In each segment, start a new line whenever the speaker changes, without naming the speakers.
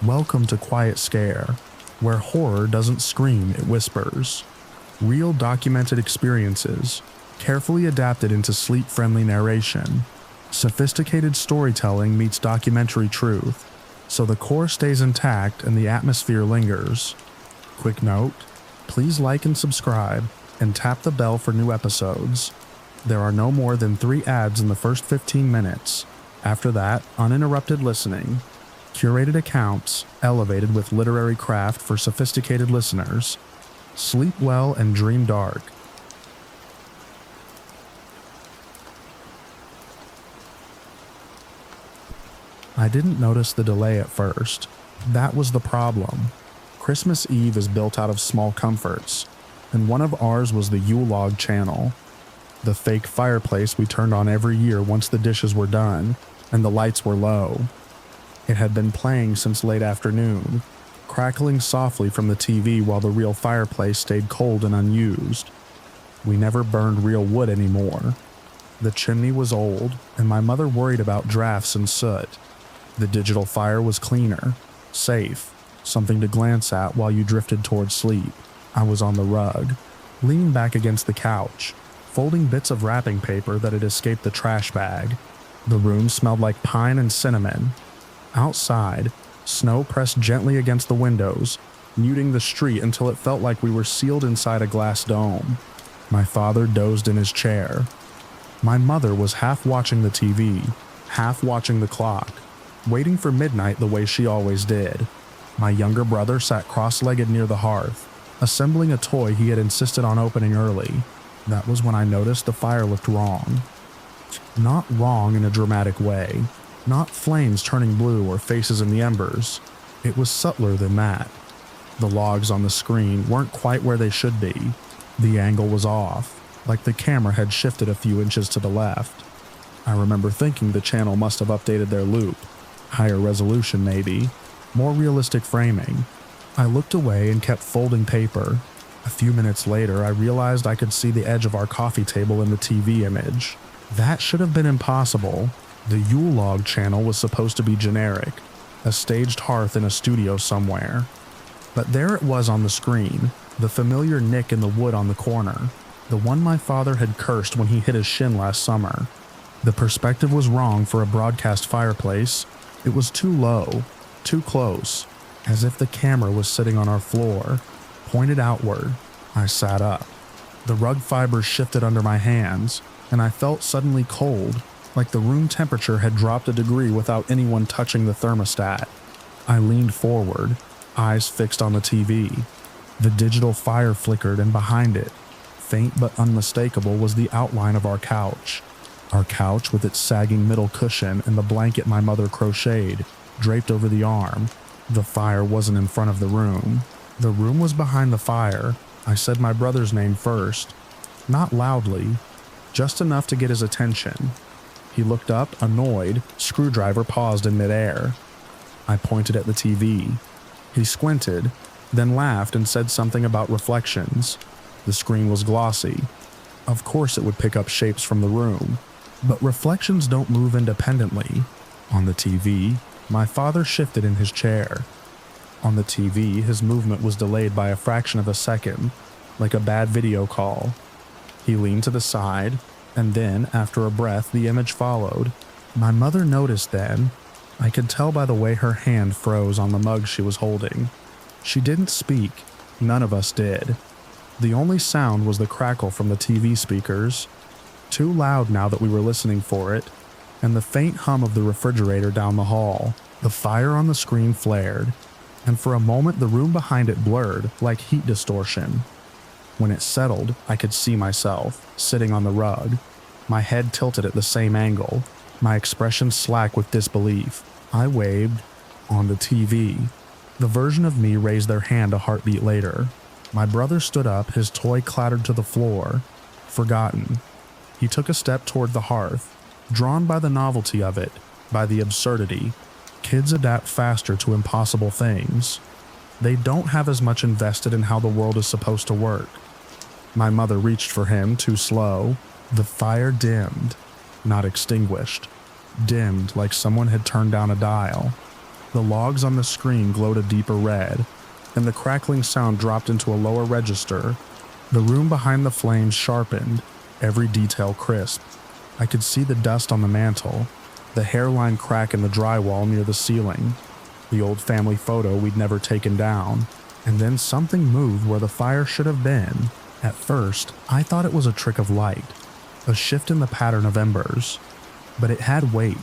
Welcome to Quiet Scare, where horror doesn't scream, it whispers. Real documented experiences, carefully adapted into sleep-friendly narration. Sophisticated storytelling meets documentary truth, so the core stays intact and the atmosphere lingers. Quick note, please like and subscribe, and tap the bell for new episodes. There are no more than 3 ads in the first 15 minutes. After that, uninterrupted listening. Curated accounts, elevated with literary craft for sophisticated listeners. Sleep well and dream dark. I didn't notice the delay at first. That was the problem. Christmas Eve is built out of small comforts, and one of ours was the Yule log channel, the fake fireplace we turned on every year once the dishes were done and the lights were low. It had been playing since late afternoon, crackling softly from the TV while the real fireplace stayed cold and unused. We never burned real wood anymore. The chimney was old, and my mother worried about drafts and soot. The digital fire was cleaner, safe, something to glance at while you drifted towards sleep. I was on the rug, leaning back against the couch, folding bits of wrapping paper that had escaped the trash bag. The room smelled like pine and cinnamon. Outside, snow pressed gently against the windows, muting the street until it felt like we were sealed inside a glass dome. My father dozed in his chair. My mother was half watching the TV, half watching the clock, waiting for midnight the way she always did. My younger brother sat cross-legged near the hearth, assembling a toy he had insisted on opening early. That was when I noticed the fire looked wrong. Not wrong in a dramatic way, not flames turning blue or faces in the embers. It was subtler than that. The logs on the screen weren't quite where they should be. The angle was off, like the camera had shifted a few inches to the left. I remember thinking the channel must have updated their loop. Higher resolution maybe, more realistic framing. I looked away and kept folding paper. A few minutes later, I realized I could see the edge of our coffee table in the TV image. That should have been impossible. The Yule log channel was supposed to be generic, a staged hearth in a studio somewhere. But there it was on the screen, the familiar nick in the wood on the corner, the one my father had cursed when he hit his shin last summer. The perspective was wrong for a broadcast fireplace. It was too low, too close, as if the camera was sitting on our floor, pointed outward. I sat up. The rug fibers shifted under my hands, and I felt suddenly cold, like the room temperature had dropped a degree without anyone touching the thermostat. I leaned forward, eyes fixed on the TV. The digital fire flickered, and behind it, faint but unmistakable, was the outline of our couch. Our couch with its sagging middle cushion and the blanket my mother crocheted, draped over the arm. The fire wasn't in front of the room. The room was behind the fire. I said my brother's name first. Not loudly, just enough to get his attention. He looked up, annoyed, screwdriver paused in midair. I pointed at the TV. He squinted, then laughed and said something about reflections. The screen was glossy. Of course it would pick up shapes from the room. But reflections don't move independently. On the TV, my father shifted in his chair. On the TV, his movement was delayed by a fraction of a second, like a bad video call. He leaned to the side, and then, after a breath, the image followed. My mother noticed then. I could tell by the way her hand froze on the mug she was holding. She didn't speak. None of us did. The only sound was the crackle from the TV speakers, too loud now that we were listening for it, and the faint hum of the refrigerator down the hall. The fire on the screen flared, and for a moment the room behind it blurred like heat distortion. When it settled, I could see myself, sitting on the rug, my head tilted at the same angle, my expression slack with disbelief. I waved. On the TV. The version of me raised their hand a heartbeat later. My brother stood up, his toy clattered to the floor. Forgotten. He took a step toward the hearth, drawn by the novelty of it, by the absurdity. Kids adapt faster to impossible things. They don't have as much invested in how the world is supposed to work. My mother reached for him, too slow. The fire dimmed, not extinguished. Dimmed like someone had turned down a dial. The logs on the screen glowed a deeper red, and the crackling sound dropped into a lower register. The room behind the flames sharpened, every detail crisp. I could see the dust on the mantel, the hairline crack in the drywall near the ceiling, the old family photo we'd never taken down, and then something moved where the fire should have been. At first, I thought it was a trick of light, a shift in the pattern of embers, but it had weight.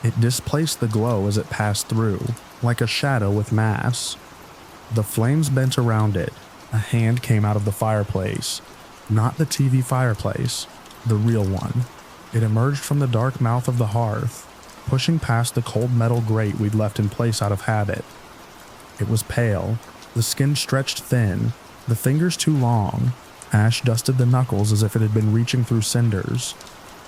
It displaced the glow as it passed through, like a shadow with mass. The flames bent around it. A hand came out of the fireplace. Not the TV fireplace, the real one. It emerged from the dark mouth of the hearth, pushing past the cold metal grate we'd left in place out of habit. It was pale, the skin stretched thin, the fingers too long. Ash dusted the knuckles as if it had been reaching through cinders.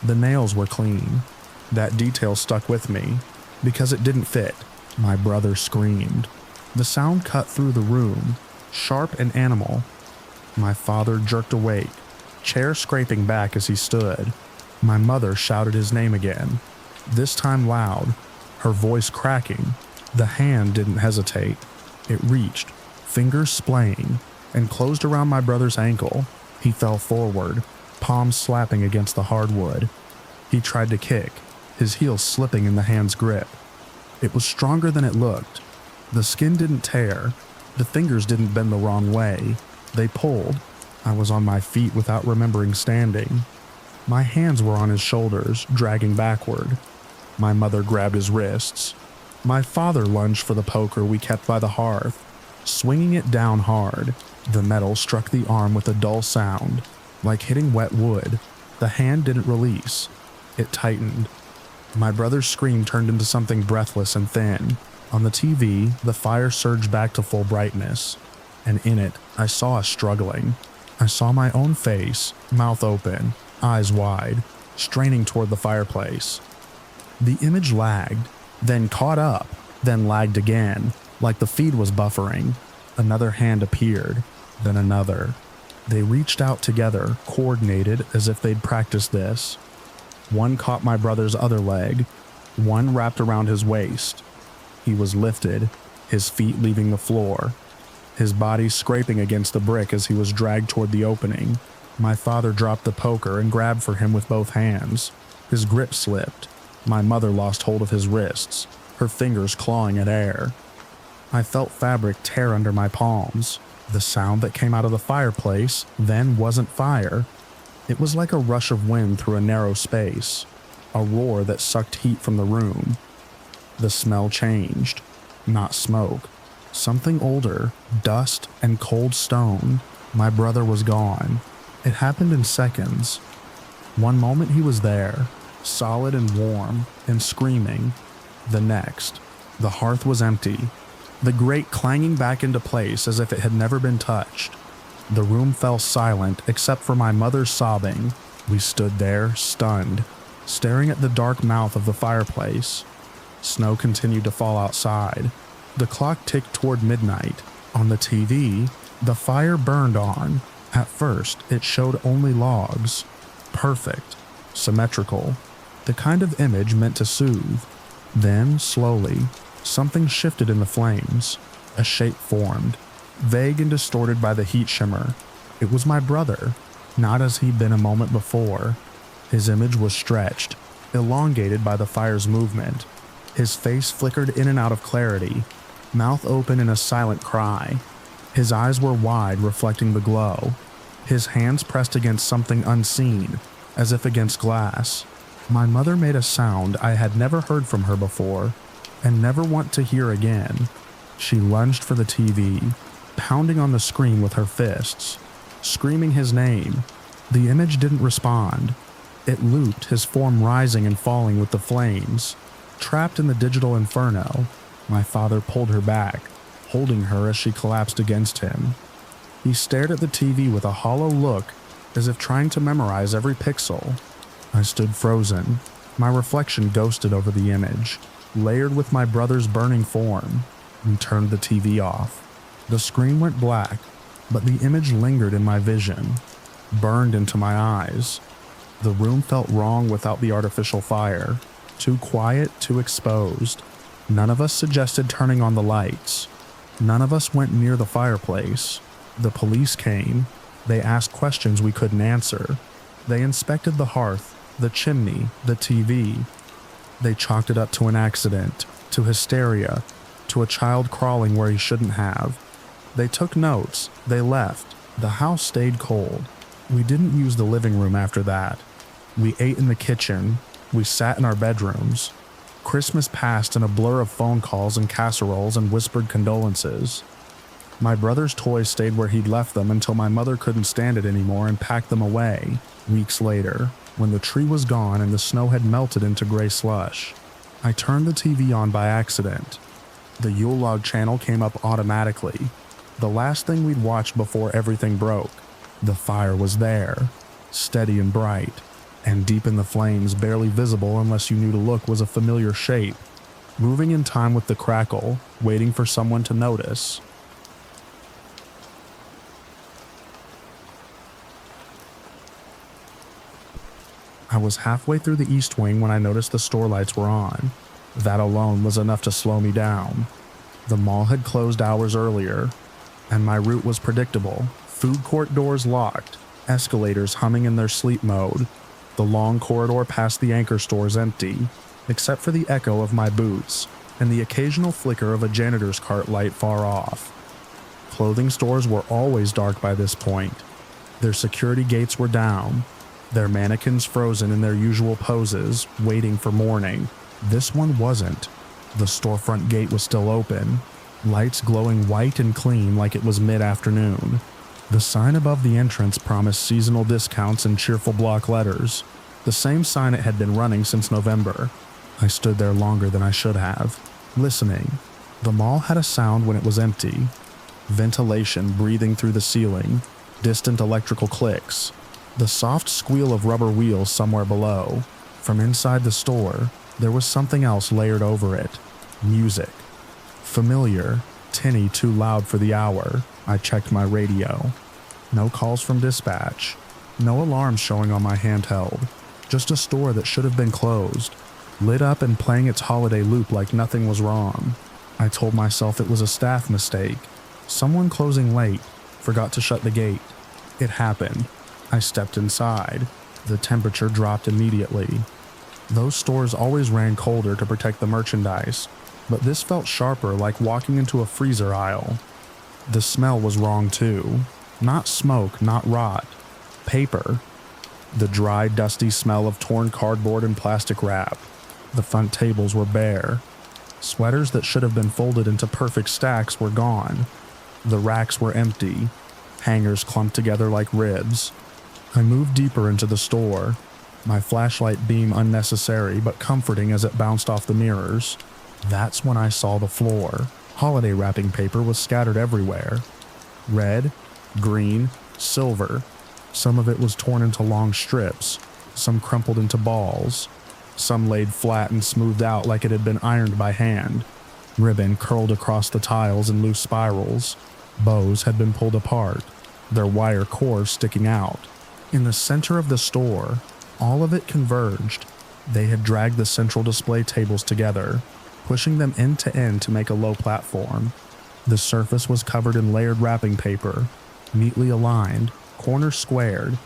The nails were clean. That detail stuck with me, because it didn't fit. My brother screamed. The sound cut through the room, sharp and animal. My father jerked awake, chair scraping back as he stood. My mother shouted his name again, this time loud, her voice cracking. The hand didn't hesitate. It reached, fingers splaying, and closed around my brother's ankle. He fell forward, palms slapping against the hardwood. He tried to kick, his heels slipping in the hand's grip. It was stronger than it looked. The skin didn't tear. The fingers didn't bend the wrong way. They pulled. I was on my feet without remembering standing. My hands were on his shoulders, dragging backward. My mother grabbed his wrists. My father lunged for the poker we kept by the hearth, swinging it down hard. The metal struck the arm with a dull sound, like hitting wet wood. The hand didn't release. It tightened. My brother's scream turned into something breathless and thin. On the TV, the fire surged back to full brightness, and in it, I saw us struggling. I saw my own face, mouth open, eyes wide, straining toward the fireplace. The image lagged, then caught up, then lagged again, like the feed was buffering. Another hand appeared, then another. They reached out together, coordinated as if they'd practiced this. One caught my brother's other leg, one wrapped around his waist. He was lifted, his feet leaving the floor, his body scraping against the brick as he was dragged toward the opening. My father dropped the poker and grabbed for him with both hands. His grip slipped. My mother lost hold of his wrists, her fingers clawing at air. I felt fabric tear under my palms. The sound that came out of the fireplace then wasn't fire. It was like a rush of wind through a narrow space, a roar that sucked heat from the room. The smell changed. Not smoke. Something older, dust and cold stone. My brother was gone. It happened in seconds. One moment he was there, solid and warm, and screaming. The next, the hearth was empty, the grate clanging back into place as if it had never been touched. The room fell silent except for my mother's sobbing. We stood there, stunned, staring at the dark mouth of the fireplace. Snow continued to fall outside. The clock ticked toward midnight. On the TV, the fire burned on. At first, it showed only logs. Perfect. Symmetrical. The kind of image meant to soothe. Then, slowly, something shifted in the flames. A shape formed, vague and distorted by the heat shimmer. It was my brother, not as he'd been a moment before. His image was stretched, elongated by the fire's movement. His face flickered in and out of clarity, mouth open in a silent cry. His eyes were wide, reflecting the glow. His hands pressed against something unseen, as if against glass. My mother made a sound I had never heard from her before, and never want to hear again. She lunged for the TV, pounding on the screen with her fists, screaming his name. The image didn't respond. It looped, his form rising and falling with the flames. Trapped in the digital inferno, my father pulled her back, holding her as she collapsed against him. He stared at the TV with a hollow look, as if trying to memorize every pixel. I stood frozen, my reflection ghosted over the image, layered with my brother's burning form, and turned the TV off. The screen went black, but the image lingered in my vision, burned into my eyes. The room felt wrong without the artificial fire, too quiet, too exposed. None of us suggested turning on the lights. None of us went near the fireplace. The police came. They asked questions we couldn't answer. They inspected the hearth, the chimney, the TV. They chalked it up to an accident, to hysteria, to a child crawling where he shouldn't have. They took notes. They left. The house stayed cold. We didn't use the living room after that. We ate in the kitchen. We sat in our bedrooms. Christmas passed in a blur of phone calls and casseroles and whispered condolences. My brother's toys stayed where he'd left them until my mother couldn't stand it anymore and packed them away. Weeks later, when the tree was gone and the snow had melted into gray slush, I turned the TV on by accident. The Yule log channel came up automatically. The last thing we'd watched before everything broke. The fire was there, steady and bright, and deep in the flames, barely visible unless you knew to look, was a familiar shape, moving in time with the crackle, waiting for someone to notice. I was halfway through the east wing when I noticed the store lights were on. That alone was enough to slow me down. The mall had closed hours earlier, and my route was predictable. Food court doors locked, escalators humming in their sleep mode, the long corridor past the anchor stores empty, except for the echo of my boots and the occasional flicker of a janitor's cart light far off. Clothing stores were always dark by this point. Their security gates were down, their mannequins frozen in their usual poses, waiting for morning. This one wasn't. The storefront gate was still open, lights glowing white and clean like it was mid-afternoon. The sign above the entrance promised seasonal discounts in cheerful block letters, the same sign it had been running since November. I stood there longer than I should have, listening. The mall had a sound when it was empty. Ventilation breathing through the ceiling, distant electrical clicks, the soft squeal of rubber wheels somewhere below. From inside the store, there was something else layered over it. Music. Familiar, tinny, too loud for the hour. I checked my radio. No calls from dispatch. No alarms showing on my handheld. Just a store that should have been closed, lit up and playing its holiday loop like nothing was wrong. I told myself it was a staff mistake. Someone closing late, forgot to shut the gate. It happened. I stepped inside. The temperature dropped immediately. Those stores always ran colder to protect the merchandise, but this felt sharper, like walking into a freezer aisle. The smell was wrong too. Not smoke, not rot. Paper. The dry, dusty smell of torn cardboard and plastic wrap. The front tables were bare. Sweaters that should have been folded into perfect stacks were gone. The racks were empty. Hangers clumped together like ribs. I moved deeper into the store, my flashlight beam unnecessary but comforting as it bounced off the mirrors. That's when I saw the floor. Holiday wrapping paper was scattered everywhere. Red, green, silver. Some of it was torn into long strips, some crumpled into balls, some laid flat and smoothed out like it had been ironed by hand. Ribbon curled across the tiles in loose spirals. Bows had been pulled apart, their wire cores sticking out. In the center of the store, all of it converged. They had dragged the central display tables together, pushing them end to end to make a low platform. The surface was covered in layered wrapping paper, neatly aligned, corners squared.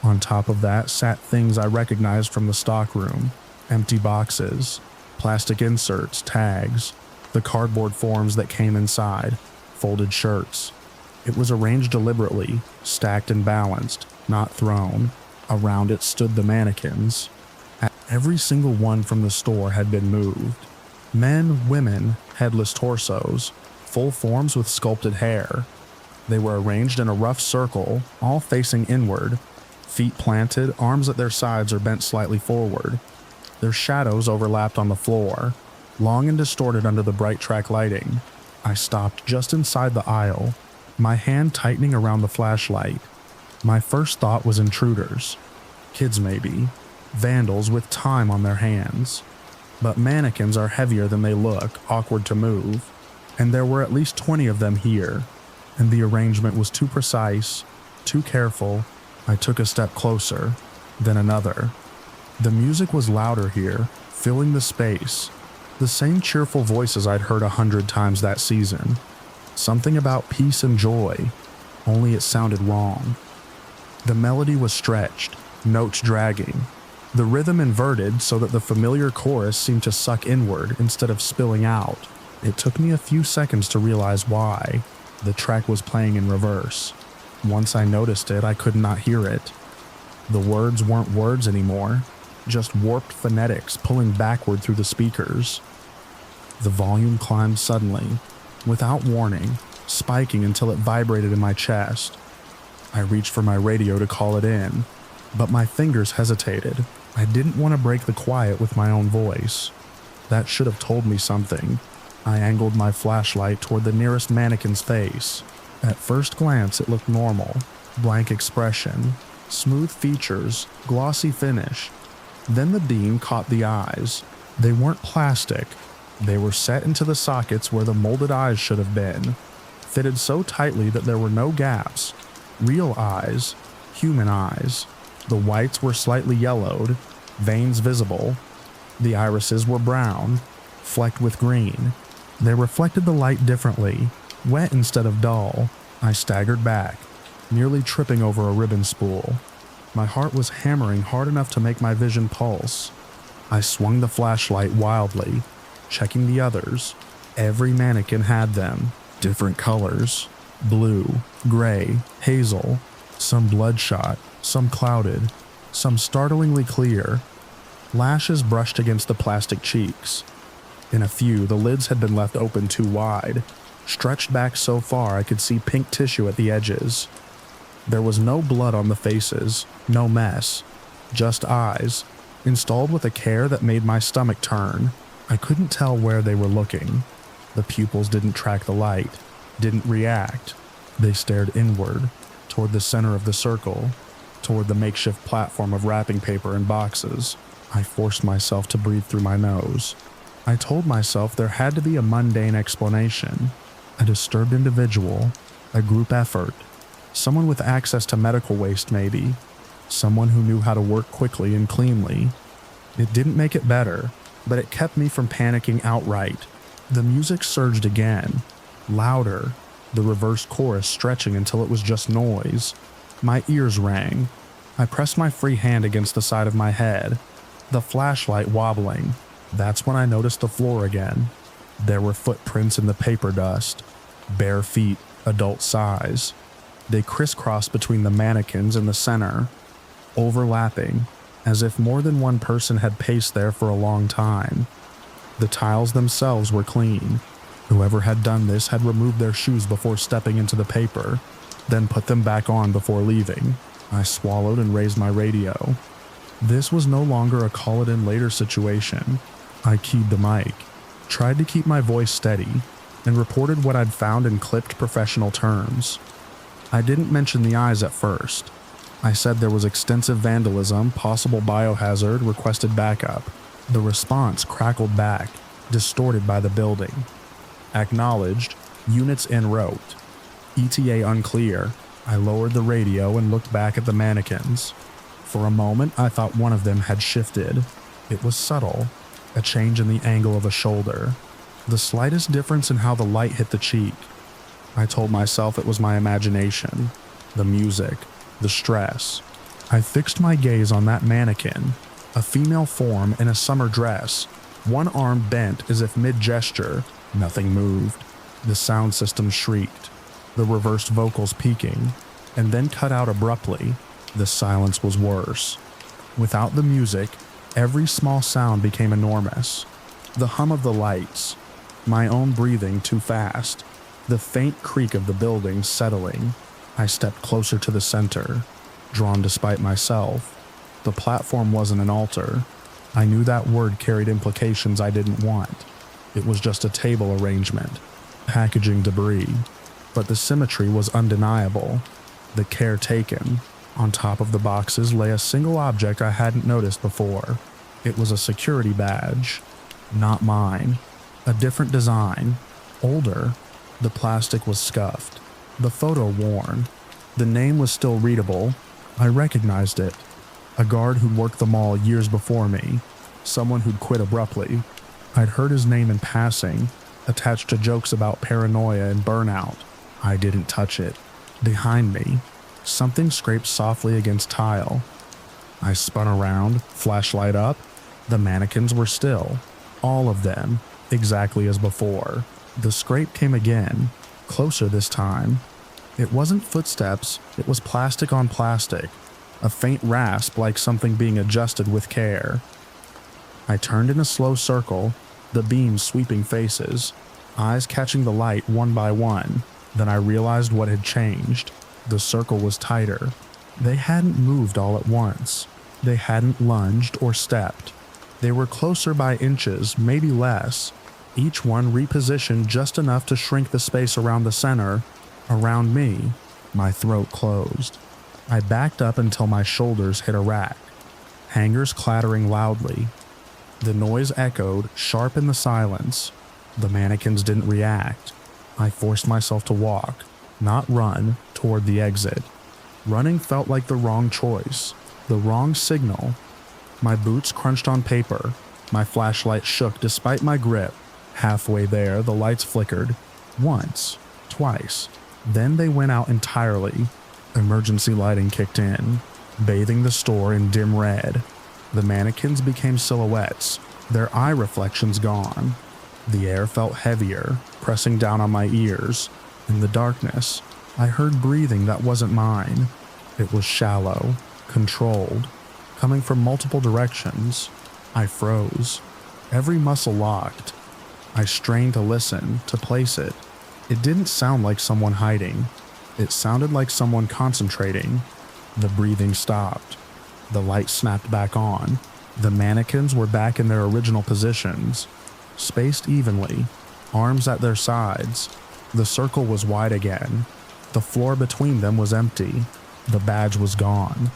On top of that sat things I recognized from the stockroom: empty boxes, plastic inserts, tags, the cardboard forms that came inside, folded shirts. It was arranged deliberately, stacked and balanced, not thrown. Around it stood the mannequins. Every single one from the store had been moved. Men, women, headless torsos, full forms with sculpted hair. They were arranged in a rough circle, all facing inward, feet planted, arms at their sides or bent slightly forward. Their shadows overlapped on the floor, long and distorted under the bright track lighting. I stopped just inside the aisle, my hand tightening around the flashlight. My first thought was intruders. Kids maybe. Vandals with time on their hands. But mannequins are heavier than they look, awkward to move. And there were at least 20 of them here. And the arrangement was too precise, too careful. I took a step closer, then another. The music was louder here, filling the space. The same cheerful voices I'd heard 100 times that season. Something about peace and joy, only it sounded wrong. The melody was stretched, notes dragging, the rhythm inverted so that the familiar chorus seemed to suck inward instead of spilling out. It took me a few seconds to realize why. The track was playing in reverse. Once I noticed it, I could not hear it. The words weren't words anymore, just warped phonetics pulling backward through the speakers. The volume climbed suddenly, without warning, spiking until it vibrated in my chest. I reached for my radio to call it in, but my fingers hesitated. I didn't want to break the quiet with my own voice. That should have told me something. I angled my flashlight toward the nearest mannequin's face. At first glance, it looked normal. Blank expression, smooth features, glossy finish. Then the beam caught the eyes. They weren't plastic. They were set into the sockets where the molded eyes should have been, fitted so tightly that there were no gaps. Real eyes, human eyes. The whites were slightly yellowed, veins visible. The irises were brown, flecked with green. They reflected the light differently, wet instead of dull. I staggered back, nearly tripping over a ribbon spool. My heart was hammering hard enough to make my vision pulse. I swung the flashlight wildly, checking the others. Every mannequin had them, different colors. Blue, gray, hazel, some bloodshot, some clouded, some startlingly clear. Lashes brushed against the plastic cheeks. In a few, the lids had been left open too wide, stretched back so far I could see pink tissue at the edges. There was no blood on the faces, no mess, just eyes, installed with a care that made my stomach turn. I couldn't tell where they were looking. The pupils didn't track the light, didn't react. They stared inward, toward the center of the circle, toward the makeshift platform of wrapping paper and boxes. I forced myself to breathe through my nose. I told myself there had to be a mundane explanation. A disturbed individual, a group effort, someone with access to medical waste maybe, someone who knew how to work quickly and cleanly. It didn't make it better, but it kept me from panicking outright. The music surged again, louder, the reverse chorus stretching until it was just noise. My ears rang. I pressed my free hand against the side of my head, the flashlight wobbling. That's when I noticed the floor again. There were footprints in the paper dust, bare feet, adult size. They crisscrossed between the mannequins in the center, overlapping, as if more than one person had paced there for a long time. The tiles themselves were clean. Whoever had done this had removed their shoes before stepping into the paper, then put them back on before leaving. I swallowed and raised my radio. This was no longer a call-it-in-later situation. I keyed the mic, tried to keep my voice steady, and reported what I'd found in clipped professional terms. I didn't mention the eyes at first. I said there was extensive vandalism, possible biohazard, requested backup. The response crackled back, distorted by the building. Acknowledged, units en route. ETA unclear. I lowered the radio and looked back at the mannequins. For a moment, I thought one of them had shifted. It was subtle, a change in the angle of a shoulder, the slightest difference in how the light hit the cheek. I told myself it was my imagination, the music, the stress. I fixed my gaze on that mannequin, a female form in a summer dress, one arm bent as if mid-gesture. Nothing moved. The sound system shrieked, the reversed vocals peaking, and then cut out abruptly. The silence was worse. Without the music, every small sound became enormous. The hum of the lights, my own breathing too fast, the faint creak of the building settling. I stepped closer to the center, drawn despite myself. The platform wasn't an altar. I knew that word carried implications I didn't want. It was just a table arrangement, packaging debris. But the symmetry was undeniable, the care taken. On top of the boxes lay a single object I hadn't noticed before. It was a security badge. Not mine. A different design. Older. The plastic was scuffed. The photo worn. The name was still readable. I recognized it. A guard who'd worked the mall years before me. Someone who'd quit abruptly. I'd heard his name in passing, attached to jokes about paranoia and burnout. I didn't touch it. Behind me, something scraped softly against tile. I spun around, flashlight up. The mannequins were still. All of them, exactly as before. The scrape came again, closer this time. It wasn't footsteps, it was plastic on plastic, a faint rasp like something being adjusted with care. I turned in a slow circle, the beams sweeping faces, eyes catching the light one by one. Then I realized what had changed. The circle was tighter. They hadn't moved all at once. They hadn't lunged or stepped. They were closer by inches, maybe less, each one repositioned just enough to shrink the space around the center. Around me, my throat closed. I backed up until my shoulders hit a rack. Hangers clattering loudly. The noise echoed, sharp in the silence. The mannequins didn't react. I forced myself to walk, not run, toward the exit. Running felt like the wrong choice, the wrong signal. My boots crunched on paper. My flashlight shook despite my grip. Halfway there, the lights flickered. Once, twice. Then they went out entirely. Emergency lighting kicked in, bathing the store in dim red. The mannequins became silhouettes, their eye reflections gone. The air felt heavier, pressing down on my ears. In the darkness, I heard breathing that wasn't mine. It was shallow, controlled, coming from multiple directions. I froze. Every muscle locked. I strained to listen, to place it. It didn't sound like someone hiding. It sounded like someone concentrating. The breathing stopped. The light snapped back on. The mannequins were back in their original positions, spaced evenly, arms at their sides. The circle was wide again. The floor between them was empty. The badge was gone.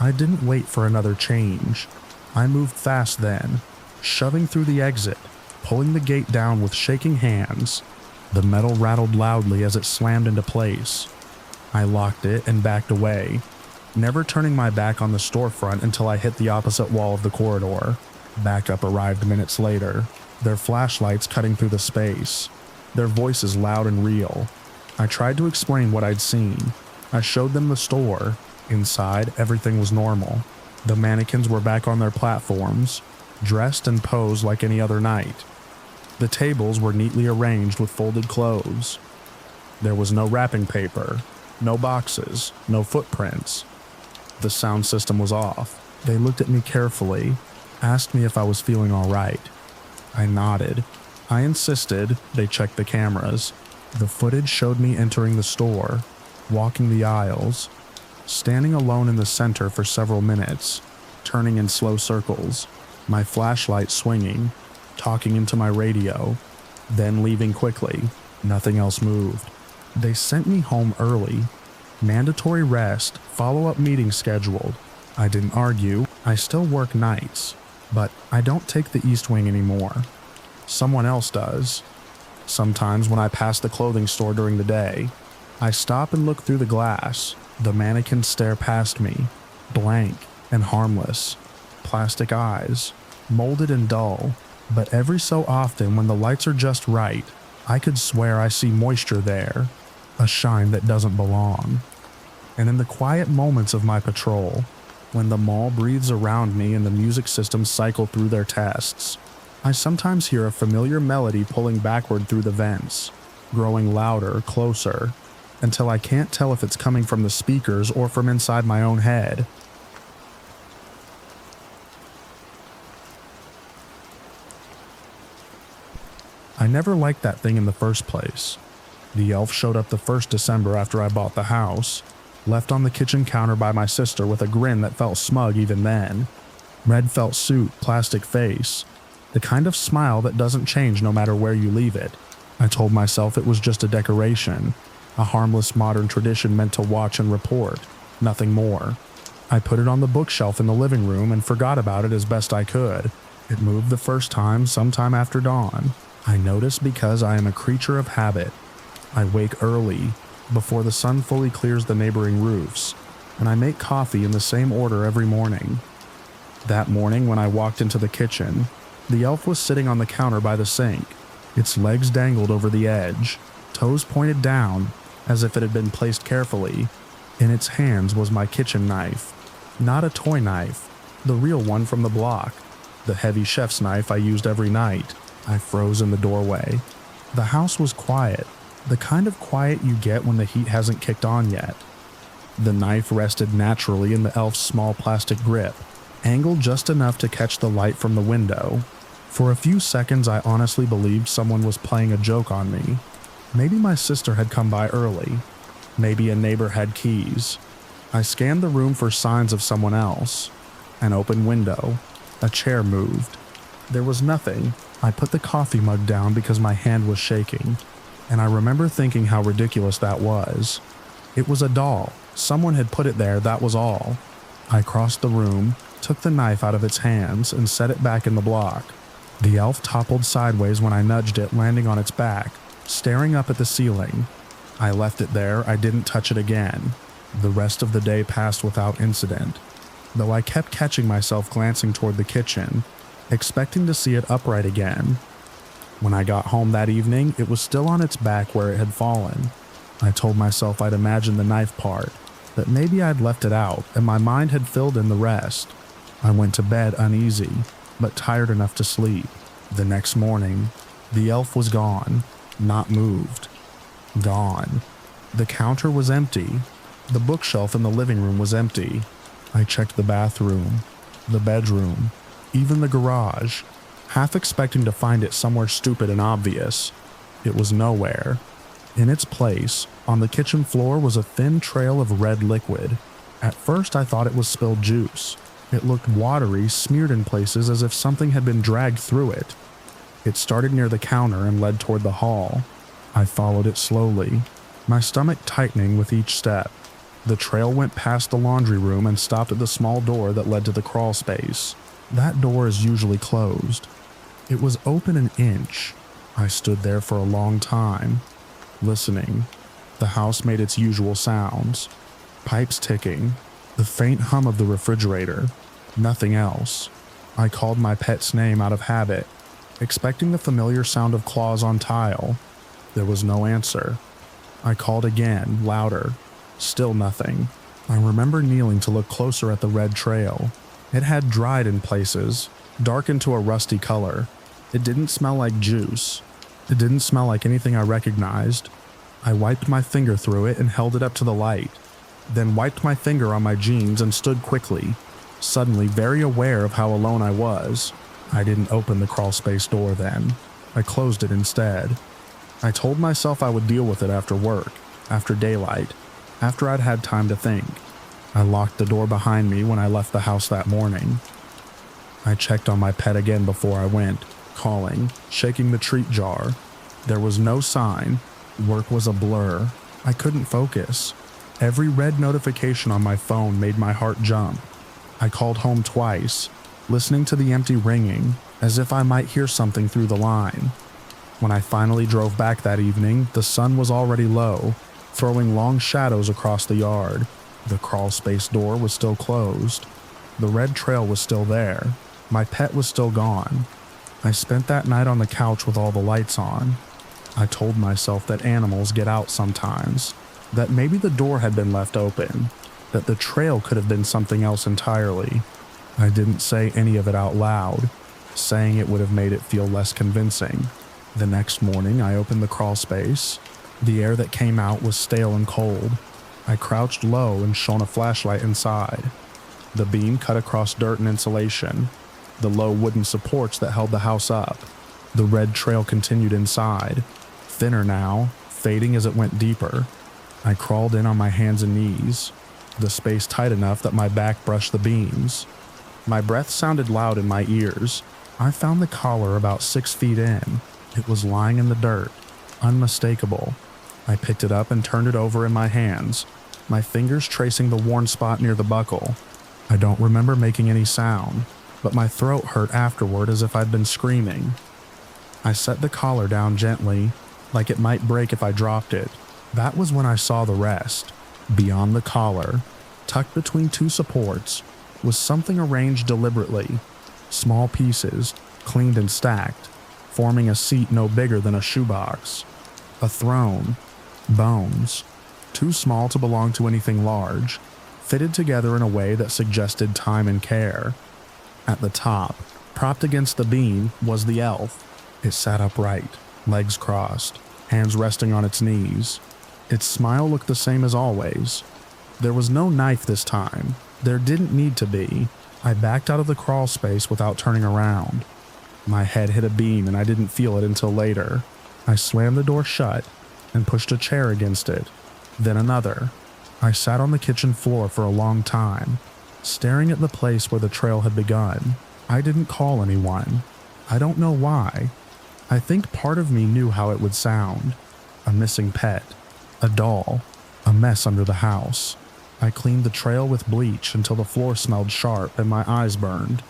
I didn't wait for another change. I moved fast then, shoving through the exit, pulling the gate down with shaking hands. The metal rattled loudly as it slammed into place. I locked it and backed away, never turning my back on the storefront until I hit the opposite wall of the corridor. Backup arrived minutes later, their flashlights cutting through the space, their voices loud and real. I tried to explain what I'd seen. I showed them the store. Inside, everything was normal. The mannequins were back on their platforms, dressed and posed like any other night. The tables were neatly arranged with folded clothes. There was no wrapping paper, no boxes, no footprints. The sound system was off. They looked at me carefully, asked me if I was feeling all right. I nodded. I insisted they check the cameras. The footage showed me entering the store, walking the aisles, standing alone in the center for several minutes, turning in slow circles, my flashlight swinging, talking into my radio, then leaving quickly. Nothing else moved. They sent me home early. Mandatory rest, follow-up meeting scheduled. I didn't argue. I still work nights, but I don't take the East Wing anymore. Someone else does. Sometimes when I pass the clothing store during the day, I stop and look through the glass. The mannequins stare past me, blank and harmless. Plastic eyes, molded and dull. But every so often when the lights are just right, I could swear I see moisture there, a shine that doesn't belong. And in the quiet moments of my patrol, when the mall breathes around me and the music systems cycle through their tests, I sometimes hear a familiar melody pulling backward through the vents, growing louder, closer, until I can't tell if it's coming from the speakers or from inside my own head. I never liked that thing in the first place. The elf showed up the first December after I bought the house, left on the kitchen counter by my sister with a grin that felt smug even then. Red felt suit, plastic face, the kind of smile that doesn't change no matter where you leave it. I told myself it was just a decoration, a harmless modern tradition meant to watch and report, nothing more. I put it on the bookshelf in the living room and forgot about it as best I could. It moved the first time sometime after dawn. I notice because I am a creature of habit. I wake early, before the sun fully clears the neighboring roofs, and I make coffee in the same order every morning. That morning when I walked into the kitchen, The elf was sitting on the counter by the sink. Its legs dangled over the edge, toes pointed down as if it had been placed carefully. In its hands was my kitchen knife. Not a toy knife, the real one from the block. The heavy chef's knife I used every night. I froze in the doorway. The house was quiet, the kind of quiet you get when the heat hasn't kicked on yet. The knife rested naturally in the elf's small plastic grip, angled just enough to catch the light from the window. For a few seconds I honestly believed someone was playing a joke on me. Maybe my sister had come by early. Maybe a neighbor had keys. I scanned the room for signs of someone else. An open window. A chair moved. There was nothing. I put the coffee mug down because my hand was shaking, and I remember thinking how ridiculous that was. It was a doll. Someone had put it there, that was all. I crossed the room, took the knife out of its hands, and set it back in the block. The elf toppled sideways when I nudged it, landing on its back, staring up at the ceiling. I left it there. I didn't touch it again. The rest of the day passed without incident, though I kept catching myself glancing toward the kitchen, expecting to see it upright again. When I got home that evening, it was still on its back where it had fallen. I told myself I'd imagined the knife part, that maybe I'd left it out and my mind had filled in the rest. I went to bed uneasy, but tired enough to sleep. The next morning, the elf was gone, not moved. Gone. The counter was empty. The bookshelf in the living room was empty. I checked the bathroom, the bedroom, even the garage, half expecting to find it somewhere stupid and obvious. It was nowhere. In its place, on the kitchen floor was a thin trail of red liquid. At first I thought it was spilled juice. It looked watery, smeared in places as if something had been dragged through it. It started near the counter and led toward the hall. I followed it slowly, my stomach tightening with each step. The trail went past the laundry room and stopped at the small door that led to the crawl space. That door is usually closed. It was open an inch. I stood there for a long time, listening. The house made its usual sounds. Pipes ticking, the faint hum of the refrigerator, nothing else. I called my pet's name out of habit, expecting the familiar sound of claws on tile. There was no answer. I called again, louder. Still nothing. I remember kneeling to look closer at the red trail. It had dried in places, darkened to a rusty color. It didn't smell like juice. It didn't smell like anything I recognized. I wiped my finger through it and held it up to the light, then wiped my finger on my jeans and stood quickly, suddenly very aware of how alone I was. I didn't open the crawl space door then. I closed it instead. I told myself I would deal with it after work, after daylight, after I'd had time to think. I locked the door behind me when I left the house that morning. I checked on my pet again before I went, calling, shaking the treat jar. There was no sign. Work was a blur. I couldn't focus. Every red notification on my phone made my heart jump. I called home twice, listening to the empty ringing, as if I might hear something through the line. When I finally drove back that evening, the sun was already low, throwing long shadows across the yard. The crawl space door was still closed. The red trail was still there. My pet was still gone. I spent that night on the couch with all the lights on. I told myself that animals get out sometimes, that maybe the door had been left open, that the trail could have been something else entirely. I didn't say any of it out loud. Saying it would have made it feel less convincing. The next morning, I opened the crawl space. The air that came out was stale and cold. I crouched low and shone a flashlight inside. The beam cut across dirt and insulation, the low wooden supports that held the house up. The red trail continued inside, thinner now, fading as it went deeper. I crawled in on my hands and knees, the space tight enough that my back brushed the beams. My breath sounded loud in my ears. I found the collar about 6 feet in. It was lying in the dirt, unmistakable. I picked it up and turned it over in my hands, my fingers tracing the worn spot near the buckle. I don't remember making any sound, but my throat hurt afterward as if I'd been screaming. I set the collar down gently, like it might break if I dropped it. That was when I saw the rest. Beyond the collar, tucked between two supports, was something arranged deliberately. Small pieces, cleaned and stacked, forming a seat no bigger than a shoebox. A throne, bones, too small to belong to anything large, fitted together in a way that suggested time and care. At the top, propped against the beam, was the elf. It sat upright, legs crossed, hands resting on its knees. Its smile looked the same as always. There was no knife this time. There didn't need to be. I backed out of the crawl space without turning around. My head hit a beam and I didn't feel it until later. I slammed the door shut and pushed a chair against it, then another. I sat on the kitchen floor for a long time, staring at the place where the trail had begun. I didn't call anyone. I don't know why. I think part of me knew how it would sound. A missing pet, a doll, a mess under the house. I cleaned the trail with bleach until the floor smelled sharp and my eyes burned.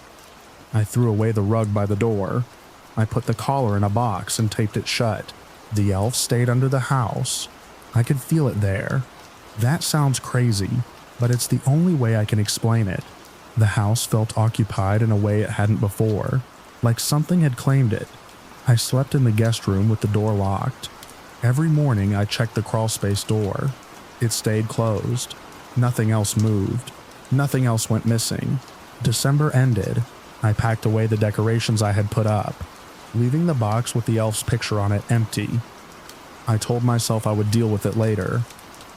I threw away the rug by the door. I put the collar in a box and taped it shut. The elf stayed under the house. I could feel it there. That sounds crazy, but it's the only way I can explain it. The house felt occupied in a way it hadn't before, like something had claimed it. I slept in the guest room with the door locked. Every morning I checked the crawlspace door. It stayed closed. Nothing else moved. Nothing else went missing. December ended. I packed away the decorations I had put up, leaving the box with the elf's picture on it empty. I told myself I would deal with it later.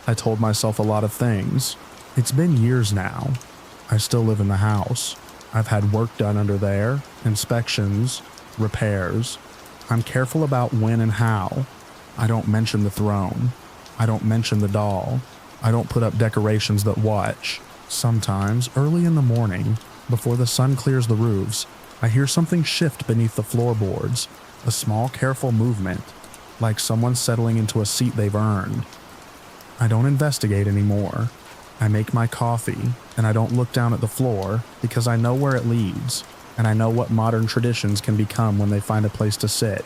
I told myself a lot of things. It's been years now. I still live in the house. I've had work done under there, inspections, repairs. I'm careful about when and how. I don't mention the throne. I don't mention the doll. I don't put up decorations that watch. Sometimes, early in the morning, before the sun clears the roofs, I hear something shift beneath the floorboards, a small, careful movement, like someone settling into a seat they've earned. I don't investigate anymore. I make my coffee, and I don't look down at the floor because I know where it leads, and I know what modern traditions can become when they find a place to sit.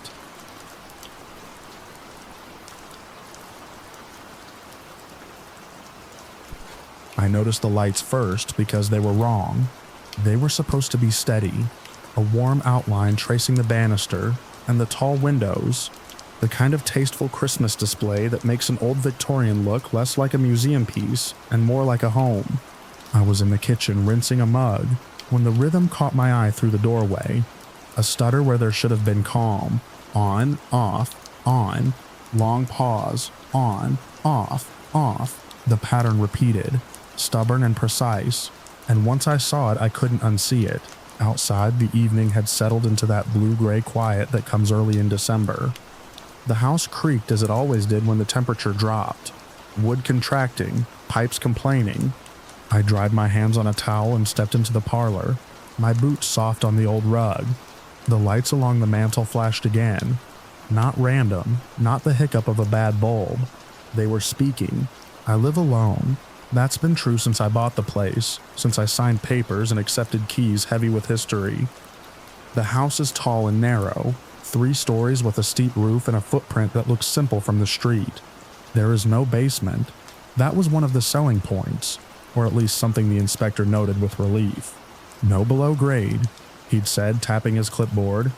I noticed the lights first because they were wrong. They were supposed to be steady, a warm outline tracing the banister and the tall windows, the kind of tasteful Christmas display that makes an old Victorian look less like a museum piece and more like a home. I was in the kitchen rinsing a mug when the rhythm caught my eye through the doorway. A stutter where there should have been calm. On, off, on. Long pause. On, off, off. The pattern repeated, stubborn and precise, and once I saw it, I couldn't unsee it. Outside, the evening had settled into that blue-gray quiet that comes early in December. The house creaked as it always did when the temperature dropped, wood contracting, pipes complaining. I dried my hands on a towel and stepped into the parlor, my boots soft on the old rug. The lights along the mantel flashed again. Not random, not the hiccup of a bad bulb. They were speaking. I live alone. That's been true since I bought the place, since I signed papers and accepted keys heavy with history. The house is tall and narrow, 3 stories with a steep roof and a footprint that looks simple from the street. There is no basement. That was one of the selling points, or at least something the inspector noted with relief. No below grade, he'd said, tapping his clipboard.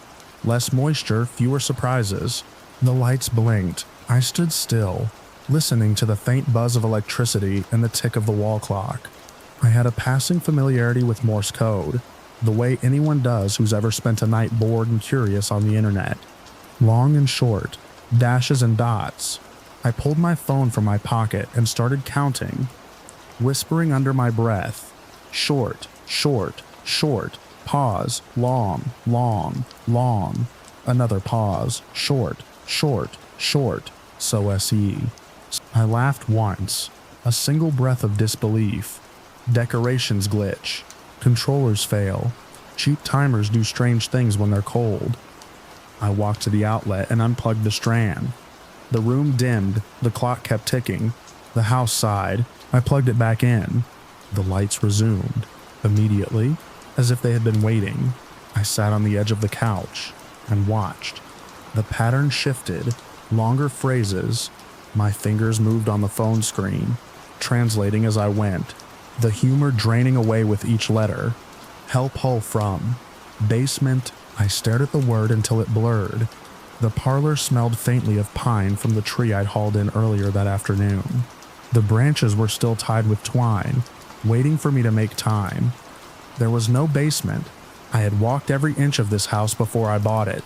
Less moisture, fewer surprises. The lights blinked. I stood still, listening to the faint buzz of electricity and the tick of the wall clock. I had a passing familiarity with Morse code, the way anyone does who's ever spent a night bored and curious on the internet. Long and short, dashes and dots. I pulled my phone from my pocket and started counting, whispering under my breath. Short, short, short, pause, long, long, long. Another pause, short, short, short, so SE. I laughed once, a single breath of disbelief. Decorations glitch. Controllers fail. Cheap timers do strange things when they're cold. I walked to the outlet and unplugged the strand. The room dimmed, the clock kept ticking. The house sighed. I plugged it back in. The lights resumed, immediately, as if they had been waiting. I sat on the edge of the couch and watched. The pattern shifted, longer phrases. My fingers moved on the phone screen, translating as I went, the humor draining away with each letter. Help Hull from, basement, I stared at the word until it blurred. The parlor smelled faintly of pine from the tree I'd hauled in earlier that afternoon. The branches were still tied with twine, waiting for me to make time. There was no basement. I had walked every inch of this house before I bought it.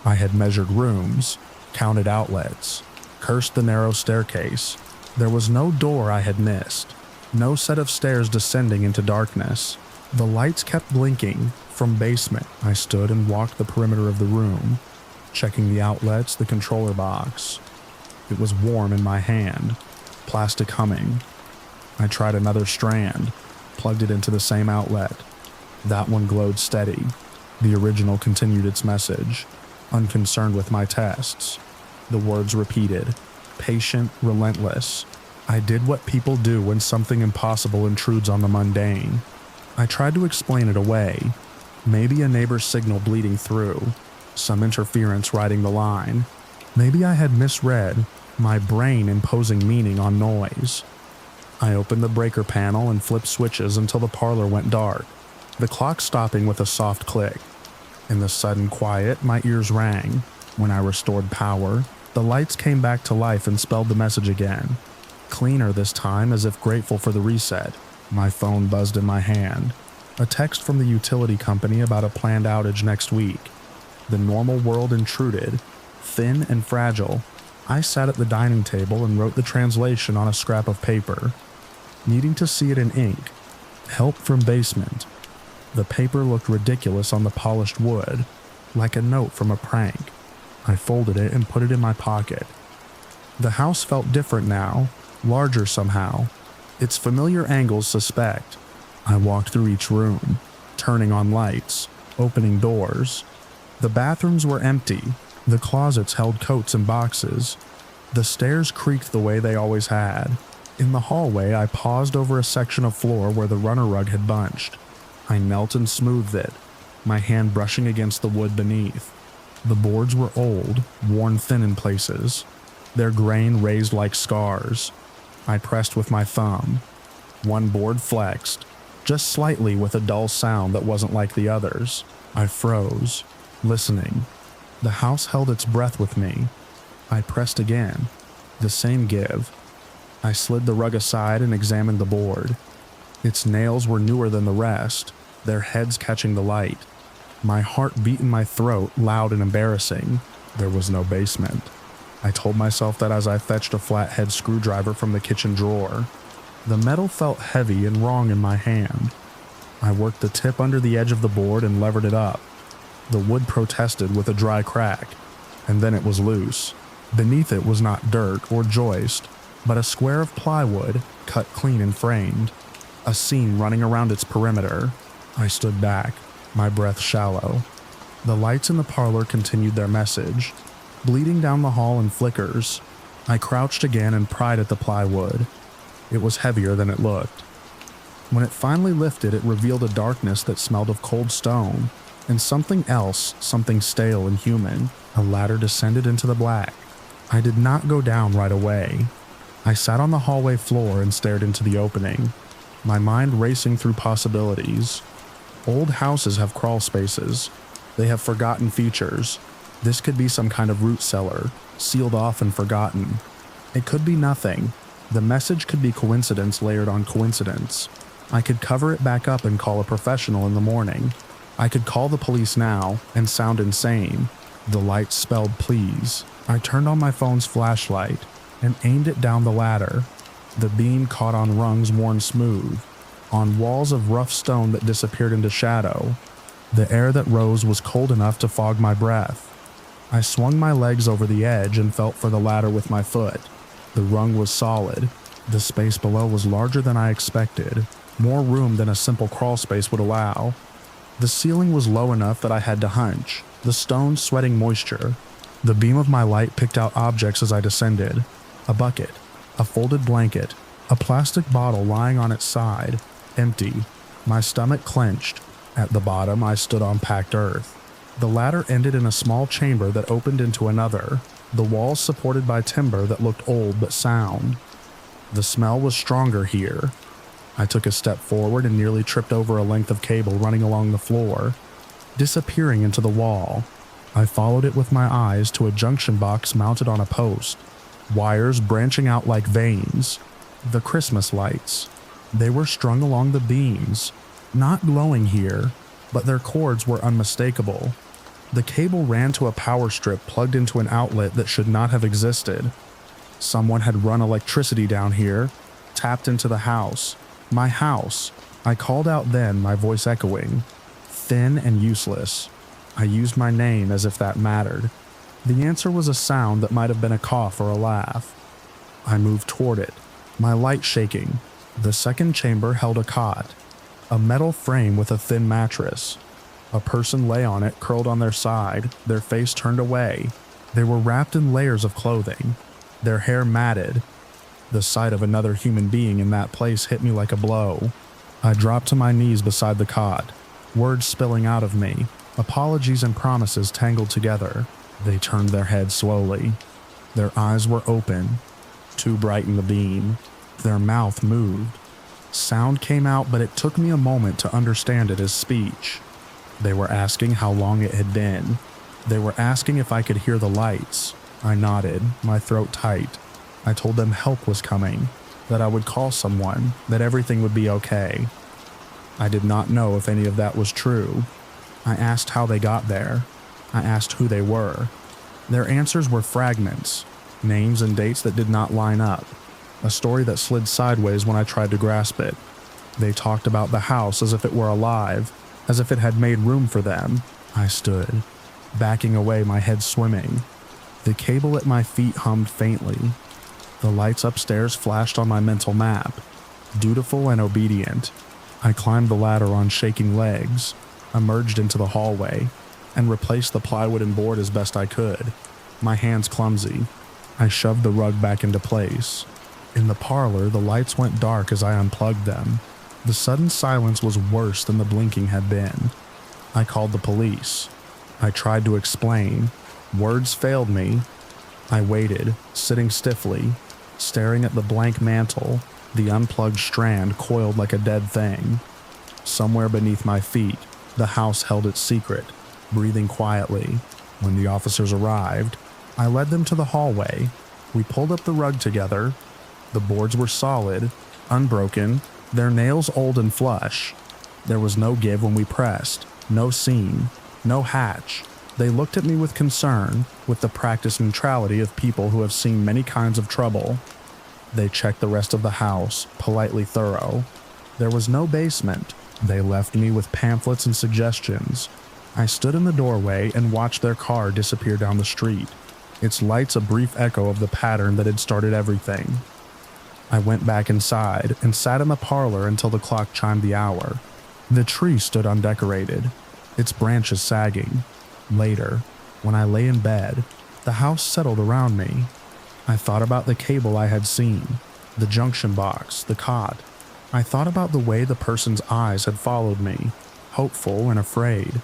I had measured rooms, counted outlets, cursed the narrow staircase. There was no door I had missed, no set of stairs descending into darkness. The lights kept blinking. From basement, I stood and walked the perimeter of the room, checking the outlets, the controller box. It was warm in my hand, plastic humming. I tried another strand, plugged it into the same outlet. That one glowed steady. The original continued its message, unconcerned with my tests. The words repeated, patient, relentless. I did what people do when something impossible intrudes on the mundane. I tried to explain it away. Maybe a neighbor's signal bleeding through, some interference riding the line. Maybe I had misread, my brain imposing meaning on noise. I opened the breaker panel and flipped switches until the parlor went dark, the clock stopping with a soft click. In the sudden quiet, my ears rang. When I restored power, the lights came back to life and spelled the message again. Cleaner this time, as if grateful for the reset. My phone buzzed in my hand. A text from the utility company about a planned outage next week. The normal world intruded, thin and fragile. I sat at the dining table and wrote the translation on a scrap of paper, needing to see it in ink. Help from basement. The paper looked ridiculous on the polished wood, like a note from a prank. I folded it and put it in my pocket. The house felt different now, larger somehow, its familiar angles suspect. I walked through each room, turning on lights, opening doors. The bathrooms were empty. The closets held coats and boxes. The stairs creaked the way they always had. In the hallway, I paused over a section of floor where the runner rug had bunched. I knelt and smoothed it, my hand brushing against the wood beneath. The boards were old, worn thin in places, their grain raised like scars. I pressed with my thumb. One board flexed, just slightly with a dull sound that wasn't like the others. I froze, listening. The house held its breath with me. I pressed again. The same give. I slid the rug aside and examined the board. Its nails were newer than the rest, their heads catching the light. My heart beat in my throat, loud and embarrassing. There was no basement. I told myself that as I fetched a flathead screwdriver from the kitchen drawer. The metal felt heavy and wrong in my hand. I worked the tip under the edge of the board and levered it up. The wood protested with a dry crack, and then it was loose. Beneath it was not dirt or joist, but a square of plywood, cut clean and framed. A seam running around its perimeter. I stood back, my breath shallow. The lights in the parlor continued their message, bleeding down the hall in flickers. I crouched again and pried at the plywood. It was heavier than it looked. When it finally lifted, it revealed a darkness that smelled of cold stone, and something else, something stale and human. A ladder descended into the black. I did not go down right away. I sat on the hallway floor and stared into the opening, my mind racing through possibilities. Old houses have crawl spaces. They have forgotten features. This could be some kind of root cellar, sealed off and forgotten. It could be nothing. The message could be coincidence layered on coincidence. I could cover it back up and call a professional in the morning. I could call the police now and sound insane. The light spelled please. I turned on my phone's flashlight and aimed it down the ladder. The beam caught on rungs worn smooth, on walls of rough stone that disappeared into shadow. The air that rose was cold enough to fog my breath. I swung my legs over the edge and felt for the ladder with my foot. The rung was solid. The space below was larger than I expected, more room than a simple crawl space would allow. The ceiling was low enough that I had to hunch, the stones sweating moisture. The beam of my light picked out objects as I descended. A bucket, a folded blanket, a plastic bottle lying on its side, empty. My stomach clenched. At the bottom, I stood on packed earth. The ladder ended in a small chamber that opened into another, the walls supported by timber that looked old but sound. The smell was stronger here. I took a step forward and nearly tripped over a length of cable running along the floor. disappearing into the wall. I followed it with my eyes to a junction box mounted on a post, wires branching out like veins. The Christmas lights. They were strung along the beams, not glowing here, but their cords were unmistakable. The cable ran to a power strip plugged into an outlet that should not have existed. Someone had run electricity down here, tapped into the house. My house. I called out then, my voice echoing. Thin and useless. I used my name as if that mattered. The answer was a sound that might have been a cough or a laugh. I moved toward it, my light shaking. The second chamber held a cot, a metal frame with a thin mattress. A person lay on it, curled on their side, their face turned away. They were wrapped in layers of clothing, their hair matted. The sight of another human being in that place hit me like a blow. I dropped to my knees beside the cot, words spilling out of me, apologies and promises tangled together. They turned their heads slowly. Their eyes were open, too bright in the beam. Their mouth moved. Sound came out, but it took me a moment to understand it as speech. They were asking how long it had been. They were asking if I could hear the lights. I nodded, my throat tight. I told them help was coming, that I would call someone, that everything would be okay. I did not know if any of that was true. I asked how they got there. I asked who they were. Their answers were fragments, names and dates that did not line up, a story that slid sideways when I tried to grasp it. They talked about the house as if it were alive, as if it had made room for them. I stood, backing away, my head swimming. The cable at my feet hummed faintly. The lights upstairs flashed on my mental map. Dutiful and obedient, I climbed the ladder on shaking legs, emerged into the hallway, and replaced the plywood and board as best I could. My hands clumsy. I shoved the rug back into place. In the parlor, the lights went dark as I unplugged them. The sudden silence was worse than the blinking had been. I called the police. I tried to explain. Words failed me. I waited, sitting stiffly, staring at the blank mantle, the unplugged strand coiled like a dead thing. Somewhere beneath my feet, the house held its secret, breathing quietly. When the officers arrived, I led them to the hallway. We pulled up the rug together. The boards were solid, unbroken, their nails old and flush. There was no give when we pressed, no seam, no hatch. They looked at me with concern, with the practiced neutrality of people who have seen many kinds of trouble. They checked the rest of the house, politely thorough. There was no basement. They left me with pamphlets and suggestions. I stood in the doorway and watched their car disappear down the street, its lights a brief echo of the pattern that had started everything. I went back inside and sat in the parlor until the clock chimed the hour. The tree stood undecorated, its branches sagging. Later, when I lay in bed, the house settled around me. I thought about the cable I had seen, the junction box, the cot. I thought about the way the person's eyes had followed me, hopeful and afraid.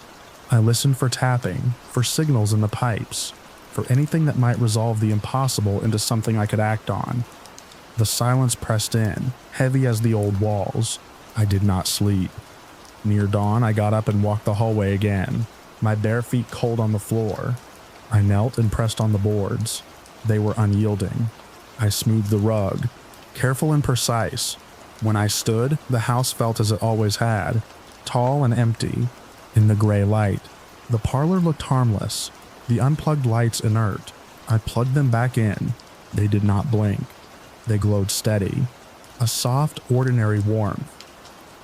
I listened for tapping, for signals in the pipes, for anything that might resolve the impossible into something I could act on. The silence pressed in, heavy as the old walls. I did not sleep. Near dawn, I got up and walked the hallway again, my bare feet cold on the floor. I knelt and pressed on the boards. They were unyielding. I smoothed the rug, careful and precise. When I stood, the house felt as it always had, tall and empty. In the gray light, the parlor looked harmless, the unplugged lights inert. I plugged them back in. They did not blink. They glowed steady, a soft, ordinary warmth.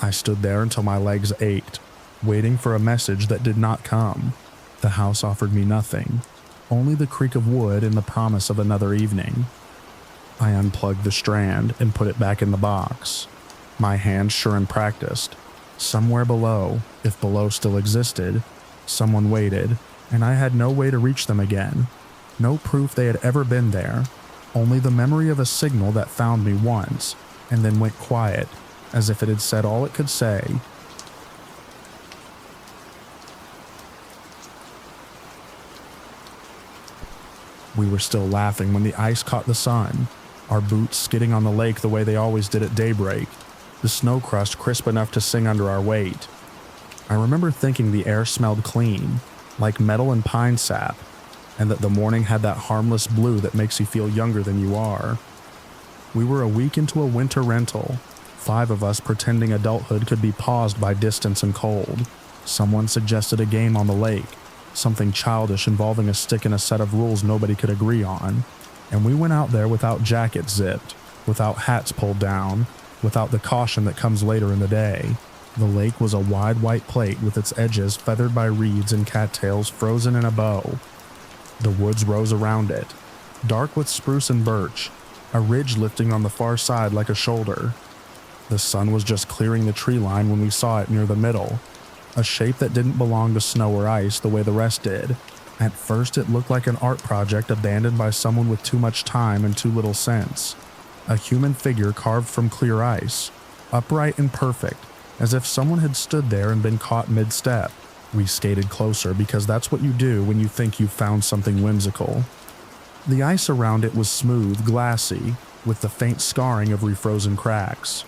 I stood there until my legs ached, waiting for a message that did not come. The house offered me nothing, only the creak of wood and the promise of another evening. I unplugged the strand and put it back in the box, my hands sure and practiced. Somewhere below, if below still existed, someone waited, and I had no way to reach them again. No proof they had ever been there, only the memory of a signal that found me once, and then went quiet, as if it had said all it could say. We were still laughing when the ice caught the sun, our boots skidding on the lake the way they always did at daybreak, the snow crust crisp enough to sing under our weight. I remember thinking the air smelled clean, like metal and pine sap, and that the morning had that harmless blue that makes you feel younger than you are. We were a week into a winter rental, 5 of us pretending adulthood could be paused by distance and cold. Someone suggested a game on the lake, something childish involving a stick and a set of rules nobody could agree on, and we went out there without jackets zipped, without hats pulled down, without the caution that comes later in the day. The lake was a wide white plate with its edges feathered by reeds and cattails frozen in a bow. The woods rose around it, dark with spruce and birch, a ridge lifting on the far side like a shoulder. The sun was just clearing the tree line when we saw it near the middle, a shape that didn't belong to snow or ice the way the rest did. At first it looked like an art project abandoned by someone with too much time and too little sense. A human figure carved from clear ice, upright and perfect, as if someone had stood there and been caught mid-step. We skated closer because that's what you do when you think you've found something whimsical. The ice around it was smooth, glassy, with the faint scarring of refrozen cracks.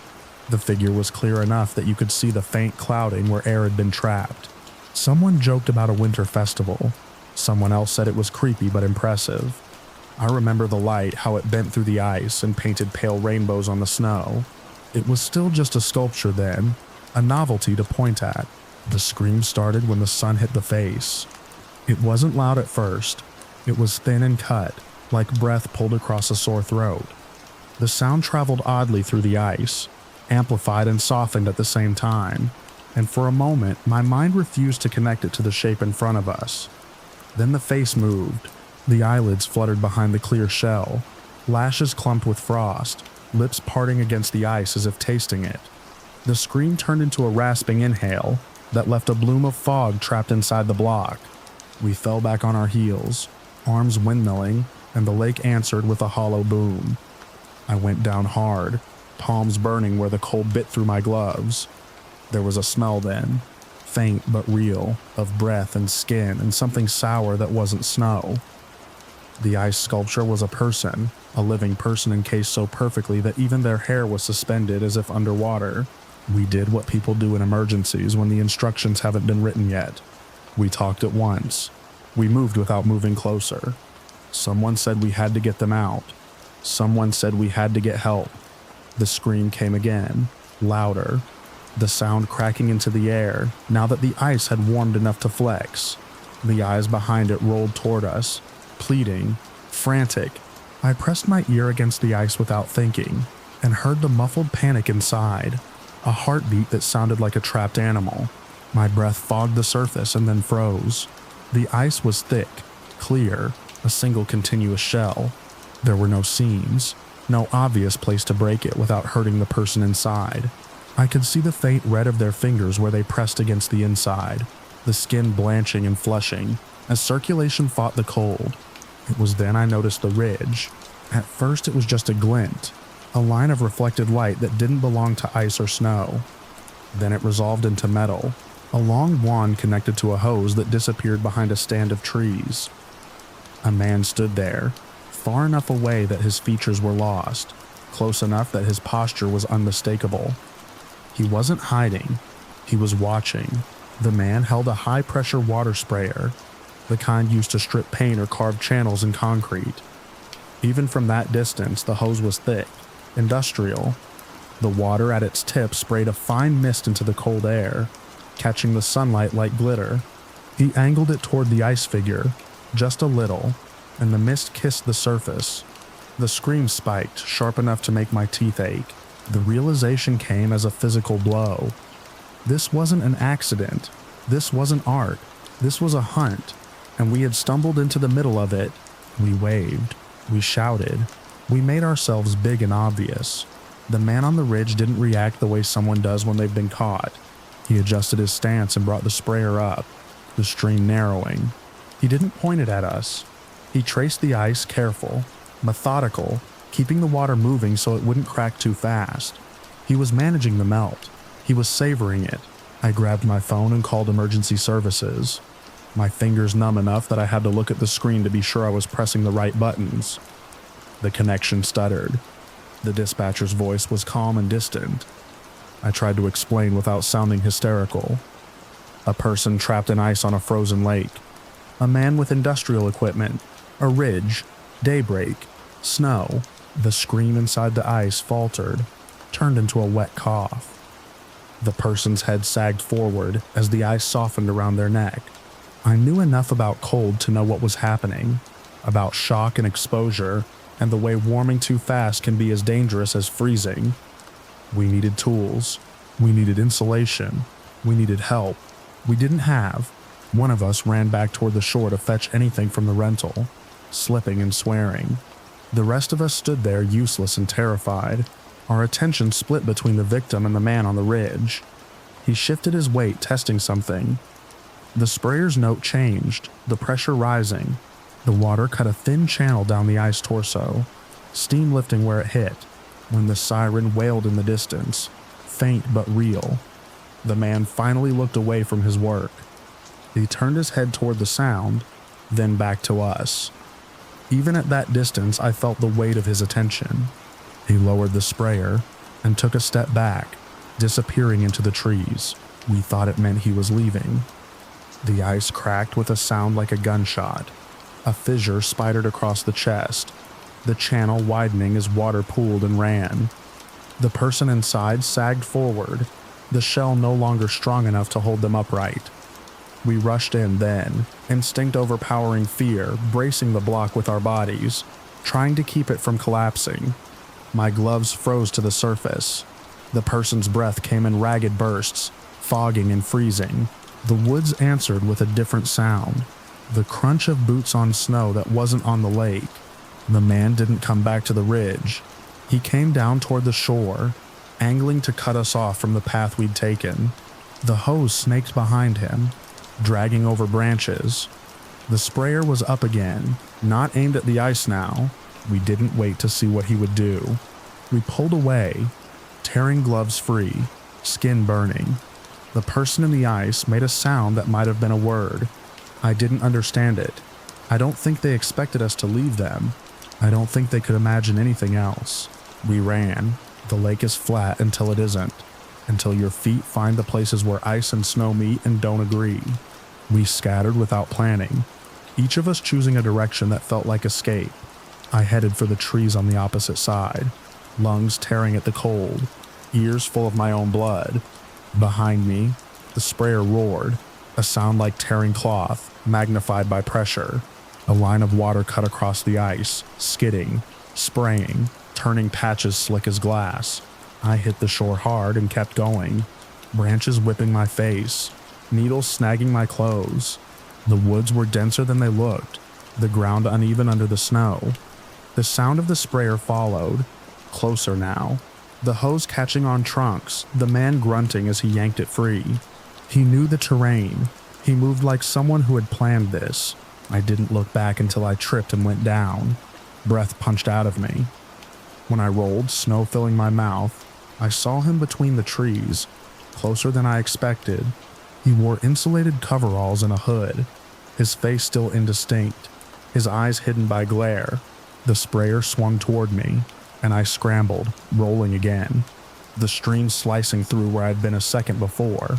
The figure was clear enough that you could see the faint clouding where air had been trapped. Someone joked about a winter festival. Someone else said it was creepy but impressive. I remember the light, how it bent through the ice and painted pale rainbows on the snow. It was still just a sculpture then, a novelty to point at. The scream started when the sun hit the face. It wasn't loud at first. It was thin and cut, like breath pulled across a sore throat. The sound traveled oddly through the ice, amplified and softened at the same time, and for a moment my mind refused to connect it to the shape in front of us. Then the face moved. The eyelids fluttered behind the clear shell, lashes clumped with frost, lips parting against the ice as if tasting it. The scream turned into a rasping inhale that left a bloom of fog trapped inside the block. We fell back on our heels, arms windmilling, and the lake answered with a hollow boom. I went down hard, palms burning where the cold bit through my gloves. There was a smell then, faint but real, of breath and skin and something sour that wasn't snow. The ice sculpture was a person, a living person encased so perfectly that even their hair was suspended as if underwater. We did what people do in emergencies when the instructions haven't been written yet. We talked at once. We moved without moving closer. Someone said we had to get them out. Someone said we had to get help. The scream came again, louder, the sound cracking into the air now that the ice had warmed enough to flex. The eyes behind it rolled toward us, pleading, frantic. I pressed my ear against the ice without thinking, and heard the muffled panic inside, a heartbeat that sounded like a trapped animal. My breath fogged the surface and then froze. The ice was thick, clear, a single continuous shell. There were no seams, no obvious place to break it without hurting the person inside. I could see the faint red of their fingers where they pressed against the inside, the skin blanching and flushing as circulation fought the cold. It was then I noticed the ridge. At first it was just a glint, a line of reflected light that didn't belong to ice or snow. Then it resolved into metal, a long wand connected to a hose that disappeared behind a stand of trees. A man stood there, far enough away that his features were lost, close enough that his posture was unmistakable. He wasn't hiding, he was watching. The man held a high-pressure water sprayer, the kind used to strip paint or carve channels in concrete. Even from that distance, the hose was thick, industrial. The water at its tip sprayed a fine mist into the cold air, catching the sunlight like glitter. He angled it toward the ice figure, just a little, and the mist kissed the surface. The scream spiked, sharp enough to make my teeth ache. The realization came as a physical blow. This wasn't an accident. This wasn't art. This was a hunt, and we had stumbled into the middle of it. We waved. We shouted. We made ourselves big and obvious. The man on the ridge didn't react the way someone does when they've been caught. He adjusted his stance and brought the sprayer up, the stream narrowing. He didn't point it at us. He traced the ice careful, methodical, keeping the water moving so it wouldn't crack too fast. He was managing the melt. He was savoring it. I grabbed my phone and called emergency services. My fingers numb enough that I had to look at the screen to be sure I was pressing the right buttons. The connection stuttered. The dispatcher's voice was calm and distant. I tried to explain without sounding hysterical. A person trapped in ice on a frozen lake. A man with industrial equipment. A ridge. Daybreak. Snow. The scream inside the ice faltered, turned into a wet cough. The person's head sagged forward as the ice softened around their neck. I knew enough about cold to know what was happening, about shock and exposure, and the way warming too fast can be as dangerous as freezing. We needed tools. We needed insulation. We needed help. We didn't have. One of us ran back toward the shore to fetch anything from the rental, slipping and swearing. The rest of us stood there useless and terrified, our attention split between the victim and the man on the ridge. He shifted his weight, testing something. The sprayer's note changed, the pressure rising. The water cut a thin channel down the ice torso, steam lifting where it hit, when the siren wailed in the distance, faint but real. The man finally looked away from his work. He turned his head toward the sound, then back to us. Even at that distance, I felt the weight of his attention. He lowered the sprayer and took a step back, disappearing into the trees. We thought it meant he was leaving. The ice cracked with a sound like a gunshot. A fissure spidered across the chest, the channel widening as water pooled and ran. The person inside sagged forward, the shell no longer strong enough to hold them upright. We rushed in then, instinct overpowering fear, bracing the block with our bodies, trying to keep it from collapsing. My gloves froze to the surface. The person's breath came in ragged bursts, fogging and freezing. The woods answered with a different sound, the crunch of boots on snow that wasn't on the lake. The man didn't come back to the ridge. He came down toward the shore, angling to cut us off from the path we'd taken. The hose snaked behind him, dragging over branches. The sprayer was up again, not aimed at the ice now. We didn't wait to see what he would do. We pulled away, tearing gloves free, skin burning. The person in the ice made a sound that might have been a word. I didn't understand it. I don't think they expected us to leave them. I don't think they could imagine anything else. We ran. The lake is flat until it isn't, until your feet find the places where ice and snow meet and don't agree. We scattered without planning, each of us choosing a direction that felt like escape. I headed for the trees on the opposite side, lungs tearing at the cold, ears full of my own blood. Behind me, the sprayer roared, a sound like tearing cloth, magnified by pressure. A line of water cut across the ice, skidding, spraying, turning patches slick as glass. I hit the shore hard and kept going, branches whipping my face, needles snagging my clothes. The woods were denser than they looked, the ground uneven under the snow. The sound of the sprayer followed, closer now. The hose catching on trunks, the man grunting as he yanked it free. He knew the terrain. He moved like someone who had planned this. I didn't look back until I tripped and went down. Breath punched out of me. When I rolled, snow filling my mouth, I saw him between the trees, closer than I expected. He wore insulated coveralls and a hood, his face still indistinct, his eyes hidden by glare. The sprayer swung toward me, and I scrambled, rolling again, the stream slicing through where I'd been a second before.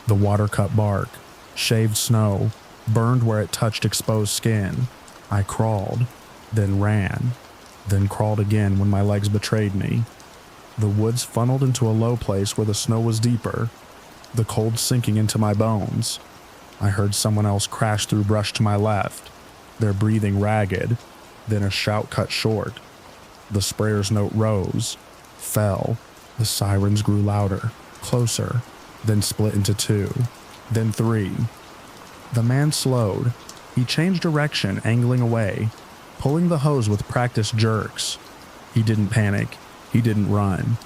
The water cut bark, shaved snow, burned where it touched exposed skin. I crawled, then ran, then crawled again when my legs betrayed me. The woods funneled into a low place where the snow was deeper, the cold sinking into my bones. I heard someone else crash through brush to my left, their breathing ragged, then a shout cut short. The sprayer's note rose, fell. The sirens grew louder, closer, then split into two, then three. The man slowed. He changed direction, angling away, pulling the hose with practiced jerks. He didn't panic. He didn't run.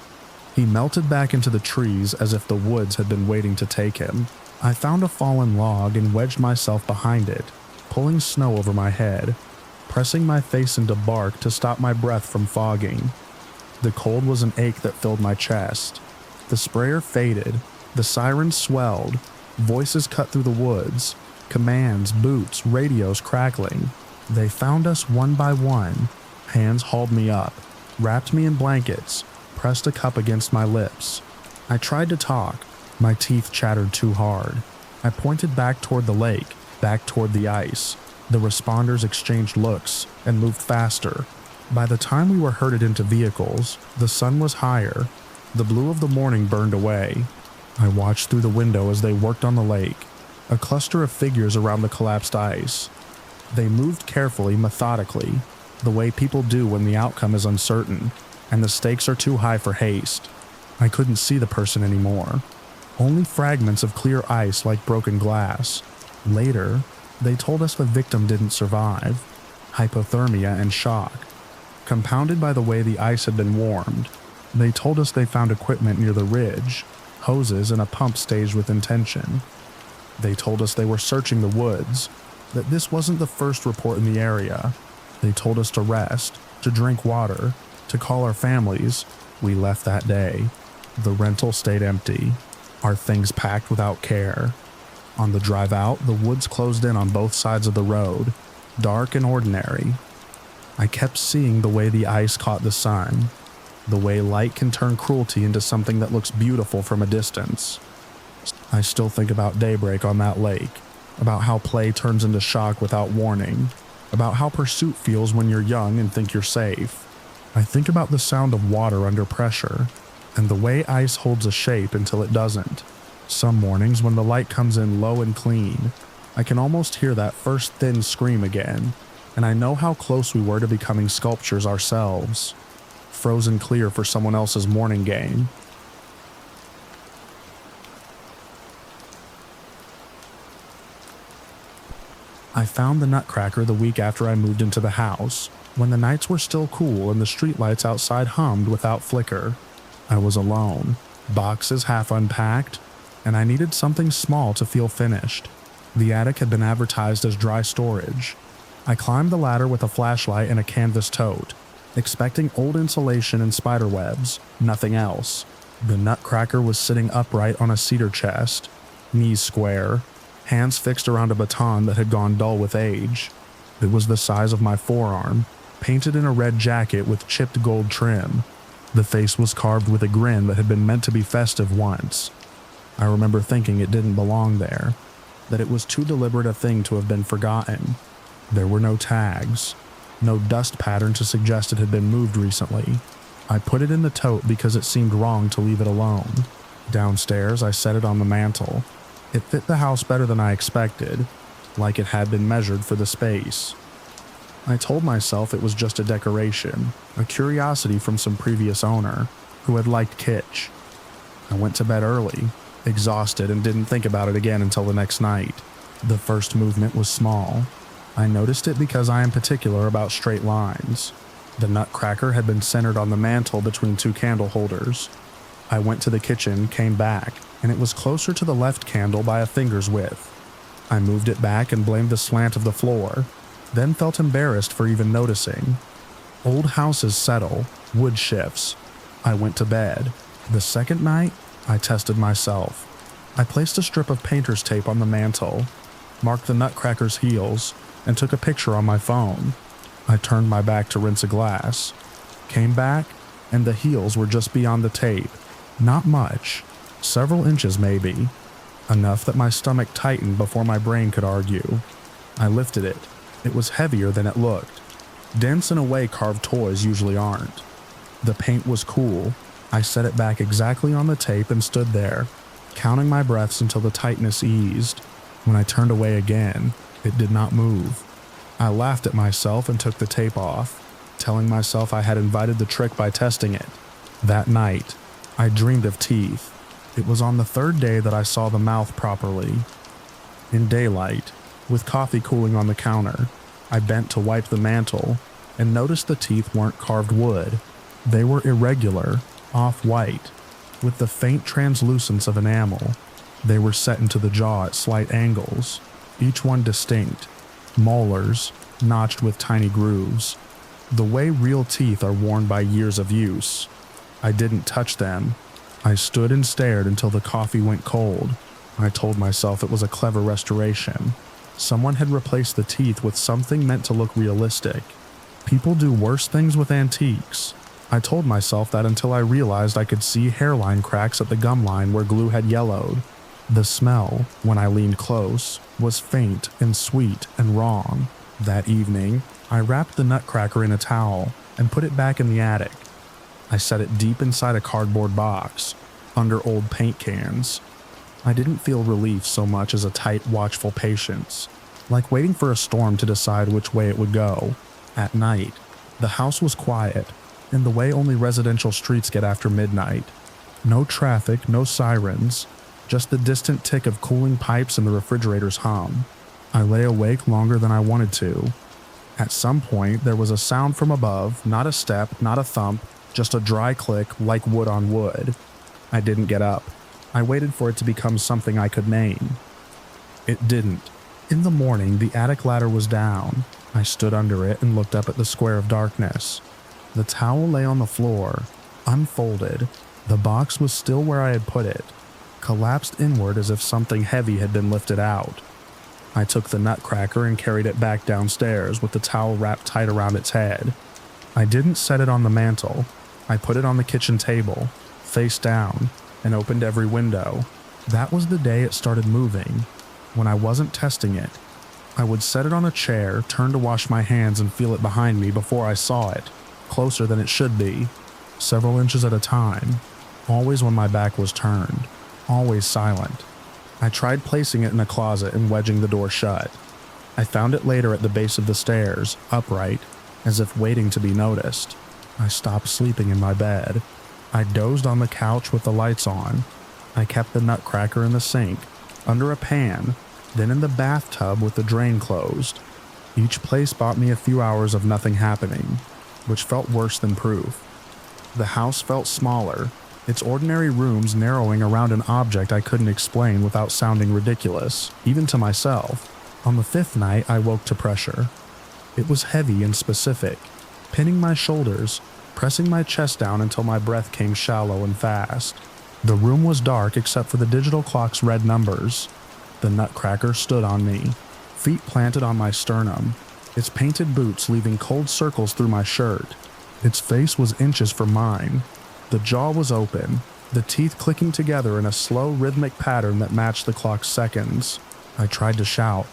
He melted back into the trees as if the woods had been waiting to take him. I found a fallen log and wedged myself behind it, pulling snow over my head, pressing my face into bark to stop my breath from fogging. The cold was an ache that filled my chest. The sprayer faded. The sirens swelled. Voices cut through the woods. Commands, boots, radios crackling. They found us one by one. Hands hauled me up, wrapped me in blankets, pressed a cup against my lips. I tried to talk. My teeth chattered too hard. I pointed back toward the lake, back toward the ice. The responders exchanged looks and moved faster. By the time we were herded into vehicles, the sun was higher. The blue of the morning burned away. I watched through the window as they worked on the lake, a cluster of figures around the collapsed ice. They moved carefully, methodically, the way people do when the outcome is uncertain and the stakes are too high for haste. I couldn't see the person anymore. Only fragments of clear ice like broken glass. Later, they told us the victim didn't survive. Hypothermia and shock, compounded by the way the ice had been warmed. They told us they found equipment near the ridge, hoses and a pump staged with intention. They told us they were searching the woods, that this wasn't the first report in the area. They told us to rest, to drink water, to call our families. We left that day. The rental stayed empty, our things packed without care. On the drive out, the woods closed in on both sides of the road, dark and ordinary. I kept seeing the way the ice caught the sun, the way light can turn cruelty into something that looks beautiful from a distance. I still think about daybreak on that lake, about how play turns into shock without warning, about how pursuit feels when you're young and think you're safe. I think about the sound of water under pressure, and the way ice holds a shape until it doesn't. Some mornings when the light comes in low and clean, I can almost hear that first thin scream again, and I know how close we were to becoming sculptures ourselves, frozen clear for someone else's morning game. I found the nutcracker the week after I moved into the house, when the nights were still cool and the streetlights outside hummed without flicker. I was alone, boxes half unpacked, and I needed something small to feel finished. The attic had been advertised as dry storage. I climbed the ladder with a flashlight and a canvas tote, expecting old insulation and spider webs, nothing else. The nutcracker was sitting upright on a cedar chest, knees square, hands fixed around a baton that had gone dull with age. It was the size of my forearm, painted in a red jacket with chipped gold trim. The face was carved with a grin that had been meant to be festive once. I remember thinking it didn't belong there, that it was too deliberate a thing to have been forgotten. There were no tags, no dust pattern to suggest it had been moved recently. I put it in the tote because it seemed wrong to leave it alone. Downstairs, I set it on the mantel. It fit the house better than I expected, like it had been measured for the space. I told myself it was just a decoration, a curiosity from some previous owner who had liked kitsch. I went to bed early, exhausted, and didn't think about it again until the next night. The first movement was small. I noticed it because I am particular about straight lines. The nutcracker had been centered on the mantel between two candle holders. I went to the kitchen, came back, and it was closer to the left candle by a finger's width. I moved it back and blamed the slant of the floor, then felt embarrassed for even noticing. Old houses settle, wood shifts. I went to bed. The second night, I tested myself. I placed a strip of painter's tape on the mantel, marked the nutcracker's heels, and took a picture on my phone. I turned my back to rinse a glass, came back, and the heels were just beyond the tape. Not much, several inches maybe, enough that my stomach tightened before my brain could argue. I lifted it. It was heavier than it looked, dense in a way carved toys usually aren't. The paint was cool. I set it back exactly on the tape and stood there, counting my breaths until the tightness eased. When I turned away again, it did not move. I laughed at myself and took the tape off, telling myself I had invited the trick by testing it. That night, I dreamed of teeth. It was on the third day that I saw the mouth properly. In daylight, with coffee cooling on the counter, I bent to wipe the mantel and noticed the teeth weren't carved wood. They were irregular, off-white, with the faint translucence of enamel. They were set into the jaw at slight angles, each one distinct, molars, notched with tiny grooves, the way real teeth are worn by years of use. I didn't touch them. I stood and stared until the coffee went cold. I told myself it was a clever restoration. Someone had replaced the teeth with something meant to look realistic. People do worse things with antiques. I told myself that until I realized I could see hairline cracks at the gum line where glue had yellowed. The smell, when I leaned close, was faint and sweet and wrong. That evening, I wrapped the nutcracker in a towel and put it back in the attic. I set it deep inside a cardboard box, under old paint cans. I didn't feel relief so much as a tight, watchful patience, like waiting for a storm to decide which way it would go. At night, the house was quiet, in the way only residential streets get after midnight. No traffic, no sirens, just the distant tick of cooling pipes and the refrigerator's hum. I lay awake longer than I wanted to. At some point, there was a sound from above, not a step, not a thump, just a dry click like wood on wood. I didn't get up. I waited for it to become something I could name. It didn't. In the morning, the attic ladder was down. I stood under it and looked up at the square of darkness. The towel lay on the floor, unfolded. The box was still where I had put it, collapsed inward as if something heavy had been lifted out. I took the nutcracker and carried it back downstairs with the towel wrapped tight around its head. I didn't set it on the mantel. I put it on the kitchen table, face down, and opened every window. That was the day it started moving. When I wasn't testing it, I would set it on a chair, turn to wash my hands and feel it behind me before I saw it, closer than it should be, several inches at a time, always when my back was turned, always silent. I tried placing it in a closet and wedging the door shut. I found it later at the base of the stairs, upright, as if waiting to be noticed. I stopped sleeping in my bed. I dozed on the couch with the lights on. I kept the nutcracker in the sink, under a pan, then in the bathtub with the drain closed. Each place bought me a few hours of nothing happening, which felt worse than proof. The house felt smaller, its ordinary rooms narrowing around an object I couldn't explain without sounding ridiculous, even to myself. On the fifth night, I woke to pressure. It was heavy and specific, pinning my shoulders, pressing my chest down until my breath came shallow and fast. The room was dark except for the digital clock's red numbers. The nutcracker stood on me, feet planted on my sternum, its painted boots leaving cold circles through my shirt. Its face was inches from mine. The jaw was open, the teeth clicking together in a slow rhythmic pattern that matched the clock's seconds. I tried to shout.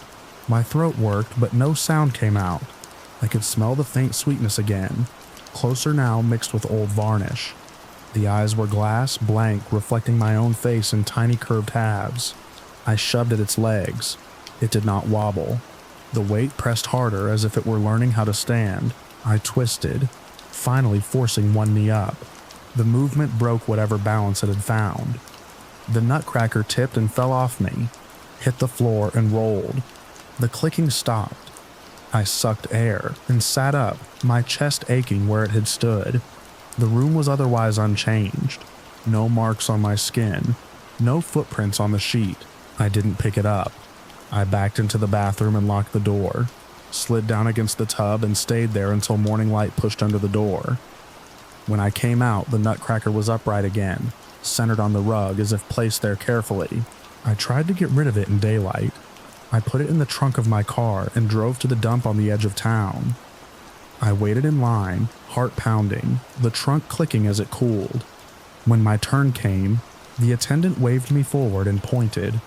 My throat worked, but no sound came out. I could smell the faint sweetness again, closer now mixed with old varnish. The eyes were glass, blank, reflecting my own face in tiny curved halves. I shoved at its legs. It did not wobble. The weight pressed harder as if it were learning how to stand. I twisted, finally forcing one knee up. The movement broke whatever balance it had found. The nutcracker tipped and fell off me, hit the floor and rolled. The clicking stopped. I sucked air and sat up, my chest aching where it had stood. The room was otherwise unchanged. No marks on my skin, no footprints on the sheet. I didn't pick it up. I backed into the bathroom and locked the door, slid down against the tub and stayed there until morning light pushed under the door. When I came out, the nutcracker was upright again, centered on the rug as if placed there carefully. I tried to get rid of it in daylight. I put it in the trunk of my car and drove to the dump on the edge of town. I waited in line, heart pounding, the trunk clicking as it cooled. When my turn came, the attendant waved me forward and pointed.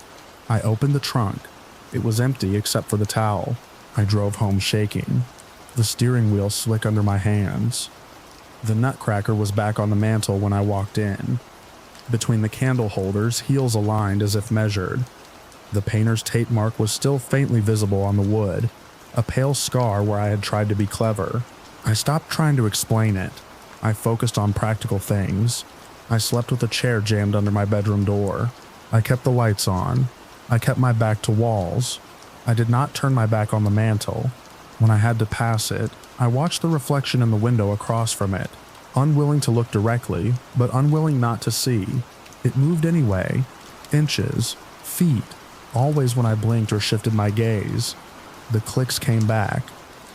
I opened the trunk. It was empty except for the towel. I drove home shaking, the steering wheel slick under my hands. The nutcracker was back on the mantel when I walked in. Between the candle holders, heels aligned as if measured. The painter's tape mark was still faintly visible on the wood, a pale scar where I had tried to be clever. I stopped trying to explain it. I focused on practical things. I slept with a chair jammed under my bedroom door. I kept the lights on. I kept my back to walls. I did not turn my back on the mantel. When I had to pass it, I watched the reflection in the window across from it, unwilling to look directly, but unwilling not to see. It moved anyway, inches, feet, always when I blinked or shifted my gaze. The clicks came back,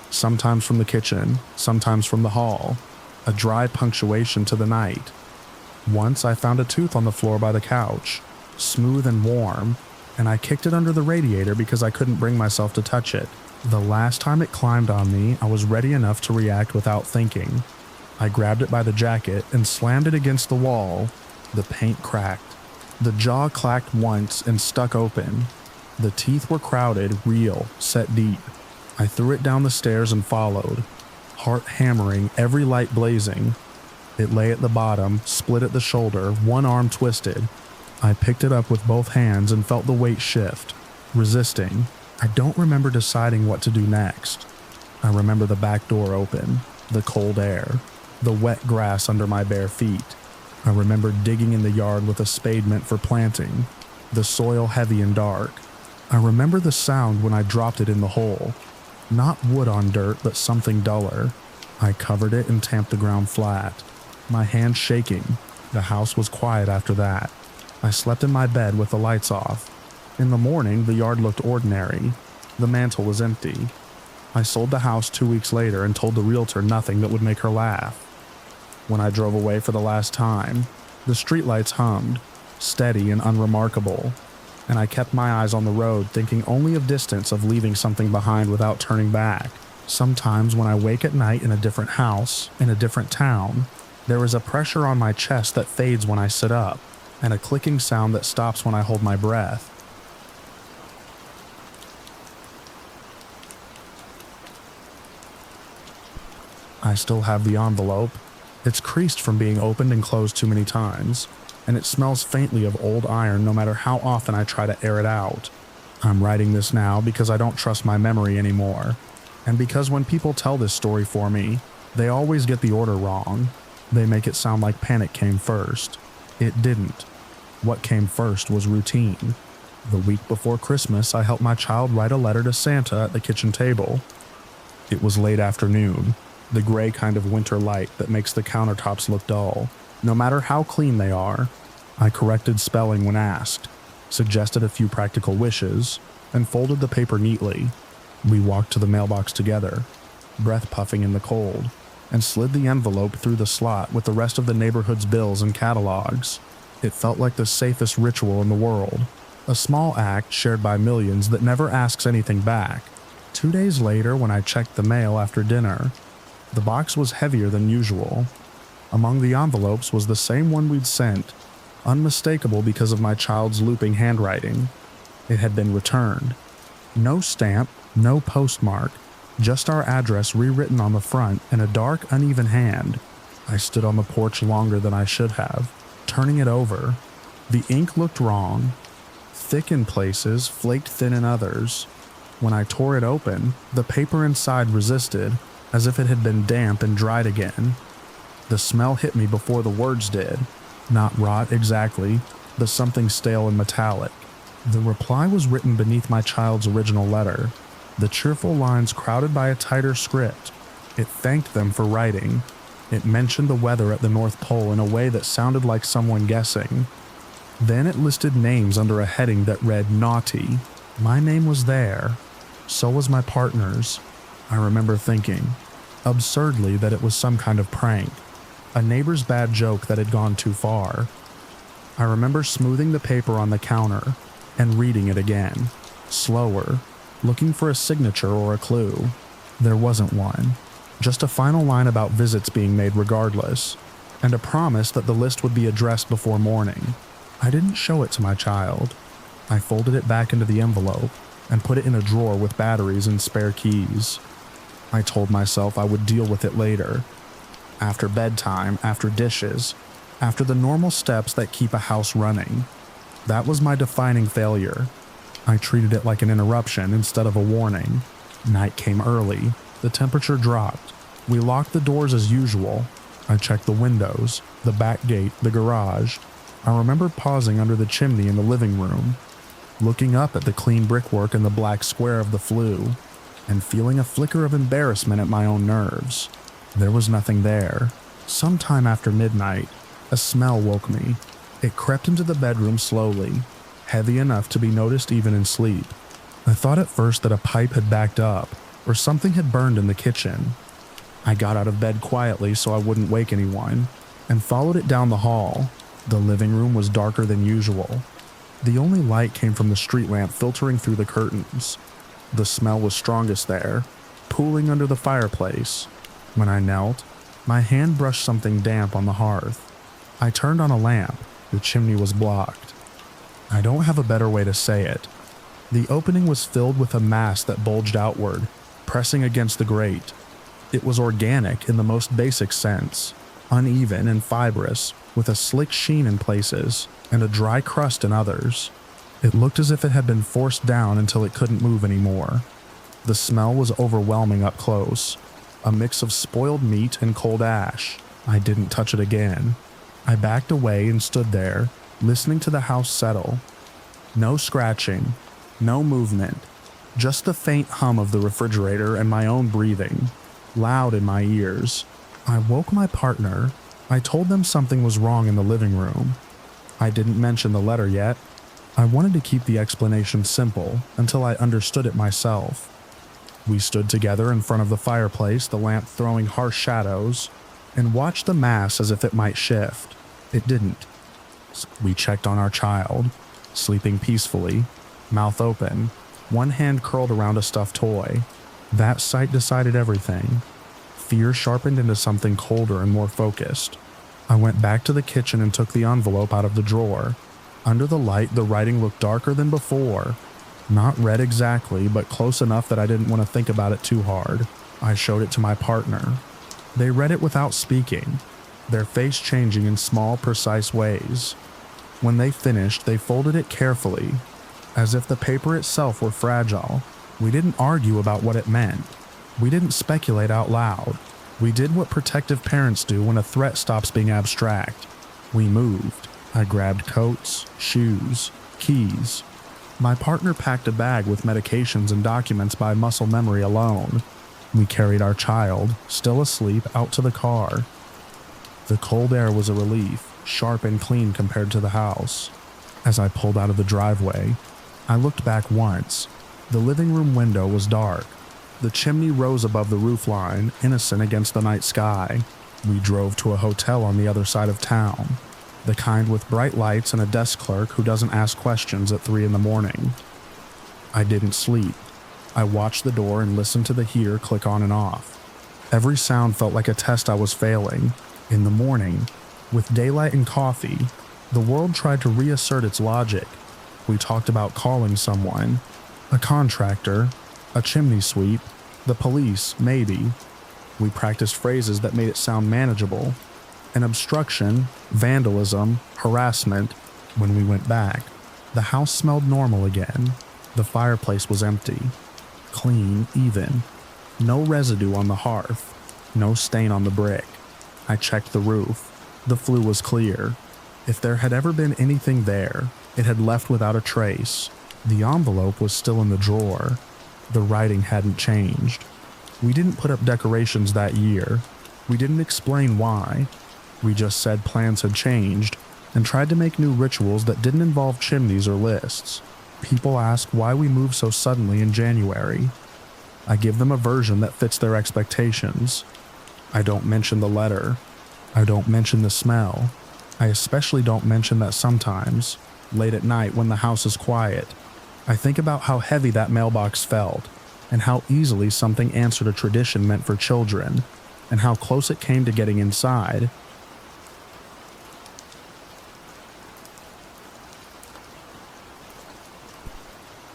sometimes from the kitchen, sometimes from the hall, a dry punctuation to the night. Once I found a tooth on the floor by the couch, smooth and warm, and I kicked it under the radiator because I couldn't bring myself to touch it. The last time it climbed on me, I was ready enough to react without thinking. I grabbed it by the jacket and slammed it against the wall. The paint cracked. The jaw clacked once and stuck open. The teeth were crowded, real, set deep. I threw it down the stairs and followed, heart hammering, every light blazing. It lay at the bottom, split at the shoulder, one arm twisted. I picked it up with both hands and felt the weight shift, resisting. I don't remember deciding what to do next. I remember the back door open, the cold air, the wet grass under my bare feet. I remember digging in the yard with a spade meant for planting, the soil heavy and dark. I remember the sound when I dropped it in the hole. Not wood on dirt, but something duller. I covered it and tamped the ground flat, my hands shaking. The house was quiet after that. I slept in my bed with the lights off. In the morning, the yard looked ordinary. The mantel was empty. I sold the house 2 weeks later and told the realtor nothing that would make her laugh. When I drove away for the last time, the streetlights hummed, steady and unremarkable, and I kept my eyes on the road, thinking only of distance, of leaving something behind without turning back. Sometimes when I wake at night in a different house, in a different town, there is a pressure on my chest that fades when I sit up, and a clicking sound that stops when I hold my breath. I still have the envelope. It's creased from being opened and closed too many times, and it smells faintly of old iron no matter how often I try to air it out. I'm writing this now because I don't trust my memory anymore, and because when people tell this story for me, they always get the order wrong. They make it sound like panic came first. It didn't. What came first was routine. The week before Christmas, I helped my child write a letter to Santa at the kitchen table. It was late afternoon, the gray kind of winter light that makes the countertops look dull, no matter how clean they are. I corrected spelling when asked, suggested a few practical wishes, and folded the paper neatly. We walked to the mailbox together, breath puffing in the cold, and slid the envelope through the slot with the rest of the neighborhood's bills and catalogs. It felt like the safest ritual in the world, a small act shared by millions that never asks anything back. 2 days later, when I checked the mail after dinner, the box was heavier than usual. Among the envelopes was the same one we'd sent, unmistakable because of my child's looping handwriting. It had been returned. No stamp, no postmark, just our address rewritten on the front in a dark, uneven hand. I stood on the porch longer than I should have, turning it over. The ink looked wrong, thick in places, flaked thin in others. When I tore it open, the paper inside resisted, as if it had been damp and dried again. The smell hit me before the words did. Not rot exactly, but something stale and metallic. The reply was written beneath my child's original letter, the cheerful lines crowded by a tighter script. It thanked them for writing. It mentioned the weather at the North Pole in a way that sounded like someone guessing. Then it listed names under a heading that read naughty. My name was there. So was my partner's. I remember thinking, absurdly, that it was some kind of prank, a neighbor's bad joke that had gone too far. I remember smoothing the paper on the counter and reading it again, slower, looking for a signature or a clue. There wasn't one, just a final line about visits being made regardless, and a promise that the list would be addressed before morning. I didn't show it to my child. I folded it back into the envelope and put it in a drawer with batteries and spare keys. I told myself I would deal with it later. After bedtime, after dishes, after the normal steps that keep a house running. That was my defining failure. I treated it like an interruption instead of a warning. Night came early. The temperature dropped. We locked the doors as usual. I checked the windows, the back gate, the garage. I remember pausing under the chimney in the living room, looking up at the clean brickwork and the black square of the flue, and feeling a flicker of embarrassment at my own nerves. There was nothing there. Sometime after midnight, a smell woke me. It crept into the bedroom slowly, heavy enough to be noticed even in sleep. I thought at first that a pipe had backed up, or something had burned in the kitchen. I got out of bed quietly so I wouldn't wake anyone, and followed it down the hall. The living room was darker than usual. The only light came from the street lamp filtering through the curtains. The smell was strongest there, pooling under the fireplace. When I knelt, my hand brushed something damp on the hearth. I turned on a lamp. The chimney was blocked. I don't have a better way to say it. The opening was filled with a mass that bulged outward, pressing against the grate. It was organic in the most basic sense, uneven and fibrous, with a slick sheen in places and a dry crust in others. It looked as if it had been forced down until it couldn't move anymore. The smell was overwhelming up close, a mix of spoiled meat and cold ash. I didn't touch it again. I backed away and stood there, listening to the house settle. No scratching, no movement, just the faint hum of the refrigerator and my own breathing, loud in my ears. I woke my partner. I told them something was wrong in the living room. I didn't mention the letter yet. I wanted to keep the explanation simple until I understood it myself. We stood together in front of the fireplace, the lamp throwing harsh shadows, and watched the mass as if it might shift. It didn't. We checked on our child, sleeping peacefully, mouth open, one hand curled around a stuffed toy. That sight decided everything. Fear sharpened into something colder and more focused. I went back to the kitchen and took the envelope out of the drawer. Under the light, the writing looked darker than before. Not red exactly, but close enough that I didn't want to think about it too hard. I showed it to my partner. They read it without speaking, their face changing in small, precise ways. When they finished, they folded it carefully, as if the paper itself were fragile. We didn't argue about what it meant. We didn't speculate out loud. We did what protective parents do when a threat stops being abstract. We moved. I grabbed coats, shoes, keys. My partner packed a bag with medications and documents by muscle memory alone. We carried our child, still asleep, out to the car. The cold air was a relief, sharp and clean compared to the house. As I pulled out of the driveway, I looked back once. The living room window was dark. The chimney rose above the roofline, innocent against the night sky. We drove to a hotel on the other side of town, the kind with bright lights and a desk clerk who doesn't ask questions at 3 a.m. I didn't sleep. I watched the door and listened to the heater click on and off. Every sound felt like a test I was failing. In the morning, with daylight and coffee, the world tried to reassert its logic. We talked about calling someone, a contractor, a chimney sweep, the police, maybe. We practiced phrases that made it sound manageable. An obstruction, vandalism, harassment. When we went back, the house smelled normal again. The fireplace was empty. Clean, even. No residue on the hearth. No stain on the brick. I checked the roof. The flue was clear. If there had ever been anything there, it had left without a trace. The envelope was still in the drawer. The writing hadn't changed. We didn't put up decorations that year. We didn't explain why. We just said plans had changed and tried to make new rituals that didn't involve chimneys or lists. People ask why we moved so suddenly in January. I give them a version that fits their expectations. I don't mention the letter. I don't mention the smell. I especially don't mention that sometimes, late at night when the house is quiet, I think about how heavy that mailbox felt, and how easily something answered a tradition meant for children, and how close it came to getting inside.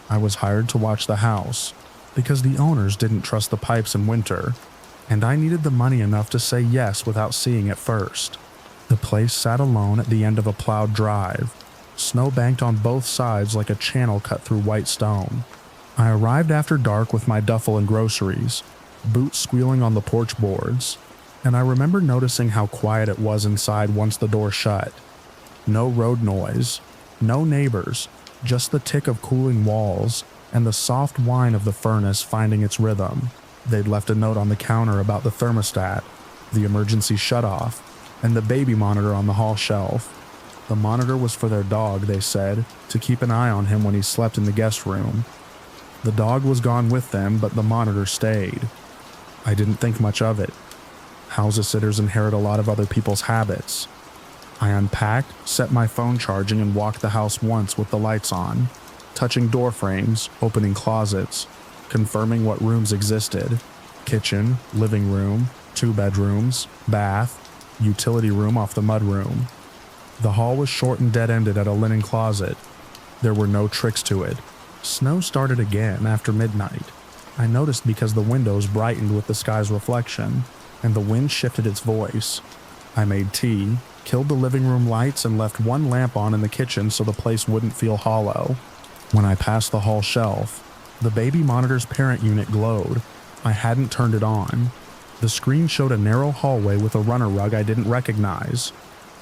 I was hired to watch the house, because the owners didn't trust the pipes in winter, and I needed the money enough to say yes without seeing it first. The place sat alone at the end of a plowed drive, snow banked on both sides like a channel cut through white stone. I arrived after dark with my duffel and groceries, boots squealing on the porch boards, and I remember noticing how quiet it was inside once the door shut. No road noise, no neighbors, just the tick of cooling walls and the soft whine of the furnace finding its rhythm. They'd left a note on the counter about the thermostat, the emergency shutoff, and the baby monitor on the hall shelf. The monitor was for their dog, they said, to keep an eye on him when he slept in the guest room. The dog was gone with them, but the monitor stayed. I didn't think much of it. House-sitters inherit a lot of other people's habits. I unpacked, set my phone charging, and walked the house once with the lights on, touching door frames, opening closets, confirming what rooms existed: kitchen, living room, 2 bedrooms, bath, utility room off the mudroom. The hall was short and dead-ended at a linen closet. There were no tricks to it. Snow started again after midnight. I noticed because the windows brightened with the sky's reflection, and the wind shifted its voice. I made tea, killed the living room lights, and left one lamp on in the kitchen so the place wouldn't feel hollow. When I passed the hall shelf, the baby monitor's parent unit glowed. I hadn't turned it on. The screen showed a narrow hallway with a runner rug I didn't recognize.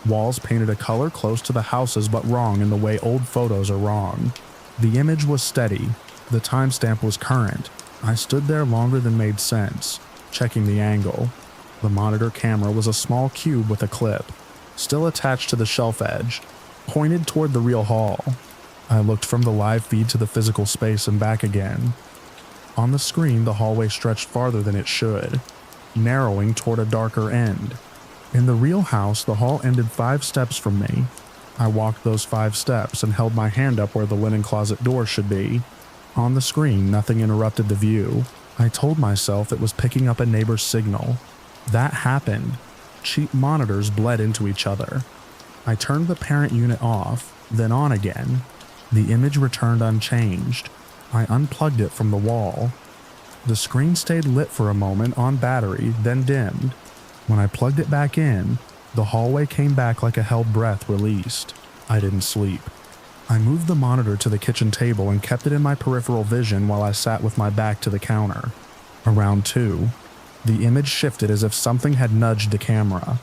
Walls painted a color close to the houses but wrong in the way old photos are wrong. The image was steady. The timestamp was current. I stood there longer than made sense, checking the angle. The monitor camera was a small cube with a clip, still attached to the shelf edge, pointed toward the real hall. I looked from the live feed to the physical space and back again. On the screen, the hallway stretched farther than it should, narrowing toward a darker end. In the real house, the hall ended 5 steps from me. I walked those 5 steps and held my hand up where the linen closet door should be. On the screen, nothing interrupted the view. I told myself it was picking up a neighbor's signal. That happened. Cheap monitors bled into each other. I turned the parent unit off, then on again. The image returned unchanged. I unplugged it from the wall. The screen stayed lit for a moment on battery, then dimmed. When I plugged it back in, the hallway came back like a held breath released. I didn't sleep. I moved the monitor to the kitchen table and kept it in my peripheral vision while I sat with my back to the counter. Around 2, the image shifted as if something had nudged the camera.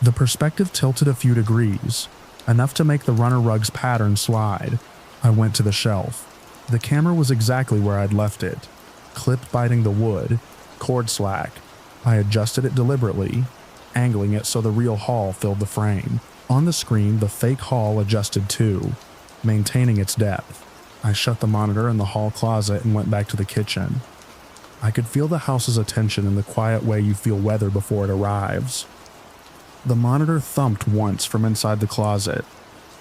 The perspective tilted a few degrees, enough to make the runner rug's pattern slide. I went to the shelf. The camera was exactly where I'd left it, clipped biting the wood, cord slack. I adjusted it deliberately, angling it so the real hall filled the frame. On the screen, the fake hall adjusted too, maintaining its depth. I shut the monitor in the hall closet and went back to the kitchen. I could feel the house's attention in the quiet way you feel weather before it arrives. The monitor thumped once from inside the closet,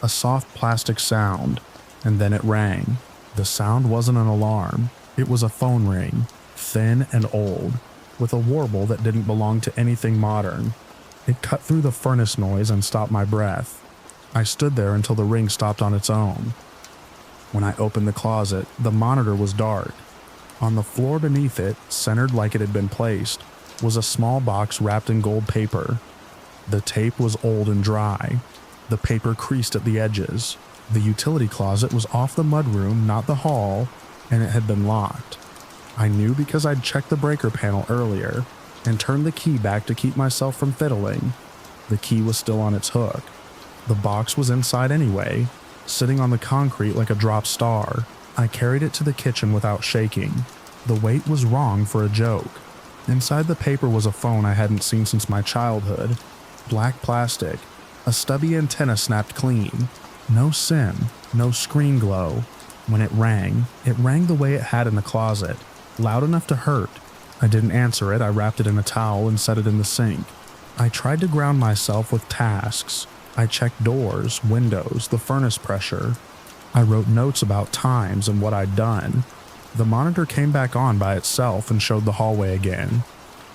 a soft plastic sound, and then it rang. The sound wasn't an alarm. It was a phone ring, thin and old, with a warble that didn't belong to anything modern. It cut through the furnace noise and stopped my breath. I stood there until the ring stopped on its own. When I opened the closet, the monitor was dark. On the floor beneath it, centered like it had been placed, was a small box wrapped in gold paper. The tape was old and dry. The paper creased at the edges. The utility closet was off the mudroom, not the hall, and it had been locked. I knew because I'd checked the breaker panel earlier and turned the key back to keep myself from fiddling. The key was still on its hook. The box was inside anyway, sitting on the concrete like a dropped star. I carried it to the kitchen without shaking. The weight was wrong for a joke. Inside the paper was a phone I hadn't seen since my childhood. Black plastic. A stubby antenna snapped clean. No SIM, no screen glow. When it rang the way it had in the closet, loud enough to hurt. I didn't answer it. I wrapped it in a towel and set it in the sink. I tried to ground myself with tasks. I checked doors, windows, the furnace pressure. I wrote notes about times and what I'd done. The monitor came back on by itself and showed the hallway again.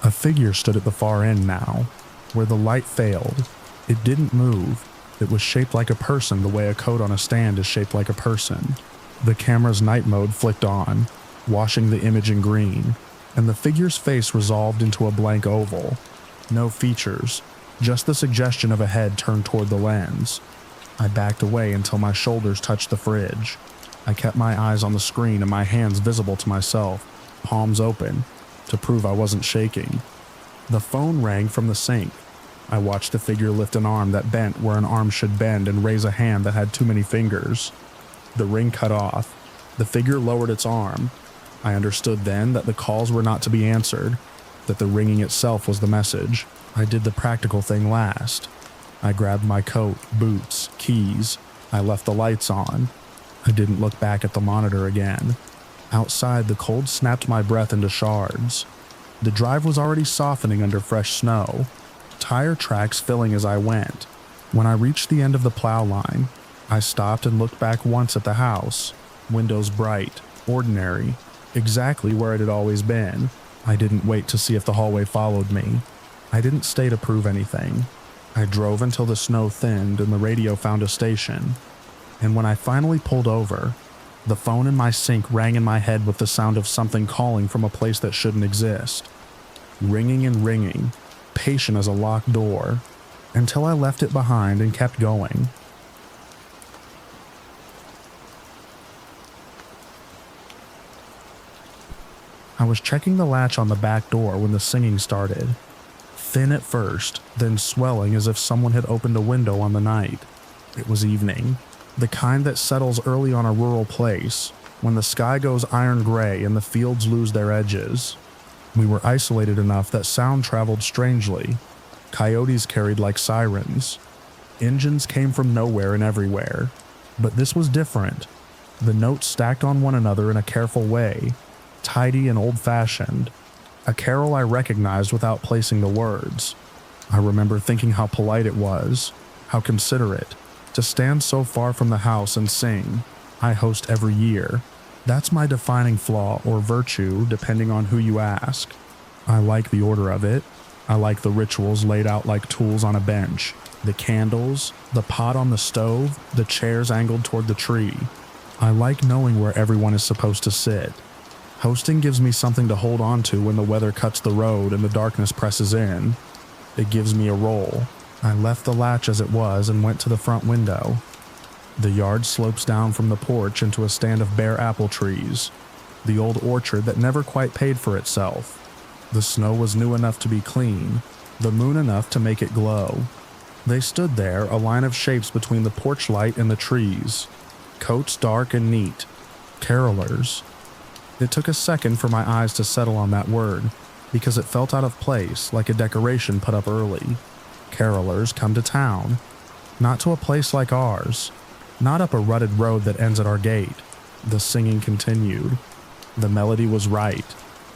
A figure stood at the far end now, where the light failed. It didn't move. It was shaped like a person the way a coat on a stand is shaped like a person. The camera's night mode flicked on, washing the image in green, and the figure's face resolved into a blank oval. No features, just the suggestion of a head turned toward the lens. I backed away until my shoulders touched the fridge. I kept my eyes on the screen and my hands visible to myself, palms open, to prove I wasn't shaking. The phone rang from the sink. I watched the figure lift an arm that bent where an arm should bend and raise a hand that had too many fingers. The ring cut off. The figure lowered its arm. I understood then that the calls were not to be answered, that the ringing itself was the message. I did the practical thing last. I grabbed my coat, boots, keys. I left the lights on. I didn't look back at the monitor again. Outside, the cold snapped my breath into shards. The drive was already softening under fresh snow, tire tracks filling as I went. When I reached the end of the plow line, I stopped and looked back once at the house. Windows bright, ordinary, exactly where it had always been. I didn't wait to see if the hallway followed me. I didn't stay to prove anything. I drove until the snow thinned and the radio found a station. And when I finally pulled over, the phone in my sink rang in my head with the sound of something calling from a place that shouldn't exist. Ringing and ringing, patient as a locked door, until I left it behind and kept going. I was checking the latch on the back door when the singing started. Thin at first, then swelling as if someone had opened a window on the night. It was evening, the kind that settles early on a rural place, when the sky goes iron gray and the fields lose their edges. We were isolated enough that sound traveled strangely. Coyotes carried like sirens. Engines came from nowhere and everywhere. But this was different. The notes stacked on one another in a careful way, tidy and old-fashioned. A carol I recognized without placing the words. I remember thinking how polite it was, how considerate, to stand so far from the house and sing. I host every year. That's my defining flaw or virtue, depending on who you ask. I like the order of it. I like the rituals laid out like tools on a bench. The candles, the pot on the stove, the chairs angled toward the tree. I like knowing where everyone is supposed to sit. Hosting gives me something to hold on to when the weather cuts the road and the darkness presses in. It gives me a role. I left the latch as it was and went to the front window. The yard slopes down from the porch into a stand of bare apple trees, the old orchard that never quite paid for itself. The snow was new enough to be clean, the moon enough to make it glow. They stood there, a line of shapes between the porch light and the trees, coats dark and neat, carolers. It took a second for my eyes to settle on that word, because it felt out of place, like a decoration put up early. Carolers come to town, not to a place like ours, not up a rutted road that ends at our gate. The singing continued. The melody was right.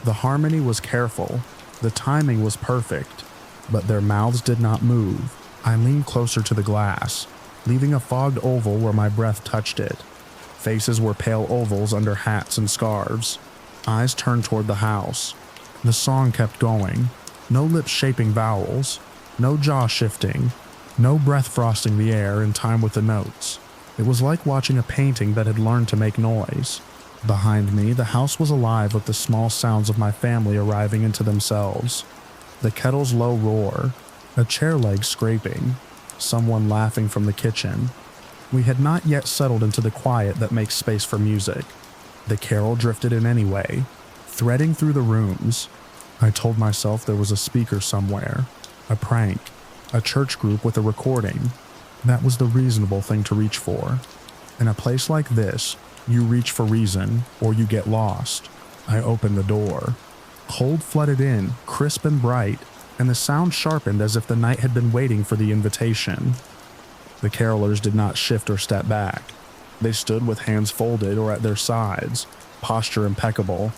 The harmony was careful. The timing was perfect. But their mouths did not move. I leaned closer to the glass, leaving a fogged oval where my breath touched it. Faces were pale ovals under hats and scarves. Eyes turned toward the house. The song kept going. No lips shaping vowels. No jaw shifting. No breath frosting the air in time with the notes. It was like watching a painting that had learned to make noise. Behind me, the house was alive with the small sounds of my family arriving into themselves. The kettle's low roar, a chair leg scraping, someone laughing from the kitchen. We had not yet settled into the quiet that makes space for music. The carol drifted in anyway, threading through the rooms. I told myself there was a speaker somewhere, a prank, a church group with a recording. That was the reasonable thing to reach for. In a place like this, you reach for reason, or you get lost. I opened the door. Cold flooded in, crisp and bright, and the sound sharpened as if the night had been waiting for the invitation. The carolers did not shift or step back. They stood with hands folded or at their sides, posture impeccable.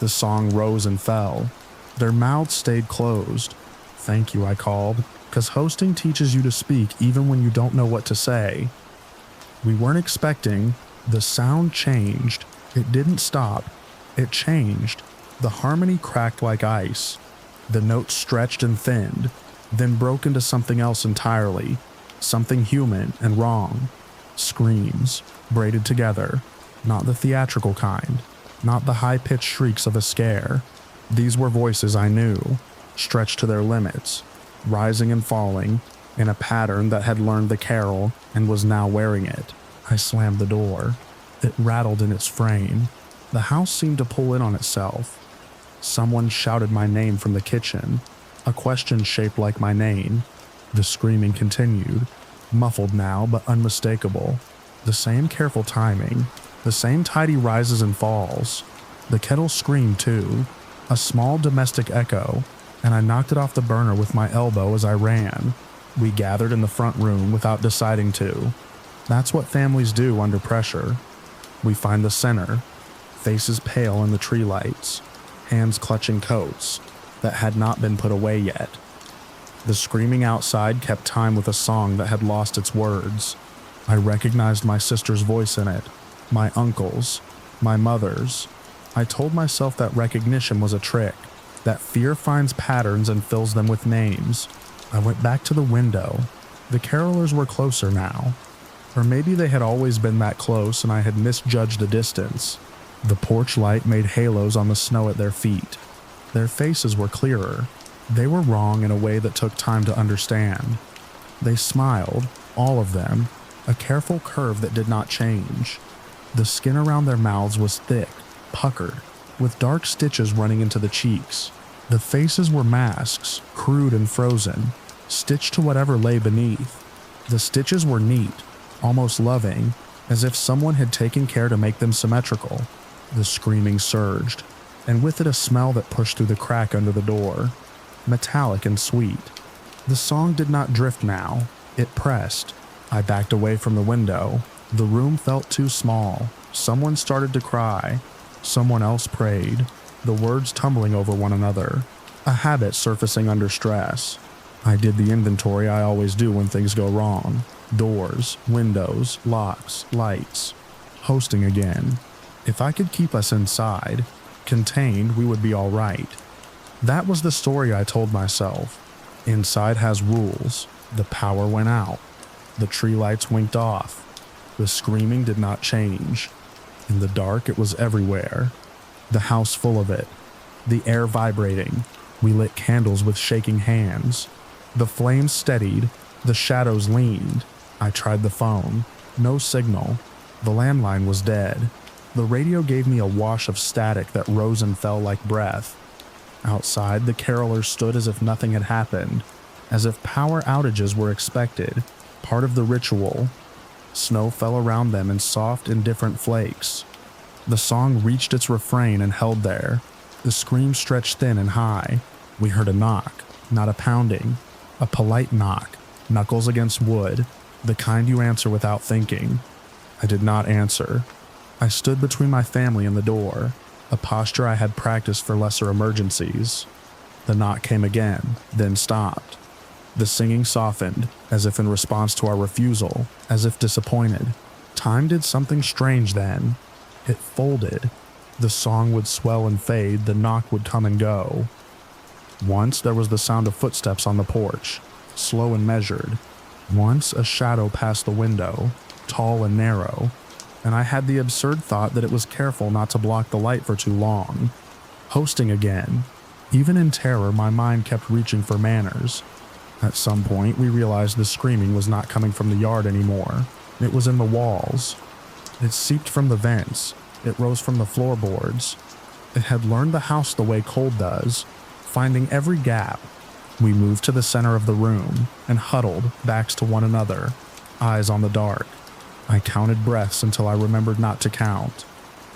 The song rose and fell. Their mouths stayed closed. Thank you, I called, because hosting teaches you to speak even when you don't know what to say. We weren't expecting. The sound changed. It didn't stop. It changed. The harmony cracked like ice. The notes stretched and thinned, then broke into something else entirely, something human and wrong. Screams, braided together, not the theatrical kind, not the high-pitched shrieks of a scare. These were voices I knew, stretched to their limits, rising and falling, in a pattern that had learned the carol and was now wearing it. I slammed the door. It rattled in its frame. The house seemed to pull in on itself. Someone shouted my name from the kitchen, a question shaped like my name. The screaming continued, muffled now but unmistakable. The same careful timing, the same tidy rises and falls. The kettle screamed too, a small domestic echo, and I knocked it off the burner with my elbow as I ran. We gathered in the front room without deciding to. That's what families do under pressure. We find the center, faces pale in the tree lights, hands clutching coats that had not been put away yet. The screaming outside kept time with a song that had lost its words. I recognized my sister's voice in it, my uncle's, my mother's. I told myself that recognition was a trick, that fear finds patterns and fills them with names. I went back to the window. The carolers were closer now. Or maybe they had always been that close and I had misjudged the distance. The porch light made halos on the snow at their feet. Their faces were clearer. They were wrong in a way that took time to understand. They smiled, all of them, a careful curve that did not change. The skin around their mouths was thick, puckered, with dark stitches running into the cheeks. The faces were masks, crude and frozen, stitched to whatever lay beneath. The stitches were neat, almost loving, as if someone had taken care to make them symmetrical. The screaming surged, and with it a smell that pushed through the crack under the door, metallic and sweet. The song did not drift now, it pressed. I backed away from the window. The room felt too small. Someone started to cry. Someone else prayed, the words tumbling over one another, a habit surfacing under stress. I did the inventory I always do when things go wrong. Doors, windows, locks, lights. Hosting again. If I could keep us inside, contained, we would be all right. That was the story I told myself. Inside has rules. The power went out. The tree lights winked off. The screaming did not change. In the dark, it was everywhere. The house full of it. The air vibrating. We lit candles with shaking hands. The flames steadied. The shadows leaned. I tried the phone. No signal. The landline was dead. The radio gave me a wash of static that rose and fell like breath. Outside, the carolers stood as if nothing had happened, as if power outages were expected, part of the ritual. Snow fell around them in soft, indifferent flakes. The song reached its refrain and held there. The scream stretched thin and high. We heard a knock, not a pounding, a polite knock, knuckles against wood, the kind you answer without thinking. I did not answer. I stood between my family and the door, a posture I had practiced for lesser emergencies. The knock came again, then stopped. The singing softened, as if in response to our refusal, as if disappointed. Time did something strange then. It folded. The song would swell and fade, the knock would come and go. Once there was the sound of footsteps on the porch, slow and measured. Once a shadow passed the window, tall and narrow, and I had the absurd thought that it was careful not to block the light for too long. Hosting again. Even in terror, my mind kept reaching for manners. At some point, we realized the screaming was not coming from the yard anymore. It was in the walls. It seeped from the vents. It rose from the floorboards. It had learned the house the way cold does, finding every gap. We moved to the center of the room and huddled, backs to one another, eyes on the dark. I counted breaths until I remembered not to count.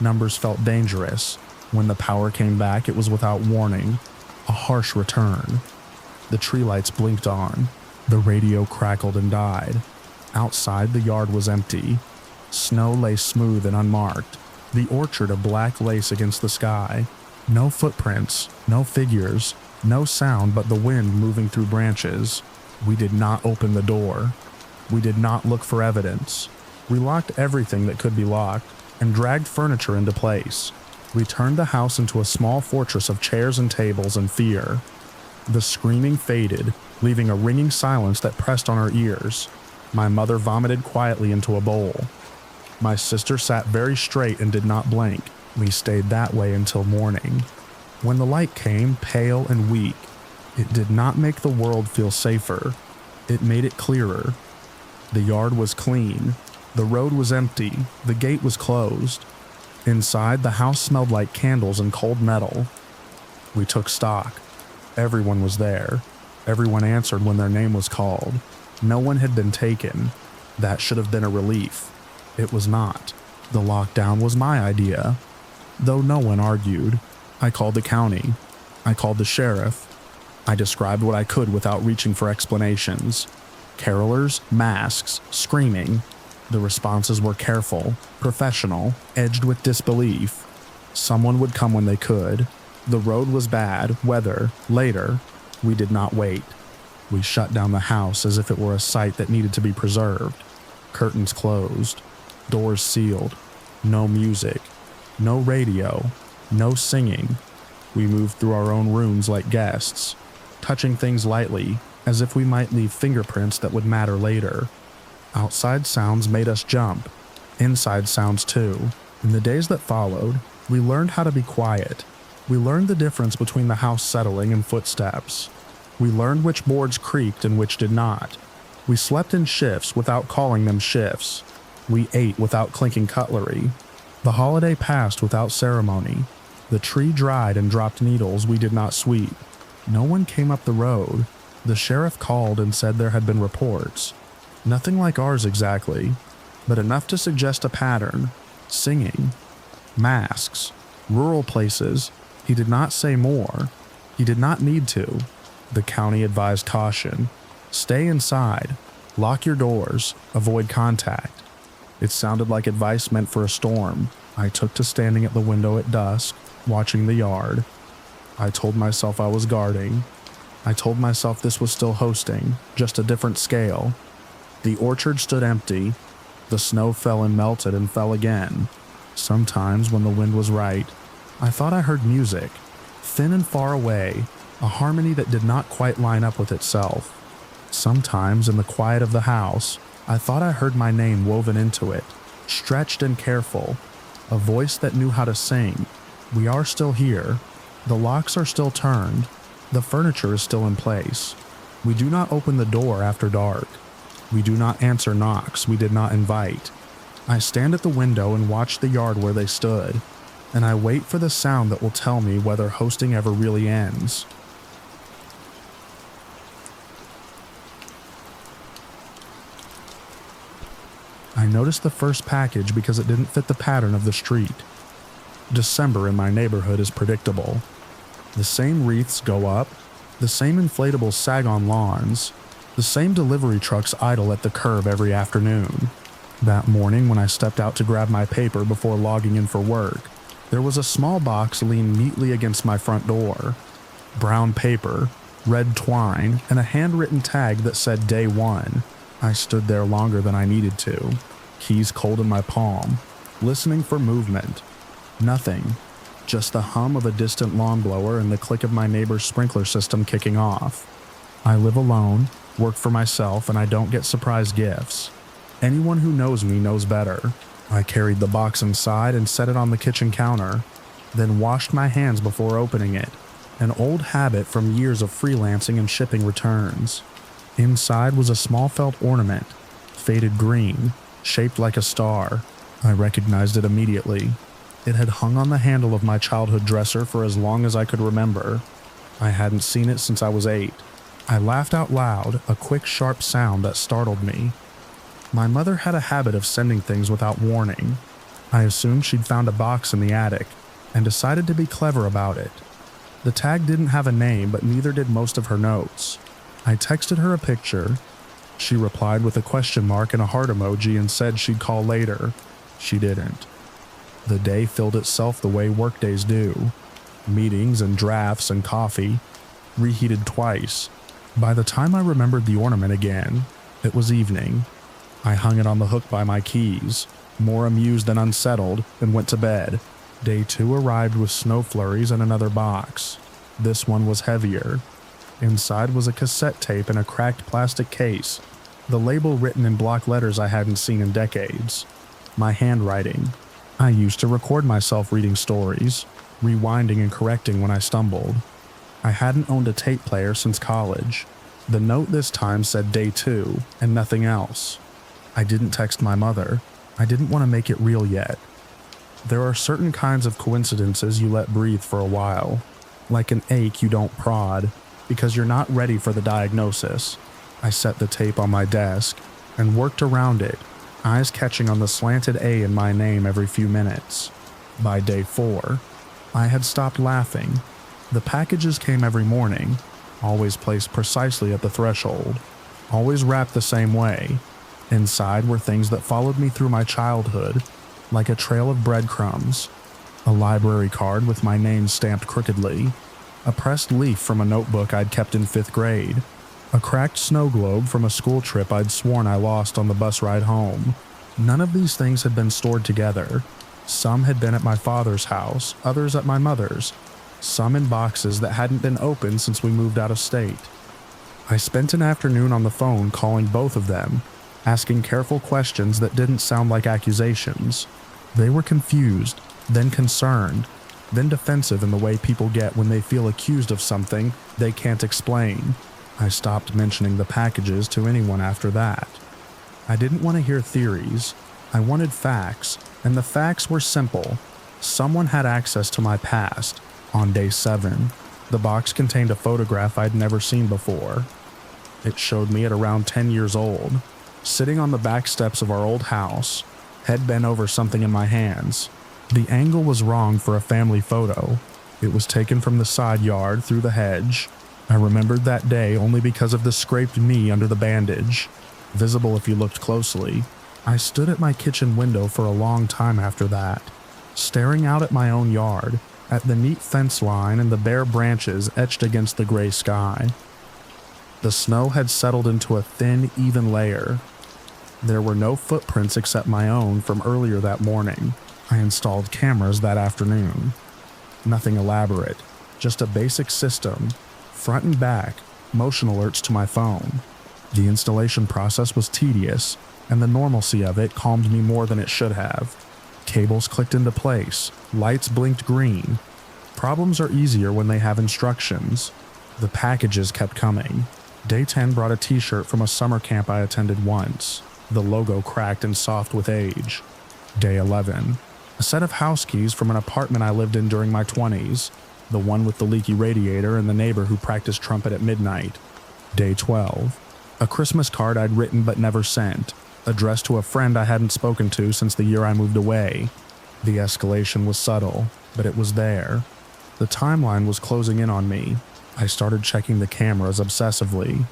Numbers felt dangerous. When the power came back, it was without warning, a harsh return. The tree lights blinked on. The radio crackled and died. Outside, the yard was empty. Snow lay smooth and unmarked. The orchard a black lace against the sky. No footprints, no figures, no sound but the wind moving through branches. We did not open the door. We did not look for evidence. We locked everything that could be locked and dragged furniture into place. We turned the house into a small fortress of chairs and tables and fear. The screaming faded, leaving a ringing silence that pressed on our ears. My mother vomited quietly into a bowl. My sister sat very straight and did not blink. We stayed that way until morning. When the light came, pale and weak, it did not make the world feel safer. It made it clearer. The yard was clean. The road was empty. The gate was closed. Inside, the house smelled like candles and cold metal. We took stock. Everyone was there. Everyone answered when their name was called. No one had been taken. That should have been a relief. It was not. The lockdown was my idea. Though no one argued. I called the county. I called the sheriff. I described what I could without reaching for explanations. Carolers, masks, screaming. The responses were careful, professional, edged with disbelief. Someone would come when they could. The road was bad, weather, later. We did not wait. We shut down the house as if it were a site that needed to be preserved. Curtains closed. Doors sealed. No music. No radio. No singing. We moved through our own rooms like guests, touching things lightly, as if we might leave fingerprints that would matter later. Outside sounds made us jump, inside sounds too. In the days that followed, we learned how to be quiet. We learned the difference between the house settling and footsteps. We learned which boards creaked and which did not. We slept in shifts without calling them shifts. We ate without clinking cutlery. The holiday passed without ceremony. The tree dried and dropped needles we did not sweep. No one came up the road. The sheriff called and said there had been reports. Nothing like ours exactly, but enough to suggest a pattern. Singing. Masks. Rural places. He did not say more. He did not need to. The county advised caution. Stay inside. Lock your doors. Avoid contact. It sounded like advice meant for a storm. I took to standing at the window at dusk, watching the yard. I told myself I was guarding. I told myself this was still hosting, just a different scale. The orchard stood empty. The snow fell and melted and fell again. Sometimes, when the wind was right, I thought I heard music, thin and far away, a harmony that did not quite line up with itself. Sometimes, in the quiet of the house, I thought I heard my name woven into it, stretched and careful, a voice that knew how to sing. We are still here. The locks are still turned. The furniture is still in place. We do not open the door after dark. We do not answer knocks we did not invite. I stand at the window and watch the yard where they stood, and I wait for the sound that will tell me whether hosting ever really ends. I noticed the first package because it didn't fit the pattern of the street. December in my neighborhood is predictable. The same wreaths go up, the same inflatables sag on lawns, the same delivery trucks idle at the curb every afternoon. That morning when I stepped out to grab my paper before logging in for work, there was a small box leaned neatly against my front door. Brown paper, red twine, and a handwritten tag that said Day 1. I stood there longer than I needed to, keys cold in my palm, listening for movement. Nothing. Just the hum of a distant lawn blower and the click of my neighbor's sprinkler system kicking off. I live alone, work for myself, and I don't get surprise gifts. Anyone who knows me knows better. I carried the box inside and set it on the kitchen counter, then washed my hands before opening it, an old habit from years of freelancing and shipping returns. Inside was a small felt ornament, faded green, shaped like a star. I recognized it immediately. It had hung on the handle of my childhood dresser for as long as I could remember. I hadn't seen it since I was 8. I laughed out loud, a quick, sharp sound that startled me. My mother had a habit of sending things without warning. I assumed she'd found a box in the attic, and decided to be clever about it. The tag didn't have a name, but neither did most of her notes. I texted her a picture. She replied with a question mark and a heart emoji and said she'd call later. She didn't. The day filled itself the way workdays do. Meetings and drafts and coffee, reheated twice. By the time I remembered the ornament again, it was evening. I hung it on the hook by my keys, more amused than unsettled, and went to bed. Day 2 arrived with snow flurries and another box. This one was heavier. Inside was a cassette tape in a cracked plastic case, the label written in block letters I hadn't seen in decades. My handwriting. I used to record myself reading stories, rewinding and correcting when I stumbled. I hadn't owned a tape player since college. The note this time said Day 2 and nothing else. I didn't text my mother. I didn't want to make it real yet. There are certain kinds of coincidences you let breathe for a while, like an ache you don't prod, because you're not ready for the diagnosis. I set the tape on my desk and worked around it, eyes catching on the slanted A in my name every few minutes. By Day 4, I had stopped laughing. The packages came every morning, always placed precisely at the threshold, always wrapped the same way. Inside were things that followed me through my childhood, like a trail of breadcrumbs, a library card with my name stamped crookedly, a pressed leaf from a notebook I'd kept in 5th grade, a cracked snow globe from a school trip I'd sworn I lost on the bus ride home. None of these things had been stored together. Some had been at my father's house, others at my mother's, some in boxes that hadn't been opened since we moved out of state. I spent an afternoon on the phone calling both of them, asking careful questions that didn't sound like accusations. They were confused, then concerned, then defensive in the way people get when they feel accused of something they can't explain. I stopped mentioning the packages to anyone after that. I didn't want to hear theories. I wanted facts, and the facts were simple. Someone had access to my past. On day 7, the box contained a photograph I'd never seen before. It showed me at around 10 years old, sitting on the back steps of our old house, head bent over something in my hands. The angle was wrong for a family photo. It was taken from the side yard through the hedge. I remembered that day only because of the scraped knee under the bandage, visible if you looked closely. I stood at my kitchen window for a long time after that, staring out at my own yard, at the neat fence line and the bare branches etched against the gray sky. The snow had settled into a thin, even layer. There were no footprints except my own from earlier that morning. I installed cameras that afternoon. Nothing elaborate, just a basic system, front and back, motion alerts to my phone. The installation process was tedious, and the normalcy of it calmed me more than it should have. Cables clicked into place, lights blinked green. Problems are easier when they have instructions. The packages kept coming. Day 10 brought a t-shirt from a summer camp I attended once. The logo cracked and soft with age. Day 11. A set of house keys from an apartment I lived in during my 20s. The one with the leaky radiator and the neighbor who practiced trumpet at midnight. Day 12. A Christmas card I'd written but never sent, addressed to a friend I hadn't spoken to since the year I moved away. The escalation was subtle, but it was there. The timeline was closing in on me. I started checking the cameras obsessively.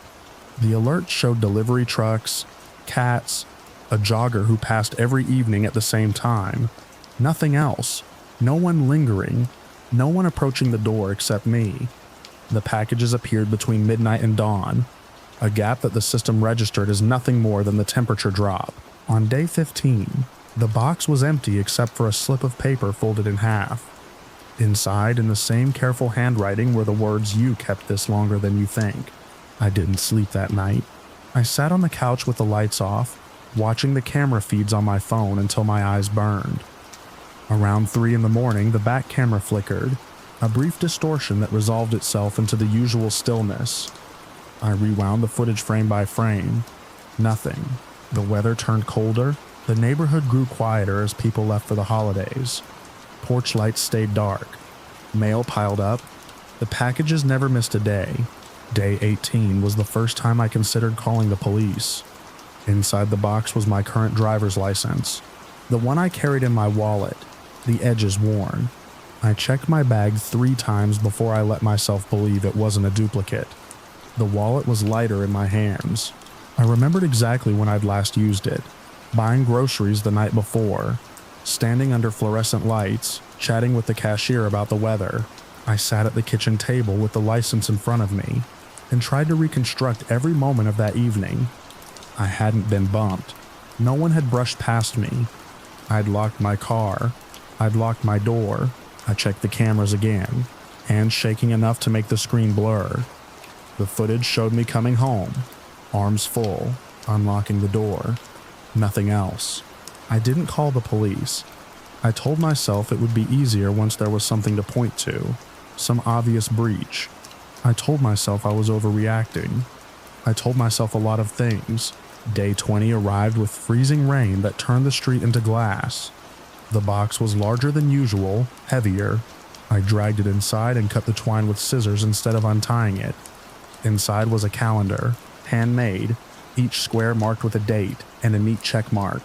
The alert showed delivery trucks, cats, a jogger who passed every evening at the same time. Nothing else. No one lingering. No one approaching the door except me. The packages appeared between midnight and dawn. A gap that the system registered as nothing more than the temperature drop. On day 15, the box was empty except for a slip of paper folded in half. Inside, in the same careful handwriting, were the words, "You kept this longer than you think." I didn't sleep that night. I sat on the couch with the lights off, watching the camera feeds on my phone until my eyes burned. Around 3 in the morning, the back camera flickered, a brief distortion that resolved itself into the usual stillness. I rewound the footage frame by frame. Nothing. The weather turned colder. The neighborhood grew quieter as people left for the holidays. Porch lights stayed dark. Mail piled up. The packages never missed a day. Day 18 was the first time I considered calling the police. Inside the box was my current driver's license, the one I carried in my wallet, the edges worn. I checked my bag 3 times before I let myself believe it wasn't a duplicate. The wallet was lighter in my hands. I remembered exactly when I'd last used it, buying groceries the night before, standing under fluorescent lights, chatting with the cashier about the weather. I sat at the kitchen table with the license in front of me and tried to reconstruct every moment of that evening. I hadn't been bumped. No one had brushed past me. I'd locked my car. I'd locked my door. I checked the cameras again, hands shaking enough to make the screen blur. The footage showed me coming home, arms full, unlocking the door. Nothing else. I didn't call the police. I told myself it would be easier once there was something to point to, some obvious breach. I told myself I was overreacting. I told myself a lot of things. Day 20 arrived with freezing rain that turned the street into glass. The box was larger than usual, heavier. I dragged it inside and cut the twine with scissors instead of untying it. Inside was a calendar, handmade, each square marked with a date and a neat check mark.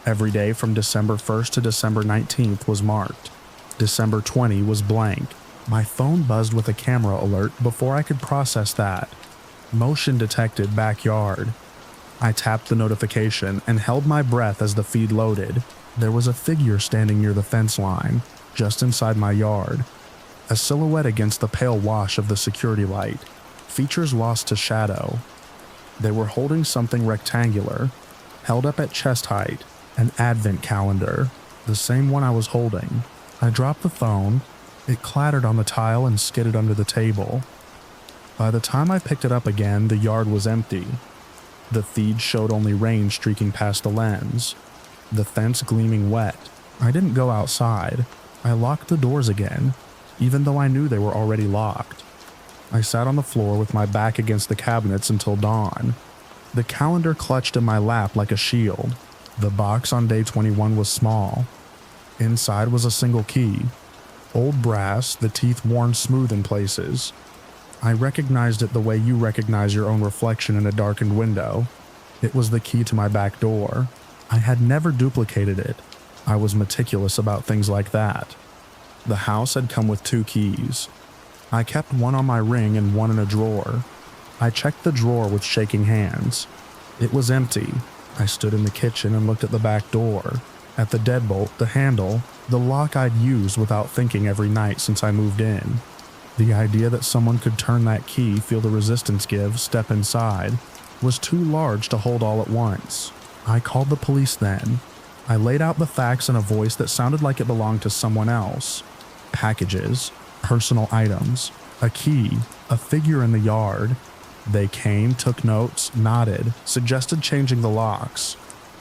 Every day from December 1st to December 19th was marked. December 20 was blank. My phone buzzed with a camera alert before I could process that. Motion detected backyard. I tapped the notification and held my breath as the feed loaded. There was a figure standing near the fence line, just inside my yard. A silhouette against the pale wash of the security light, features lost to shadow. They were holding something rectangular, held up at chest height, an advent calendar, the same one I was holding. I dropped the phone. It clattered on the tile and skidded under the table. By the time I picked it up again, the yard was empty. The feed showed only rain streaking past the lens, the fence gleaming wet. I didn't go outside. I locked the doors again, even though I knew they were already locked. I sat on the floor with my back against the cabinets until dawn. The calendar clutched in my lap like a shield. The box on day 21 was small. Inside was a single key. Old brass, the teeth worn smooth in places. I recognized it the way you recognize your own reflection in a darkened window. It was the key to my back door. I had never duplicated it. I was meticulous about things like that. The house had come with 2 keys. I kept one on my ring and one in a drawer. I checked the drawer with shaking hands. It was empty. I stood in the kitchen and looked at the back door, at the deadbolt, the handle, the lock I'd used without thinking every night since I moved in. The idea that someone could turn that key, feel the resistance give, step inside, was too large to hold all at once. I called the police then. I laid out the facts in a voice that sounded like it belonged to someone else. Packages, personal items, a key, a figure in the yard. They came, took notes, nodded, suggested changing the locks.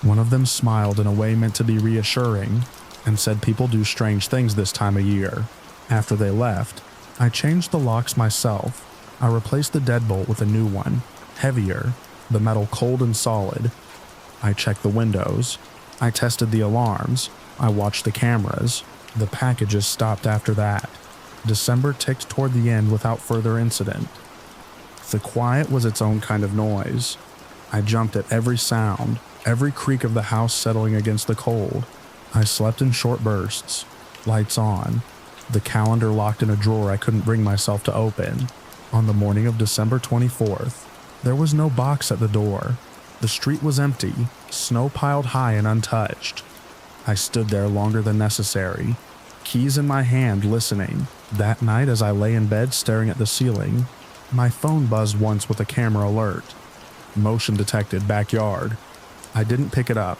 One of them smiled in a way meant to be reassuring and said people do strange things this time of year. After they left, I changed the locks myself. I replaced the deadbolt with a new one, heavier, the metal cold and solid. I checked the windows. I tested the alarms. I watched the cameras. The packages stopped after that. December ticked toward the end without further incident. The quiet was its own kind of noise. I jumped at every sound, every creak of the house settling against the cold. I slept in short bursts, lights on, the calendar locked in a drawer I couldn't bring myself to open. On the morning of December 24th, there was no box at the door. The street was empty, snow piled high and untouched. I stood there longer than necessary, keys in my hand, listening. That night, as I lay in bed staring at the ceiling, my phone buzzed once with a camera alert. Motion detected, backyard. I didn't pick it up.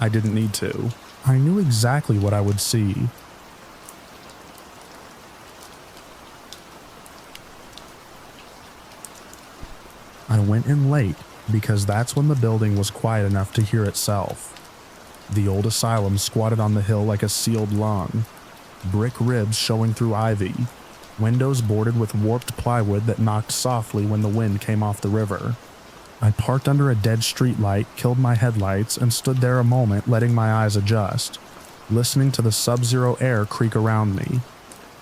I didn't need to. I knew exactly what I would see. I went in late because that's when the building was quiet enough to hear itself. The old asylum squatted on the hill like a sealed lung, brick ribs showing through ivy, windows boarded with warped plywood that knocked softly when the wind came off the river. I parked under a dead streetlight, killed my headlights, and stood there a moment letting my eyes adjust, listening to the sub-zero air creak around me.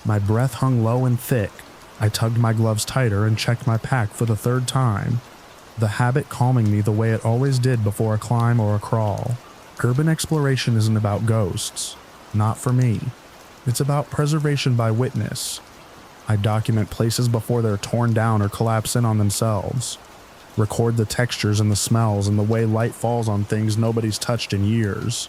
My breath hung low and thick. I tugged my gloves tighter and checked my pack for the 3rd time, the habit calming me the way it always did before a climb or a crawl. Urban exploration isn't about ghosts. Not for me. It's about preservation by witness. I document places before they're torn down or collapse in on themselves. Record the textures and the smells and the way light falls on things nobody's touched in years.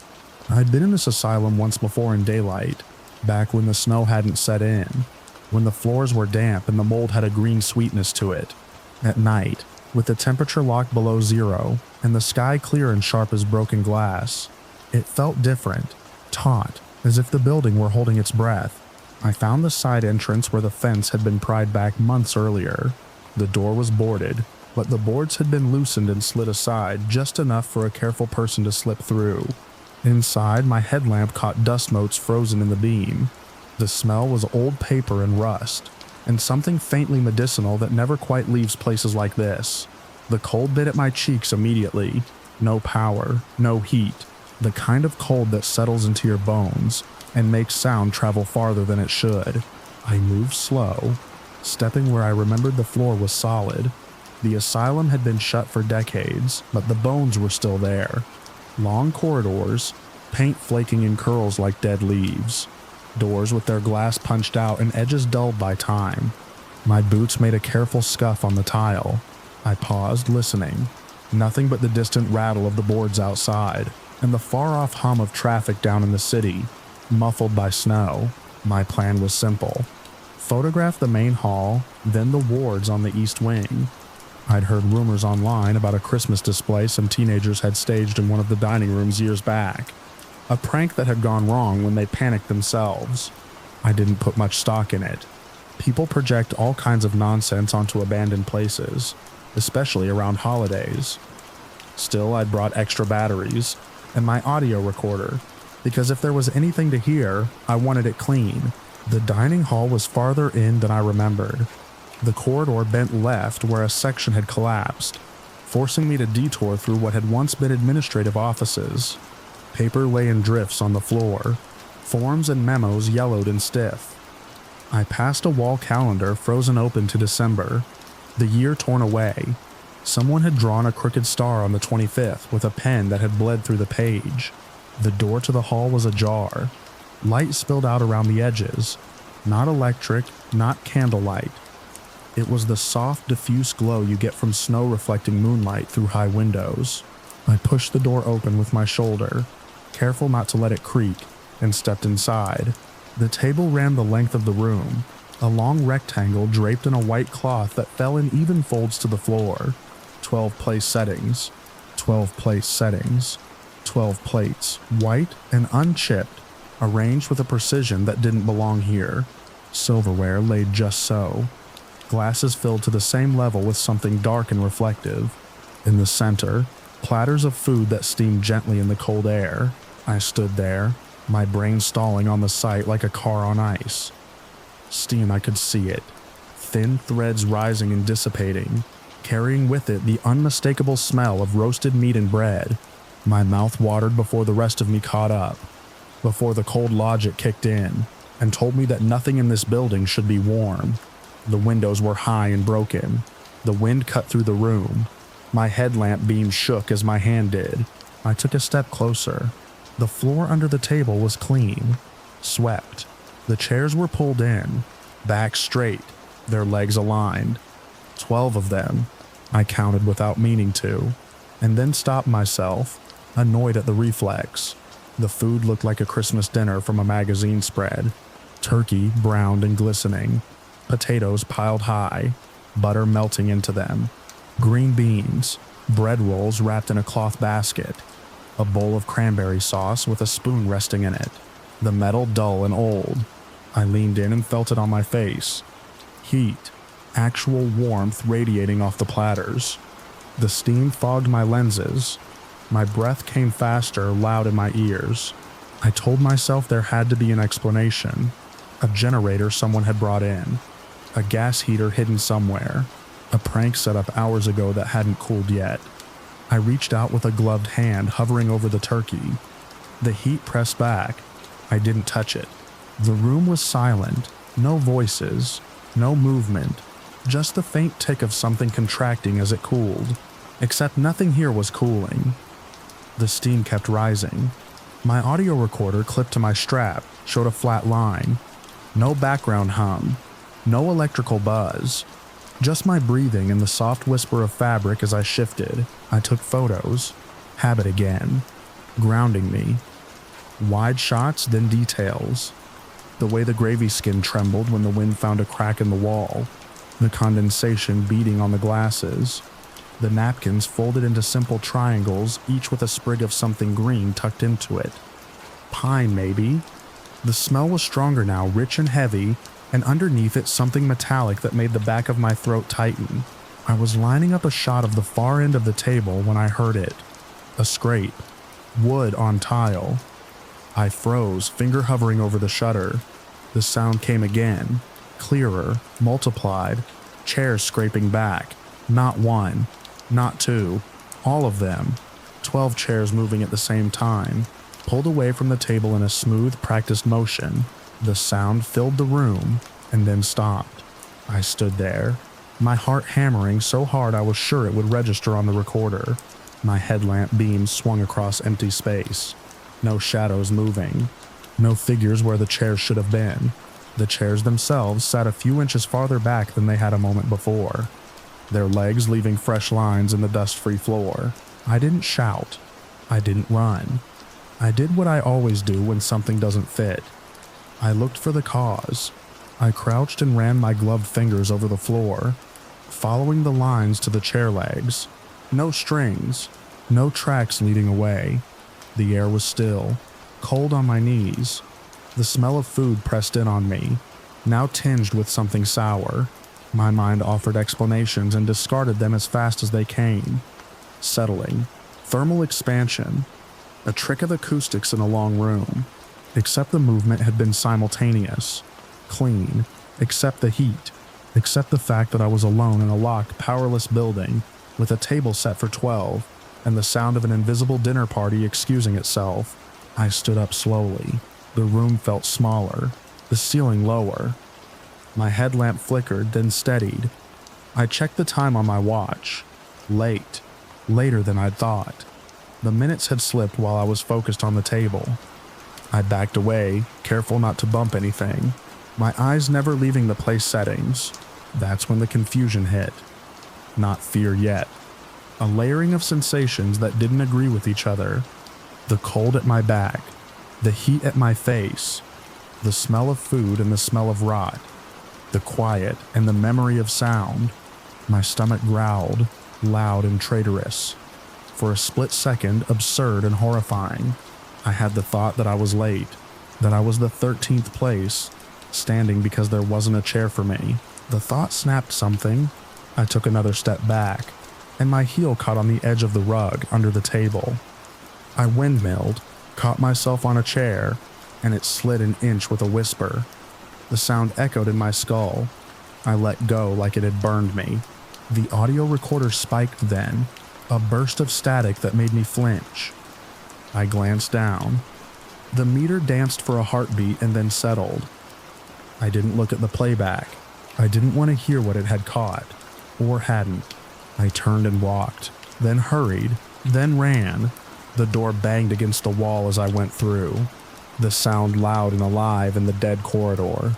I'd been in this asylum once before in daylight, back when the snow hadn't set in, when the floors were damp and the mold had a green sweetness to it. At night, with the temperature locked below 0 and the sky clear and sharp as broken glass, it felt different, taut, as if the building were holding its breath. I found the side entrance where the fence had been pried back months earlier. The door was boarded, but the boards had been loosened and slid aside just enough for a careful person to slip through. Inside, my headlamp caught dust motes frozen in the beam. The smell was old paper and rust, and something faintly medicinal that never quite leaves places like this. The cold bit at my cheeks immediately. No power, no heat. The kind of cold that settles into your bones and makes sound travel farther than it should. I moved slow, stepping where I remembered the floor was solid. The asylum had been shut for decades, but the bones were still there. Long corridors, paint flaking in curls like dead leaves. Doors with their glass punched out and edges dulled by time. My boots made a careful scuff on the tile. I paused, listening. Nothing but the distant rattle of the boards outside, and the far-off hum of traffic down in the city, muffled by snow. My plan was simple. Photograph the main hall, then the wards on the east wing. I'd heard rumors online about a Christmas display some teenagers had staged in one of the dining rooms years back. A prank that had gone wrong when they panicked themselves. I didn't put much stock in it. People project all kinds of nonsense onto abandoned places, especially around holidays. Still, I'd brought extra batteries and my audio recorder, because if there was anything to hear, I wanted it clean. The dining hall was farther in than I remembered. The corridor bent left where a section had collapsed, forcing me to detour through what had once been administrative offices. Paper lay in drifts on the floor, forms and memos yellowed and stiff. I passed a wall calendar frozen open to December, the year torn away. Someone had drawn a crooked star on the 25th with a pen that had bled through the page. The door to the hall was ajar. Light spilled out around the edges. Not electric, not candlelight. It was the soft, diffuse glow you get from snow-reflecting moonlight through high windows. I pushed the door open with my shoulder, careful not to let it creak, and stepped inside. The table ran the length of the room, a long rectangle draped in a white cloth that fell in even folds to the floor. 12 place settings, 12 place settings, 12 plates, white and unchipped, arranged with a precision that didn't belong here. Silverware laid just so. Glasses filled to the same level with something dark and reflective. In the center, platters of food that steamed gently in the cold air. I stood there, my brain stalling on the sight like a car on ice. Steam, I could see it. Thin threads rising and dissipating, carrying with it the unmistakable smell of roasted meat and bread. My mouth watered before the rest of me caught up, before the cold logic kicked in and told me that nothing in this building should be warm. The windows were high and broken. The wind cut through the room. My headlamp beam shook as my hand did. I took a step closer. The floor under the table was clean, swept. The chairs were pulled in, back straight, their legs aligned. 12 of them, I counted without meaning to, and then stopped myself, annoyed at the reflex. The food looked like a Christmas dinner from a magazine spread. Turkey browned and glistening, potatoes piled high, butter melting into them, green beans, bread rolls wrapped in a cloth basket, a bowl of cranberry sauce with a spoon resting in it, the metal dull and old. I leaned in and felt it on my face. Heat, actual warmth radiating off the platters. The steam fogged my lenses. My breath came faster, loud in my ears. I told myself there had to be an explanation. A generator someone had brought in. A gas heater hidden somewhere. A prank set up hours ago that hadn't cooled yet. I reached out with a gloved hand hovering over the turkey. The heat pressed back. I didn't touch it. The room was silent. No voices. No movement. Just the faint tick of something contracting as it cooled. Except nothing here was cooling. The steam kept rising. My audio recorder clipped to my strap showed a flat line. No background hum. No electrical buzz. Just my breathing and the soft whisper of fabric as I shifted. I took photos. Habit again. Grounding me. Wide shots, then details. The way the gravy skin trembled when the wind found a crack in the wall. The condensation beating on the glasses. The napkins folded into simple triangles, each with a sprig of something green tucked into it. Pine, maybe? The smell was stronger now, rich and heavy, and underneath it something metallic that made the back of my throat tighten. I was lining up a shot of the far end of the table when I heard it. A scrape. Wood on tile. I froze, finger hovering over the shutter. The sound came again. Clearer, multiplied. Chairs scraping back. Not one. Not two. All of them. 12 chairs moving at the same time. Pulled away from the table in a smooth, practiced motion. The sound filled the room, and then stopped. I stood there, my heart hammering so hard I was sure it would register on the recorder. My headlamp beam swung across empty space. No shadows moving. No figures where the chairs should have been. The chairs themselves sat a few inches farther back than they had a moment before, their legs leaving fresh lines in the dust-free floor. I didn't shout. I didn't run. I did what I always do when something doesn't fit. I looked for the cause. I crouched and ran my gloved fingers over the floor, following the lines to the chair legs. No strings, no tracks leading away. The air was still, cold on my knees. The smell of food pressed in on me, now tinged with something sour. My mind offered explanations and discarded them as fast as they came. Settling, Thermal expansion, a trick of acoustics in a long room, except the movement had been simultaneous. Clean, except the heat, except the fact that I was alone in a locked, powerless building with a table set for 12 and the sound of an invisible dinner party excusing itself. I stood up slowly. The room felt smaller, the ceiling lower. My headlamp flickered, then steadied. I checked the time on my watch. Late. Later than I'd thought. The minutes had slipped while I was focused on the table. I backed away, careful not to bump anything, my eyes never leaving the place settings. That's when the confusion hit. Not fear yet. A layering of sensations that didn't agree with each other. The cold at my back, the heat at my face, the smell of food and the smell of rot, the quiet and the memory of sound. My stomach growled, loud and traitorous. For a split second, absurd and horrifying. I had the thought that I was late, that I was the 13th place, standing because there wasn't a chair for me. The thought snapped something. I took another step back, and my heel caught on the edge of the rug under the table. I windmilled, caught myself on a chair, and it slid an inch with a whisper. The sound echoed in my skull. I let go like it had burned me. The audio recorder spiked then, a burst of static that made me flinch. I glanced down. The meter danced for a heartbeat and then settled. I didn't look at the playback. I didn't want to hear what it had caught, or hadn't. I turned and walked, then hurried, then ran. The door banged against the wall as I went through, the sound loud and alive in the dead corridor.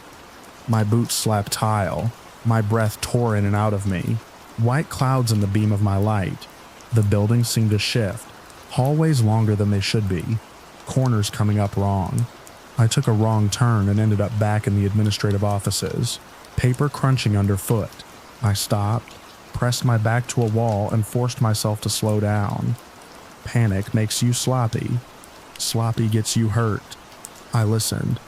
My boots slapped tile. My breath tore in and out of me. White clouds in the beam of my light. The building seemed to shift. Hallways longer than they should be. Corners coming up wrong. I took a wrong turn and ended up back in the administrative offices. Paper crunching underfoot. I stopped, pressed my back to a wall and forced myself to slow down. Panic makes you sloppy. Sloppy gets you hurt. I listened.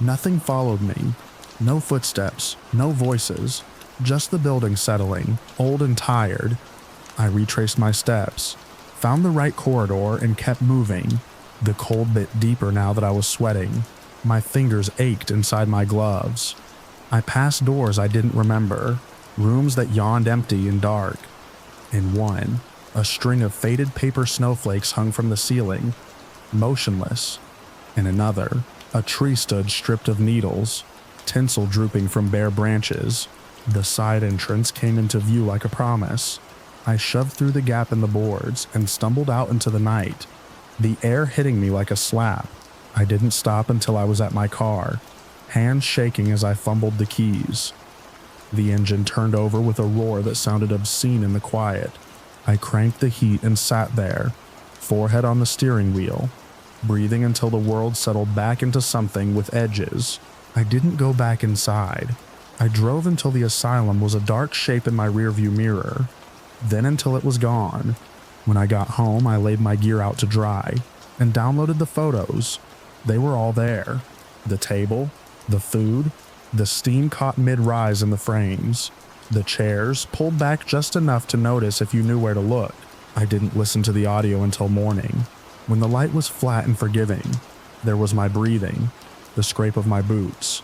Nothing followed me. No footsteps, no voices. Just the building settling, old and tired. I retraced my steps, found the right corridor and kept moving. The cold bit deeper now that I was sweating. My fingers ached inside my gloves. I passed doors I didn't remember, rooms that yawned empty and dark. In one, a string of faded paper snowflakes hung from the ceiling, motionless. In another, a tree stood stripped of needles, tinsel drooping from bare branches. The side entrance came into view like a promise. I shoved through the gap in the boards and stumbled out into the night, the air hitting me like a slap. I didn't stop until I was at my car, hands shaking as I fumbled the keys. The engine turned over with a roar that sounded obscene in the quiet. I cranked the heat and sat there, forehead on the steering wheel, breathing until the world settled back into something with edges. I didn't go back inside. I drove until the asylum was a dark shape in my rearview mirror, then until it was gone. When I got home, I laid my gear out to dry and downloaded the photos. They were all there. The table, the food, the steam caught mid-rise in the frames, the chairs pulled back just enough to notice if you knew where to look. I didn't listen to the audio until morning, when the light was flat and forgiving. There was my breathing, the scrape of my boots,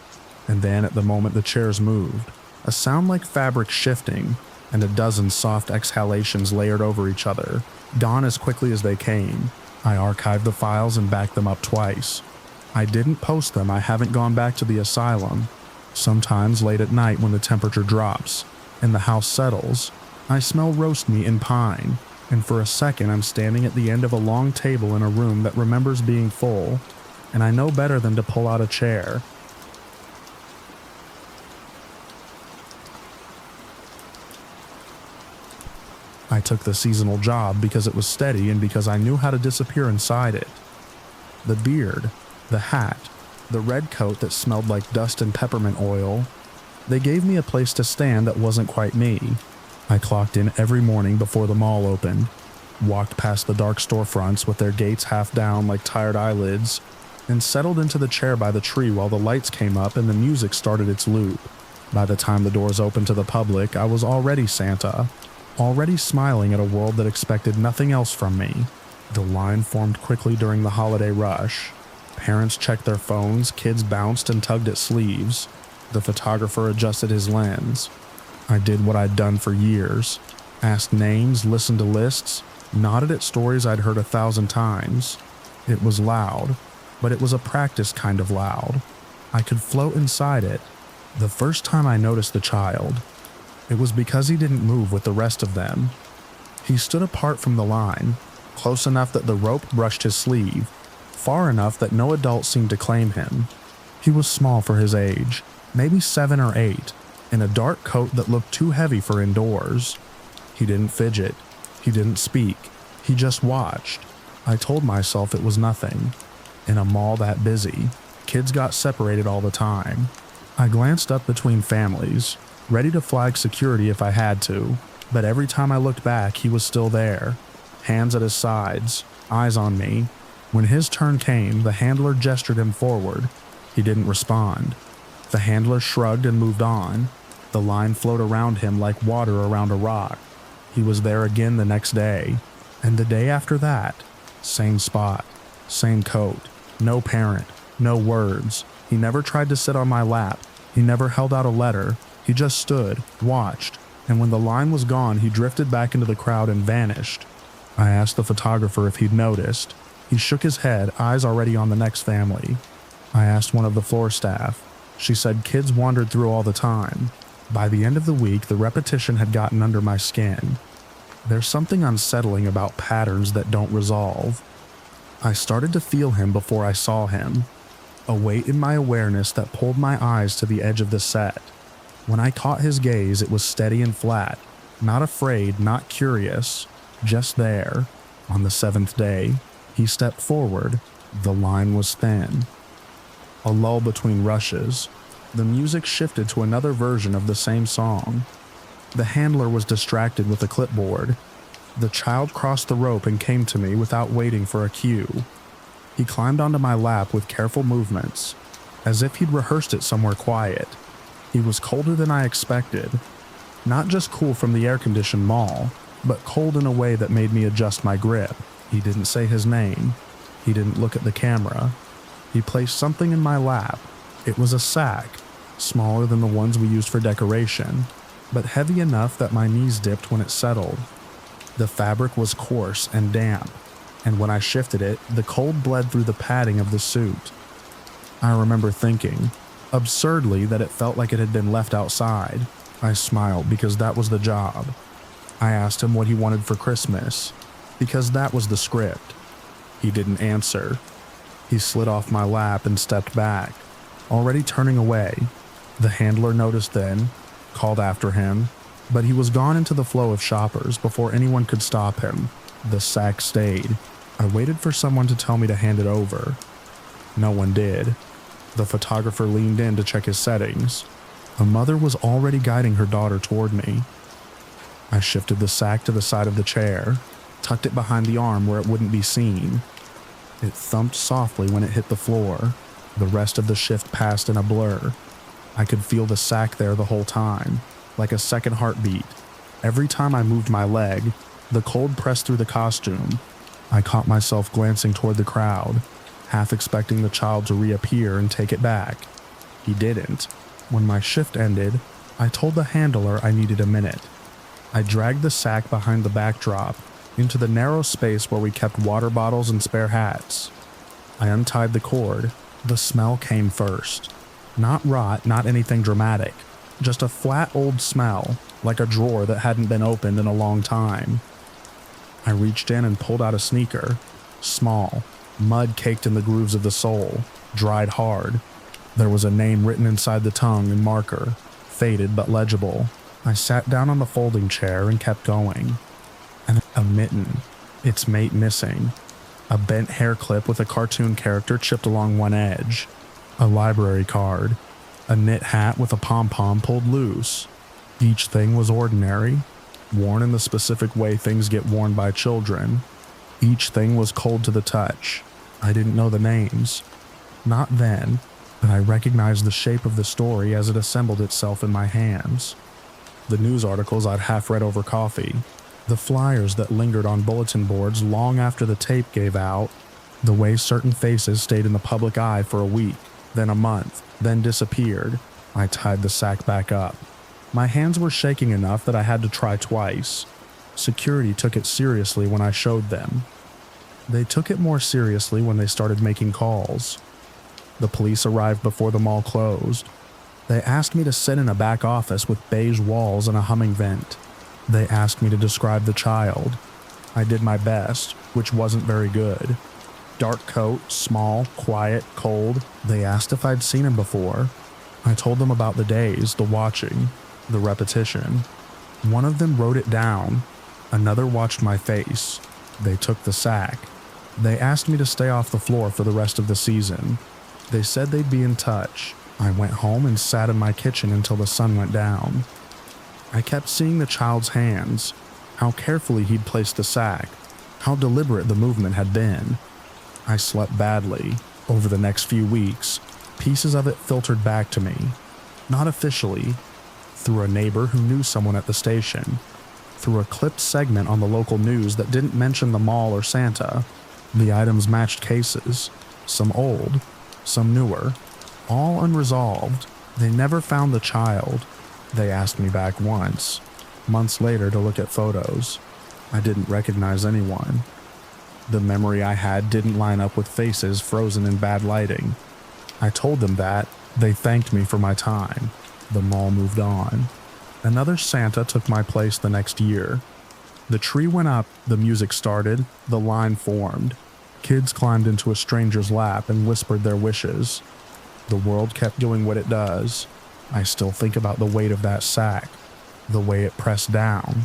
and then at the moment the chairs moved, a sound like fabric shifting, and a dozen soft exhalations layered over each other, gone as quickly as they came. I archived the files and backed them up twice. I didn't post them. I haven't gone back to the asylum. Sometimes late at night when the temperature drops and the house settles, I smell roast meat and pine, and for a second I'm standing at the end of a long table in a room that remembers being full, and I know better than to pull out a chair. I took the seasonal job because it was steady and because I knew how to disappear inside it. The beard, the hat, the red coat that smelled like dust and peppermint oil, they gave me a place to stand that wasn't quite me. I clocked in every morning before the mall opened, walked past the dark storefronts with their gates half down like tired eyelids, and settled into the chair by the tree while the lights came up and the music started its loop. By the time the doors opened to the public, I was already Santa, already smiling at a world that expected nothing else from me. The line formed quickly during the holiday rush. Parents checked their phones, kids bounced and tugged at sleeves. The photographer adjusted his lens. I did what I'd done for years. Asked names, listened to lists, nodded at stories I'd heard 1,000 times. It was loud, but it was a practice kind of loud. I could float inside it. The first time I noticed the child, it was because he didn't move with the rest of them. He stood apart from the line, close enough that the rope brushed his sleeve, far enough that no adult seemed to claim him. He was small for his age, maybe 7 or 8, in a dark coat that looked too heavy for indoors. He didn't fidget. He didn't speak. He just watched. I told myself it was nothing. In a mall that busy, kids got separated all the time. I glanced up between families, ready to flag security if I had to, but every time I looked back, he was still there. Hands at his sides, eyes on me. When his turn came, the handler gestured him forward. He didn't respond. The handler shrugged and moved on. The line flowed around him like water around a rock. He was there again the next day, and the day after that. Same spot, same coat, no parent, no words. He never tried to sit on my lap. He never held out a letter. He just stood, watched, and when the line was gone, he drifted back into the crowd and vanished. I asked the photographer if he'd noticed. He shook his head, eyes already on the next family. I asked one of the floor staff. She said kids wandered through all the time. By the end of the week, the repetition had gotten under my skin. There's something unsettling about patterns that don't resolve. I started to feel him before I saw him. A weight in my awareness that pulled my eyes to the edge of the set. When I caught his gaze, it was steady and flat. Not afraid, not curious. Just there. On the 7th day, he stepped forward. The line was thin. A lull between rushes. The music shifted to another version of the same song. The handler was distracted with a clipboard. The child crossed the rope and came to me without waiting for a cue. He climbed onto my lap with careful movements, as if he'd rehearsed it somewhere quiet. He was colder than I expected. Not just cool from the air-conditioned mall, but cold in a way that made me adjust my grip. He didn't say his name. He didn't look at the camera. He placed something in my lap. It was a sack, smaller than the ones we used for decoration, but heavy enough that my knees dipped when it settled. The fabric was coarse and damp, and when I shifted it, the cold bled through the padding of the suit. I remember thinking, absurdly, that it felt like it had been left outside. I smiled because that was the job. I asked him what he wanted for Christmas, because that was the script. He didn't answer. He slid off my lap and stepped back, already turning away. The handler noticed then, called after him, but he was gone into the flow of shoppers before anyone could stop him. The sack stayed. I waited for someone to tell me to hand it over. No one did. The photographer leaned in to check his settings. A mother was already guiding her daughter toward me. I shifted the sack to the side of the chair, tucked it behind the arm where it wouldn't be seen. It thumped softly when it hit the floor. The rest of the shift passed in a blur. I could feel the sack there the whole time, like a second heartbeat. Every time I moved my leg, the cold pressed through the costume. I caught myself glancing toward the crowd, half expecting the child to reappear and take it back. He didn't. When my shift ended, I told the handler I needed a minute. I dragged the sack behind the backdrop into the narrow space where we kept water bottles and spare hats. I untied the cord. The smell came first. Not rot, not anything dramatic. Just a flat old smell, like a drawer that hadn't been opened in a long time. I reached in and pulled out a sneaker. Small, mud caked in the grooves of the sole, dried hard. There was a name written inside the tongue in marker, faded but legible. I sat down on the folding chair and kept going. And a mitten, its mate missing. A bent hair clip with a cartoon character chipped along one edge. A library card. A knit hat with a pom-pom pulled loose. Each thing was ordinary, worn in the specific way things get worn by children. Each thing was cold to the touch. I didn't know the names. Not then, but I recognized the shape of the story as it assembled itself in my hands. The news articles I'd half read over coffee. The flyers that lingered on bulletin boards long after the tape gave out, the way certain faces stayed in the public eye for a week, then a month, then disappeared. I tied the sack back up. My hands were shaking enough that I had to try twice. Security took it seriously when I showed them. They took it more seriously when they started making calls. The police arrived before the mall closed. They asked me to sit in a back office with beige walls and a humming vent. They asked me to describe the child. I did my best, which wasn't very good. Dark coat, small, quiet, cold. They asked if I'd seen him before. I told them about the days, the watching, the repetition. One of them wrote it down. Another watched my face. They took the sack. They asked me to stay off the floor for the rest of the season. They said they'd be in touch. I went home and sat in my kitchen until the sun went down. I kept seeing the child's hands, how carefully he'd placed the sack, how deliberate the movement had been. I slept badly. Over the next few weeks, pieces of it filtered back to me. Not officially, through a neighbor who knew someone at the station, through a clipped segment on the local news that didn't mention the mall or Santa. The items matched cases, some old, some newer, all unresolved. They never found the child. They asked me back once, months later, to look at photos. I didn't recognize anyone. The memory I had didn't line up with faces frozen in bad lighting. I told them that. They thanked me for my time. The mall moved on. Another Santa took my place the next year. The tree went up, the music started, the line formed. Kids climbed into a stranger's lap and whispered their wishes. The world kept doing what it does. I still think about the weight of that sack, the way it pressed down,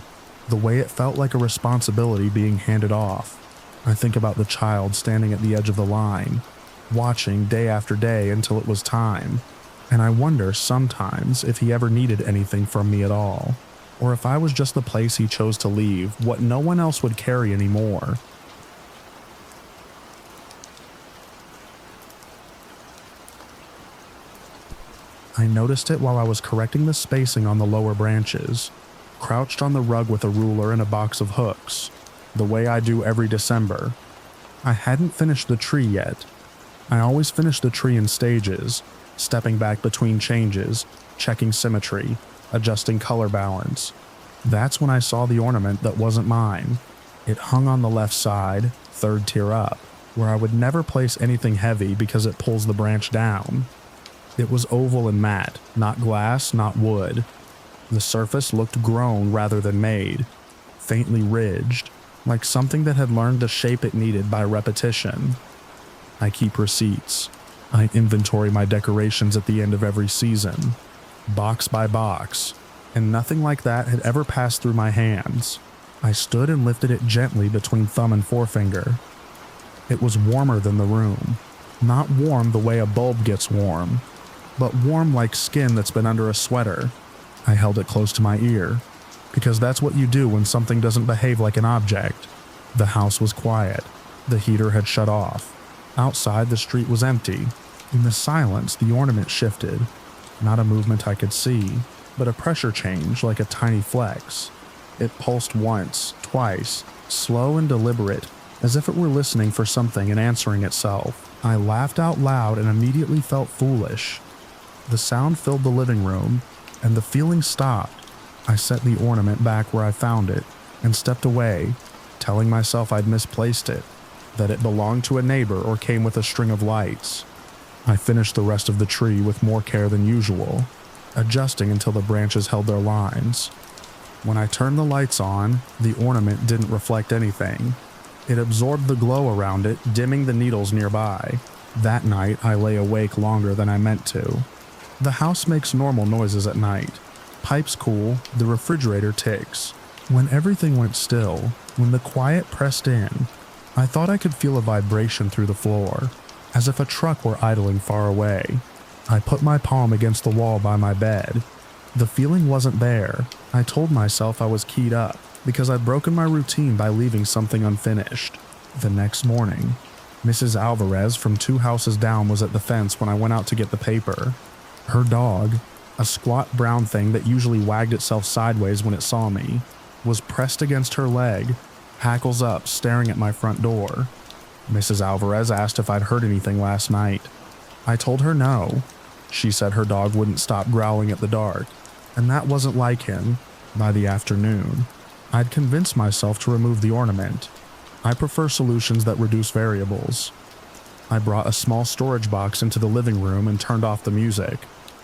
the way it felt like a responsibility being handed off. I think about the child standing at the edge of the line, watching day after day until it was time, and I wonder sometimes if he ever needed anything from me at all, or if I was just the place he chose to leave, what no one else would carry anymore. I noticed it while I was correcting the spacing on the lower branches, crouched on the rug with a ruler and a box of hooks, the way I do every December. I hadn't finished the tree yet. I always finish the tree in stages, stepping back between changes, checking symmetry, adjusting color balance. That's when I saw the ornament that wasn't mine. It hung on the left side, third tier up, where I would never place anything heavy because it pulls the branch down. It was oval and matte, not glass, not wood. The surface looked grown rather than made, faintly ridged, like something that had learned the shape it needed by repetition. I keep receipts. I inventory my decorations at the end of every season, box by box, and nothing like that had ever passed through my hands. I stood and lifted it gently between thumb and forefinger. It was warmer than the room. Not warm the way a bulb gets warm, but warm like skin that's been under a sweater. I held it close to my ear, because that's what you do when something doesn't behave like an object. The house was quiet. The heater had shut off. Outside, the street was empty. In the silence, the ornament shifted. Not a movement I could see, but a pressure change like a tiny flex. It pulsed once, twice, slow and deliberate, as if it were listening for something and answering itself. I laughed out loud and immediately felt foolish. The sound filled the living room, and the feeling stopped. I set the ornament back where I found it, and stepped away, telling myself I'd misplaced it, that it belonged to a neighbor or came with a string of lights. I finished the rest of the tree with more care than usual, adjusting until the branches held their lines. When I turned the lights on, the ornament didn't reflect anything. It absorbed the glow around it, dimming the needles nearby. That night, I lay awake longer than I meant to. The house makes normal noises at night. Pipes cool, the refrigerator ticks. When everything went still, when the quiet pressed in, I thought I could feel a vibration through the floor, as if a truck were idling far away. I put my palm against the wall by my bed. The feeling wasn't there. I told myself I was keyed up, because I'd broken my routine by leaving something unfinished. The next morning, Mrs. Alvarez from 2 houses down was at the fence when I went out to get the paper. Her dog, a squat brown thing that usually wagged itself sideways when it saw me, was pressed against her leg, hackles up, staring at my front door. Mrs. Alvarez asked if I'd heard anything last night. I told her no. She said her dog wouldn't stop growling at the dark, and that wasn't like him. By the afternoon, I'd convinced myself to remove the ornament. I prefer solutions that reduce variables. I brought a small storage box into the living room and turned off the music.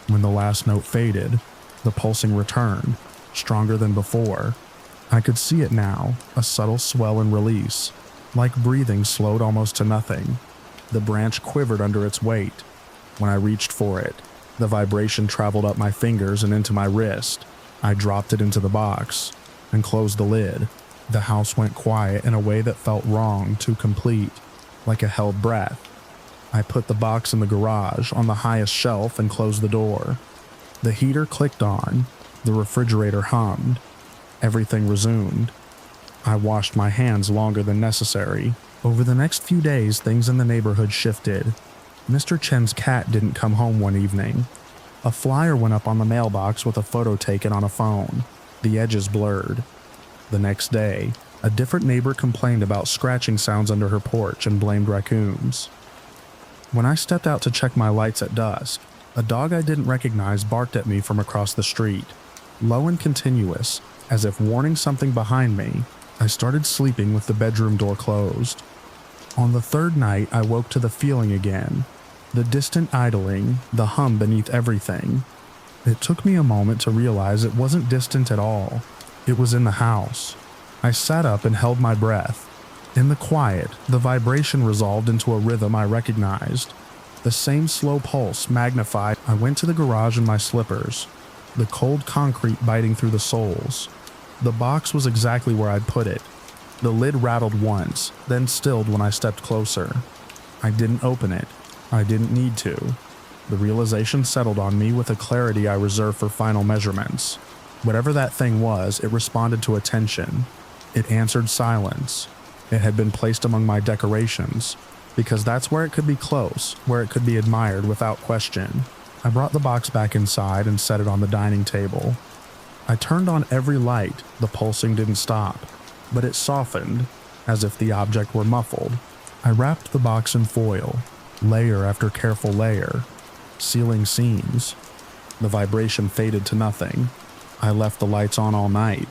When the last note faded, the pulsing returned, stronger than before. I could see it now, a subtle swell and release, like breathing slowed almost to nothing. The branch quivered under its weight. When I reached for it, the vibration traveled up my fingers and into my wrist. I dropped it into the box and closed the lid. The house went quiet in a way that felt wrong, too complete, like a held breath. I put the box in the garage on the highest shelf and closed the door. The heater clicked on. The refrigerator hummed. Everything resumed. I washed my hands longer than necessary. Over the next few days, things in the neighborhood shifted. Mr. Chen's cat didn't come home one evening. A flyer went up on the mailbox with a photo taken on a phone. The edges blurred. The next day, a different neighbor complained about scratching sounds under her porch and blamed raccoons. When I stepped out to check my lights at dusk, a dog I didn't recognize barked at me from across the street. Low and continuous, as if warning something behind me, I started sleeping with the bedroom door closed. On the third night, I woke to the feeling again. The distant idling, the hum beneath everything. It took me a moment to realize it wasn't distant at all. It was in the house. I sat up and held my breath. In the quiet, the vibration resolved into a rhythm I recognized. The same slow pulse, magnified. I went to the garage in my slippers, the cold concrete biting through the soles. The box was exactly where I'd put it. The lid rattled once, then stilled when I stepped closer. I didn't open it. I didn't need to. The realization settled on me with a clarity I reserve for final measurements. Whatever that thing was, it responded to attention. It answered silence. It had been placed among my decorations, because that's where it could be close, where it could be admired without question. I brought the box back inside and set it on the dining table. I turned on every light. The pulsing didn't stop, but it softened, as if the object were muffled. I wrapped the box in foil, layer after careful layer, sealing seams. The vibration faded to nothing. I left the lights on all night.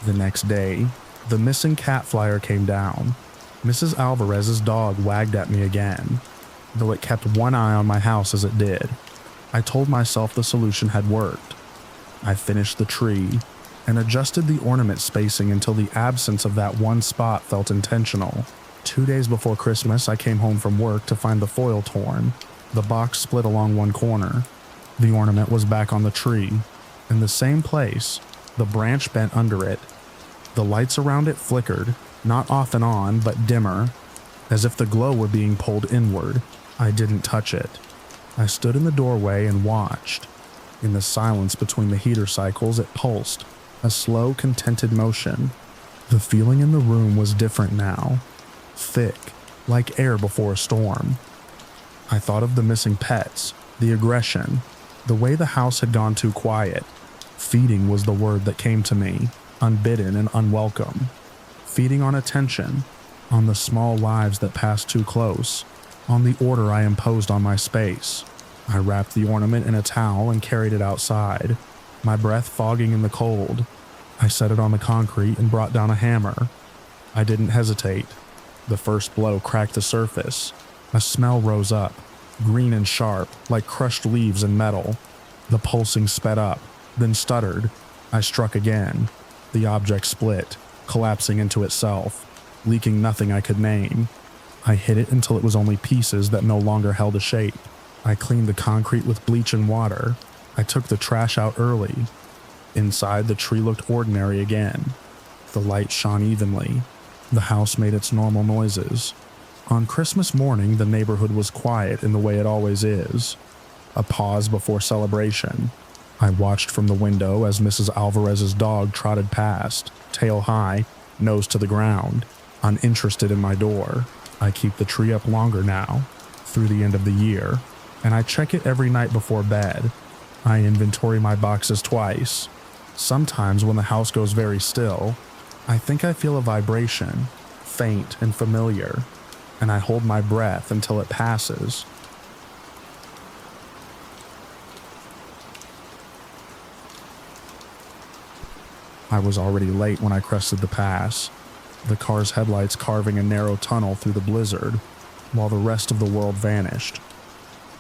The next day, the missing cat flyer came down. Mrs. Alvarez's dog wagged at me again, though it kept one eye on my house as it did. I told myself the solution had worked. I finished the tree and adjusted the ornament spacing until the absence of that one spot felt intentional. 2 days before Christmas, I came home from work to find the foil torn, the box split along one corner. The ornament was back on the tree, in the same place, the branch bent under it. The lights around it flickered, not off and on, but dimmer, as if the glow were being pulled inward. I didn't touch it. I stood in the doorway and watched. In the silence between the heater cycles, it pulsed, a slow, contented motion. The feeling in the room was different now, thick, like air before a storm. I thought of the missing pets, the aggression, the way the house had gone too quiet. Feeding was the word that came to me, unbidden and unwelcome. Feeding on attention, on the small lives that passed too close, on the order I imposed on my space. I wrapped the ornament in a towel and carried it outside, my breath fogging in the cold. I set it on the concrete and brought down a hammer. I didn't hesitate. The first blow cracked the surface. A smell rose up, green and sharp, like crushed leaves and metal. The pulsing sped up, then stuttered. I struck again. The object split, collapsing into itself, leaking nothing I could name. I hit it until it was only pieces that no longer held a shape. I cleaned the concrete with bleach and water. I took the trash out early. Inside, the tree looked ordinary again. The light shone evenly. The house made its normal noises. On Christmas morning, the neighborhood was quiet in the way it always is. A pause before celebration. I watched from the window as Mrs. Alvarez's dog trotted past, tail high, nose to the ground, uninterested in my door. I keep the tree up longer now, through the end of the year, and I check it every night before bed. I inventory my boxes twice. Sometimes when the house goes very still, I think I feel a vibration, faint and familiar, and I hold my breath until it passes. I was already late when I crested the pass, the car's headlights carving a narrow tunnel through the blizzard, while the rest of the world vanished.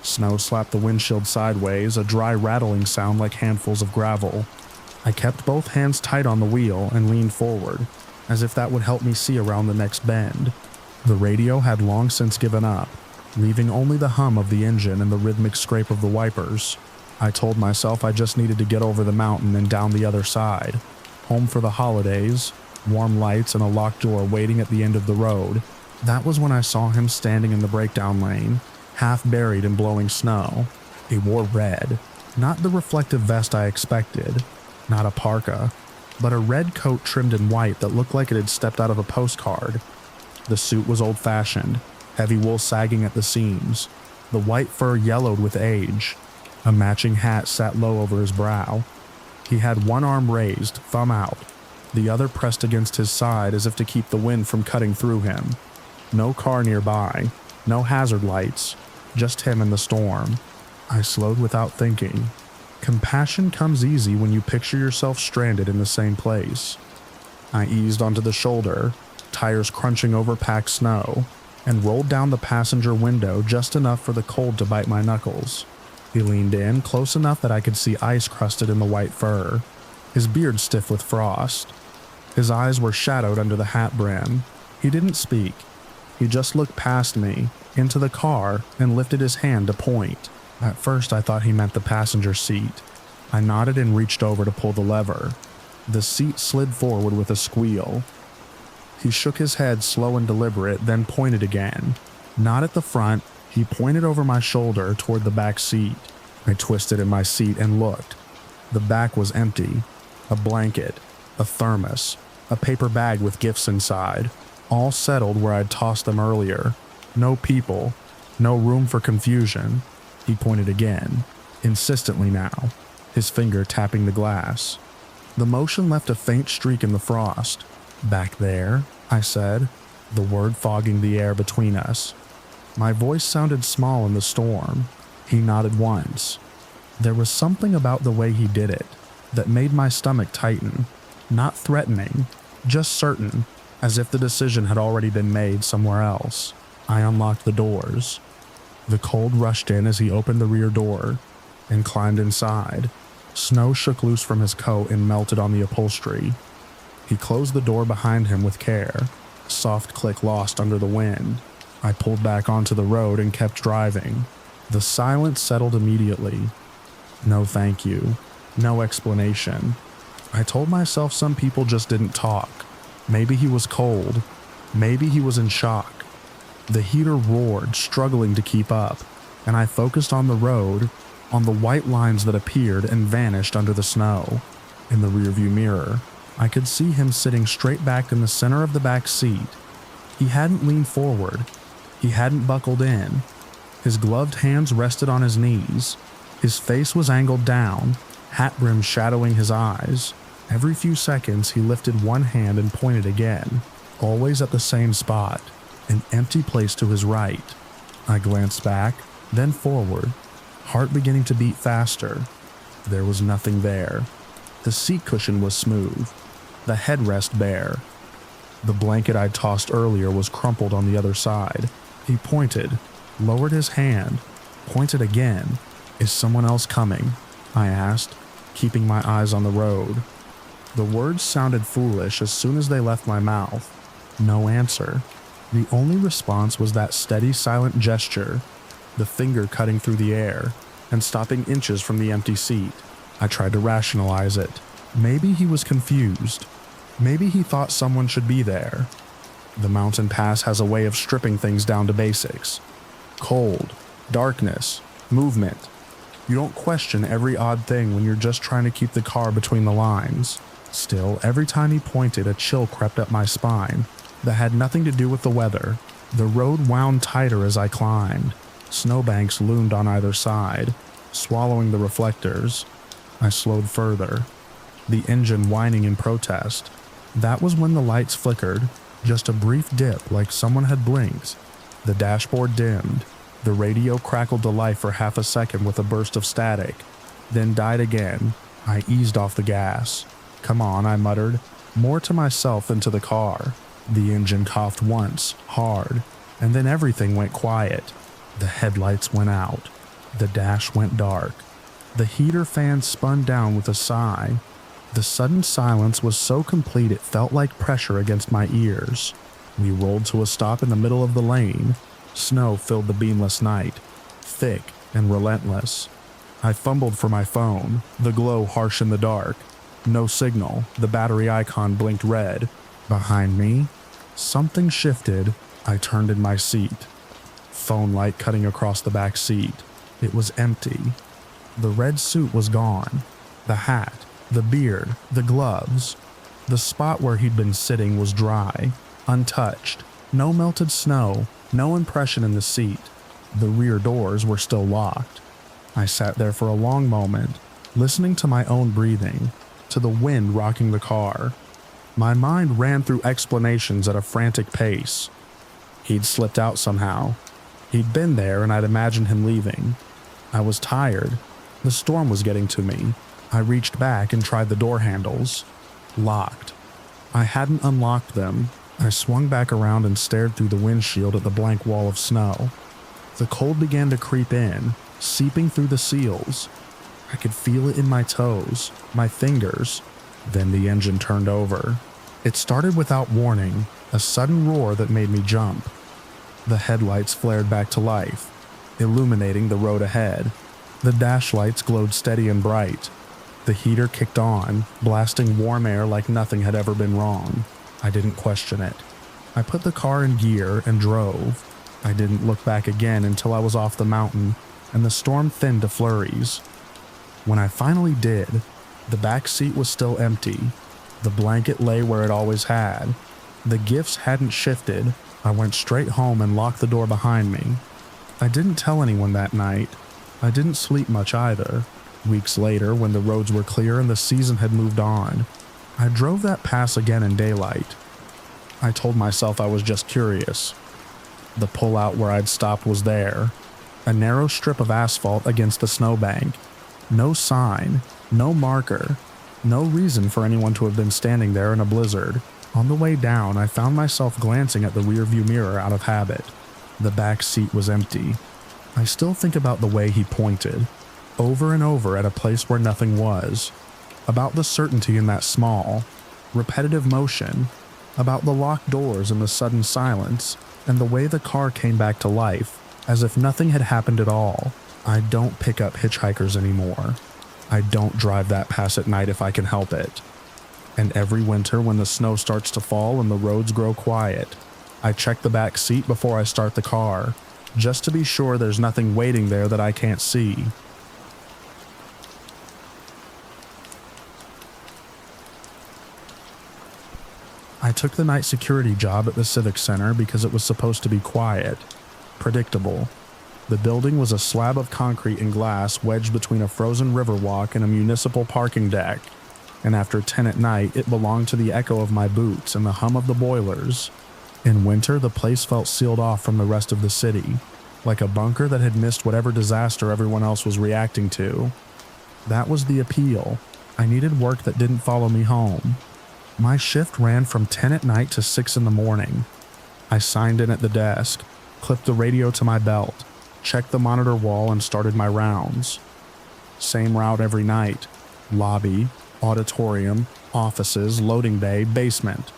Snow slapped the windshield sideways, a dry rattling sound like handfuls of gravel. I kept both hands tight on the wheel and leaned forward, as if that would help me see around the next bend. The radio had long since given up, leaving only the hum of the engine and the rhythmic scrape of the wipers. I told myself I just needed to get over the mountain and down the other side. Home for the holidays, warm lights and a locked door waiting at the end of the road. That was when I saw him standing in the breakdown lane, half buried in blowing snow. He wore red, not the reflective vest I expected, not a parka, but a red coat trimmed in white that looked like it had stepped out of a postcard. The suit was old-fashioned, heavy wool sagging at the seams. The white fur yellowed with age. A matching hat sat low over his brow. He had one arm raised, thumb out, the other pressed against his side as if to keep the wind from cutting through him. No car nearby, no hazard lights, just him and the storm. I slowed without thinking. Compassion comes easy when you picture yourself stranded in the same place. I eased onto the shoulder, tires crunching over packed snow, and rolled down the passenger window just enough for the cold to bite my knuckles. He leaned in close enough that I could see ice crusted in the white fur, his beard stiff with frost. His eyes were shadowed under the hat brim. He didn't speak. He just looked past me, into the car, and lifted his hand to point. At first I thought he meant the passenger seat. I nodded and reached over to pull the lever. The seat slid forward with a squeal. He shook his head slow and deliberate, then pointed again. Not at the front, he pointed over my shoulder toward the back seat. I twisted in my seat and looked. The back was empty. A blanket, a thermos, a paper bag with gifts inside, all settled where I'd tossed them earlier. No people, no room for confusion. He pointed again, insistently now, his finger tapping the glass. The motion left a faint streak in the frost. "Back there?" I said, the word fogging the air between us. My voice sounded small in the storm. He nodded once. There was something about the way he did it that made my stomach tighten. Not threatening, just certain, as if the decision had already been made somewhere else. I unlocked the doors. The cold rushed in as he opened the rear door and climbed inside. Snow shook loose from his coat and melted on the upholstery. He closed the door behind him with care, soft click lost under the wind. I pulled back onto the road and kept driving. The silence settled immediately. No thank you, no explanation. I told myself some people just didn't talk. Maybe he was cold. Maybe he was in shock. The heater roared, struggling to keep up, and I focused on the road, on the white lines that appeared and vanished under the snow. In the rearview mirror, I could see him sitting straight back in the center of the back seat. He hadn't leaned forward. He hadn't buckled in. His gloved hands rested on his knees. His face was angled down, hat brim shadowing his eyes. Every few seconds he lifted one hand and pointed again, always at the same spot, an empty place to his right. I glanced back, then forward, heart beginning to beat faster. There was nothing there. The seat cushion was smooth, the headrest bare. The blanket I'd tossed earlier was crumpled on the other side. He pointed, lowered his hand, pointed again. "Is someone else coming?" I asked, keeping my eyes on the road. The words sounded foolish as soon as they left my mouth. No answer. The only response was that steady, silent gesture, the finger cutting through the air and stopping inches from the empty seat. I tried to rationalize it. Maybe he was confused. Maybe he thought someone should be there. The mountain pass has a way of stripping things down to basics. Cold, darkness, movement. You don't question every odd thing when you're just trying to keep the car between the lines. Still, every time he pointed, a chill crept up my spine that had nothing to do with the weather. The road wound tighter as I climbed. Snowbanks loomed on either side, swallowing the reflectors. I slowed further, the engine whining in protest. That was when the lights flickered, just a brief dip like someone had blinked. The dashboard dimmed. The radio crackled to life for half a second with a burst of static, then died again. I eased off the gas. "Come on," I muttered, more to myself than to the car. The engine coughed once, hard, and then everything went quiet. The headlights went out. The dash went dark. The heater fan spun down with a sigh. The sudden silence was so complete it felt like pressure against my ears. We rolled to a stop in the middle of the lane. Snow filled the beamless night, thick and relentless. I fumbled for my phone, the glow harsh in the dark. No signal, the battery icon blinked red. Behind me, something shifted. I turned in my seat. Phone light cutting across the back seat. It was empty. The red suit was gone. The hat, the beard, the gloves. The spot where he'd been sitting was dry, untouched. No melted snow, no impression in the seat. The rear doors were still locked. I sat there for a long moment, listening to my own breathing, to the wind rocking the car. My mind ran through explanations at a frantic pace. He'd slipped out somehow. He'd been there and I'd imagined him leaving. I was tired. The storm was getting to me. I reached back and tried the door handles. Locked. I hadn't unlocked them. I swung back around and stared through the windshield at the blank wall of snow. The cold began to creep in, seeping through the seals. I could feel it in my toes, my fingers. Then the engine turned over. It started without warning, a sudden roar that made me jump. The headlights flared back to life, illuminating the road ahead. The dash lights glowed steady and bright. The heater kicked on, blasting warm air like nothing had ever been wrong. I didn't question it. I put the car in gear and drove. I didn't look back again until I was off the mountain and the storm thinned to flurries. When I finally did, the back seat was still empty. The blanket lay where it always had. The gifts hadn't shifted. I went straight home and locked the door behind me. I didn't tell anyone that night. I didn't sleep much either. Weeks later, when the roads were clear and the season had moved on, I drove that pass again in daylight. I told myself I was just curious. The pullout where I'd stopped was there. A narrow strip of asphalt against the snowbank. No sign, no marker, no reason for anyone to have been standing there in a blizzard. On the way down, I found myself glancing at the rearview mirror out of habit. The back seat was empty. I still think about the way he pointed, over and over at a place where nothing was, about the certainty in that small, repetitive motion, about the locked doors and the sudden silence, and the way the car came back to life, as if nothing had happened at all. I don't pick up hitchhikers anymore. I don't drive that pass at night if I can help it. And every winter when the snow starts to fall and the roads grow quiet, I check the back seat before I start the car, just to be sure there's nothing waiting there that I can't see. I took the night security job at the Civic Center because it was supposed to be quiet, predictable. The building was a slab of concrete and glass wedged between a frozen river walk and a municipal parking deck, and after 10 at night, it belonged to the echo of my boots and the hum of the boilers. In winter, the place felt sealed off from the rest of the city, like a bunker that had missed whatever disaster everyone else was reacting to. That was the appeal. I needed work that didn't follow me home. My shift ran from 10 at night to 6 in the morning. I signed in at the desk, clipped the radio to my belt, checked the monitor wall and started my rounds. Same route every night. Lobby, auditorium, offices, loading bay, basement.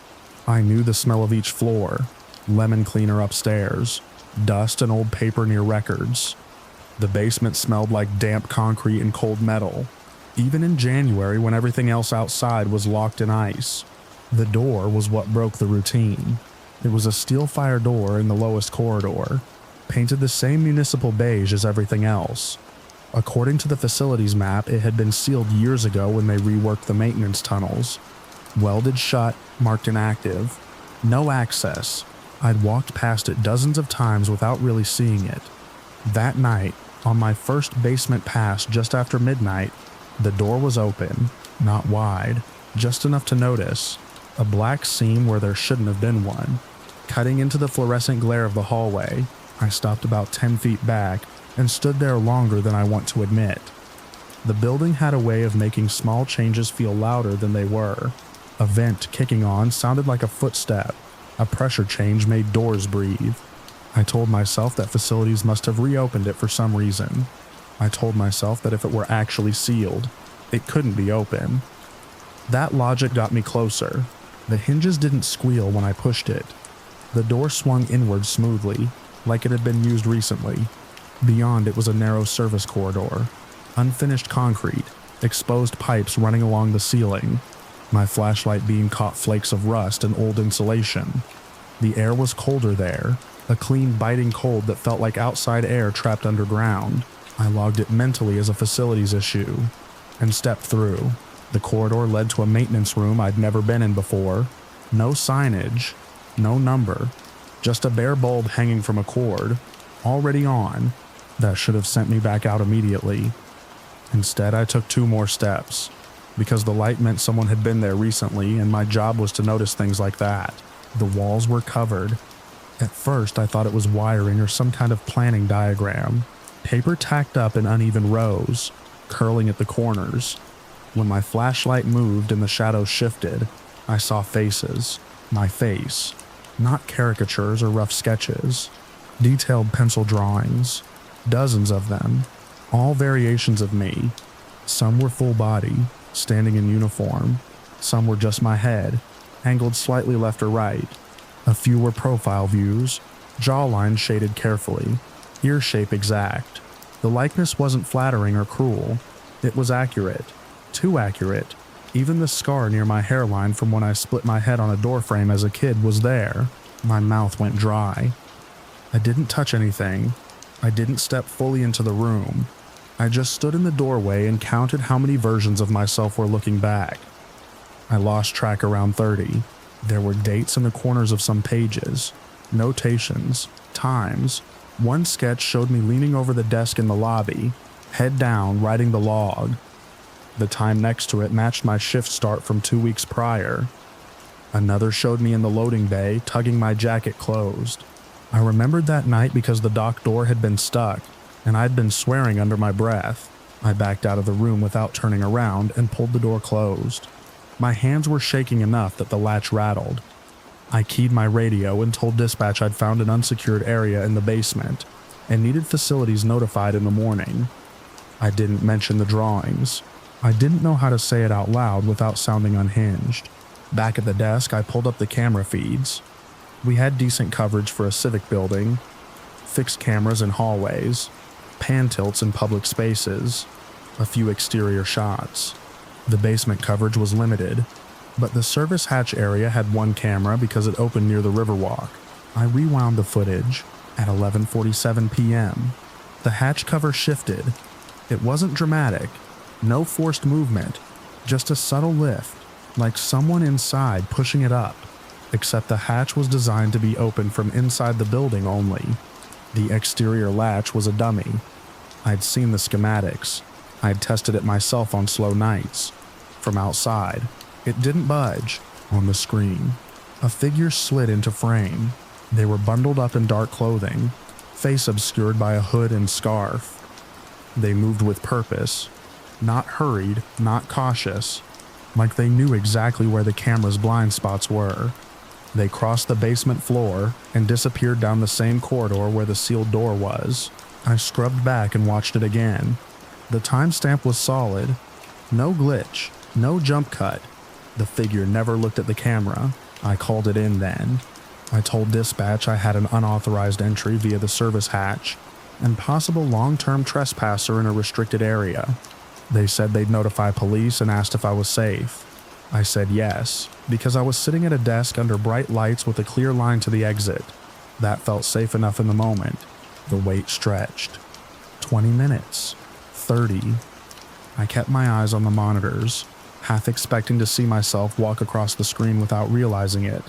I knew the smell of each floor. Lemon cleaner upstairs. Dust and old paper near records. The basement smelled like damp concrete and cold metal, even in January when everything else outside was locked in ice. The door was what broke the routine. It was a steel fire door in the lowest corridor, painted the same municipal beige as everything else. According to the facilities map, it had been sealed years ago when they reworked the maintenance tunnels. Welded shut, marked inactive. No access. I'd walked past it dozens of times without really seeing it. That night, on my first basement pass just after midnight, the door was open, not wide, just enough to notice. A black seam where there shouldn't have been one. Cutting into the fluorescent glare of the hallway, I stopped about 10 feet back and stood there longer than I want to admit. The building had a way of making small changes feel louder than they were. A vent kicking on sounded like a footstep. A pressure change made doors breathe. I told myself that facilities must have reopened it for some reason. I told myself that if it were actually sealed, it couldn't be open. That logic got me closer. The hinges didn't squeal when I pushed it. The door swung inward smoothly, like it had been used recently. Beyond it was a narrow service corridor. Unfinished concrete, exposed pipes running along the ceiling. My flashlight beam caught flakes of rust and old insulation. The air was colder there, a clean, biting cold that felt like outside air trapped underground. I logged it mentally as a facilities issue and stepped through. The corridor led to a maintenance room I'd never been in before. No signage, no number, just a bare bulb hanging from a cord, already on, that should have sent me back out immediately. Instead, I took 2 more steps, because the light meant someone had been there recently and my job was to notice things like that. The walls were covered. At first, I thought it was wiring or some kind of planning diagram. Paper tacked up in uneven rows, curling at the corners. When my flashlight moved and the shadows shifted, I saw faces. My face. Not caricatures or rough sketches. Detailed pencil drawings. Dozens of them. All variations of me. Some were full body, standing in uniform. Some were just my head, angled slightly left or right. A few were profile views, jawline shaded carefully, ear shape exact. The likeness wasn't flattering or cruel. It was accurate. Too accurate. Even the scar near my hairline from when I split my head on a doorframe as a kid was there. My mouth went dry. I didn't touch anything. I didn't step fully into the room. I just stood in the doorway and counted how many versions of myself were looking back. I lost track around 30. There were dates in the corners of some pages, notations, times. One sketch showed me leaning over the desk in the lobby, head down, writing the log. The time next to it matched my shift start from 2 weeks prior. Another showed me in the loading bay, tugging my jacket closed. I remembered that night because the dock door had been stuck, and I'd been swearing under my breath. I backed out of the room without turning around and pulled the door closed. My hands were shaking enough that the latch rattled. I keyed my radio and told dispatch I'd found an unsecured area in the basement and needed facilities notified in the morning. I didn't mention the drawings. I didn't know how to say it out loud without sounding unhinged. Back at the desk, I pulled up the camera feeds. We had decent coverage for a civic building, fixed cameras in hallways, pan tilts in public spaces, a few exterior shots. The basement coverage was limited, but the service hatch area had one camera because it opened near the Riverwalk. I rewound the footage at 11:47 p.m. The hatch cover shifted. It wasn't dramatic, no forced movement, just a subtle lift, like someone inside pushing it up, except the hatch was designed to be open from inside the building only. The exterior latch was a dummy. I'd seen the schematics. I'd tested it myself on slow nights. From outside, it didn't budge. On the screen, a figure slid into frame. They were bundled up in dark clothing, face obscured by a hood and scarf. They moved with purpose, not hurried, not cautious, like they knew exactly where the camera's blind spots were. They crossed the basement floor and disappeared down the same corridor where the sealed door was. I scrubbed back and watched it again. The timestamp was solid. No glitch, no jump cut. The figure never looked at the camera. I called it in then. I told dispatch I had an unauthorized entry via the service hatch and possible long-term trespasser in a restricted area. They said they'd notify police and asked if I was safe. I said yes, because I was sitting at a desk under bright lights with a clear line to the exit. That felt safe enough in the moment. The wait stretched. 20 minutes. 30. I kept my eyes on the monitors, half expecting to see myself walk across the screen without realizing it.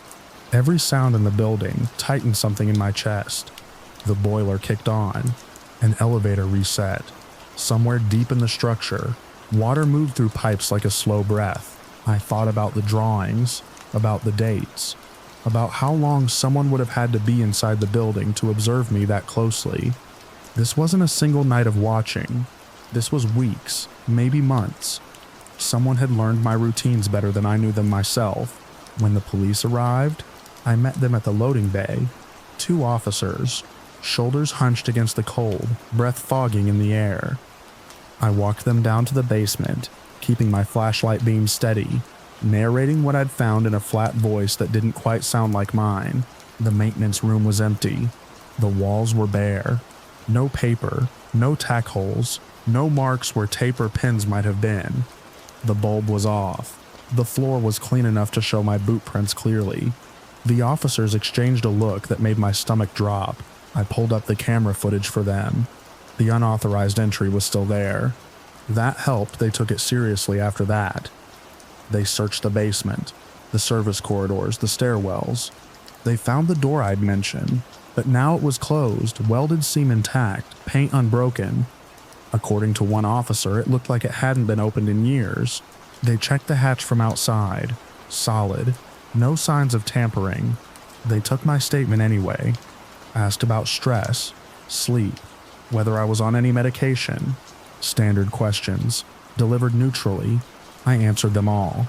Every sound in the building tightened something in my chest. The boiler kicked on. An elevator reset. Somewhere deep in the structure, water moved through pipes like a slow breath. I thought about the drawings. about the dates, about how long someone would have had to be inside the building to observe me that closely. This wasn't a single night of watching. This was weeks, maybe months. Someone had learned my routines better than I knew them myself. When the police arrived, I met them at the loading bay. 2 officers, shoulders hunched against the cold, breath fogging in the air. I walked them down to the basement, keeping my flashlight beam steady, narrating what I'd found in a flat voice that didn't quite sound like mine. The maintenance room was empty. The walls were bare. No paper, no tack holes, no marks where tape or pins might have been. The bulb was off. The floor was clean enough to show my boot prints clearly. The officers exchanged a look that made my stomach drop. I pulled up the camera footage for them. The unauthorized entry was still there. That helped. They took it seriously after that. They searched the basement, the service corridors, the stairwells. They found the door I'd mentioned, but now it was closed, welded seam intact, paint unbroken. According to one officer, it looked like it hadn't been opened in years. They checked the hatch from outside. Solid. No signs of tampering. They took my statement anyway. Asked about stress, sleep, whether I was on any medication. Standard questions. Delivered neutrally. I answered them all.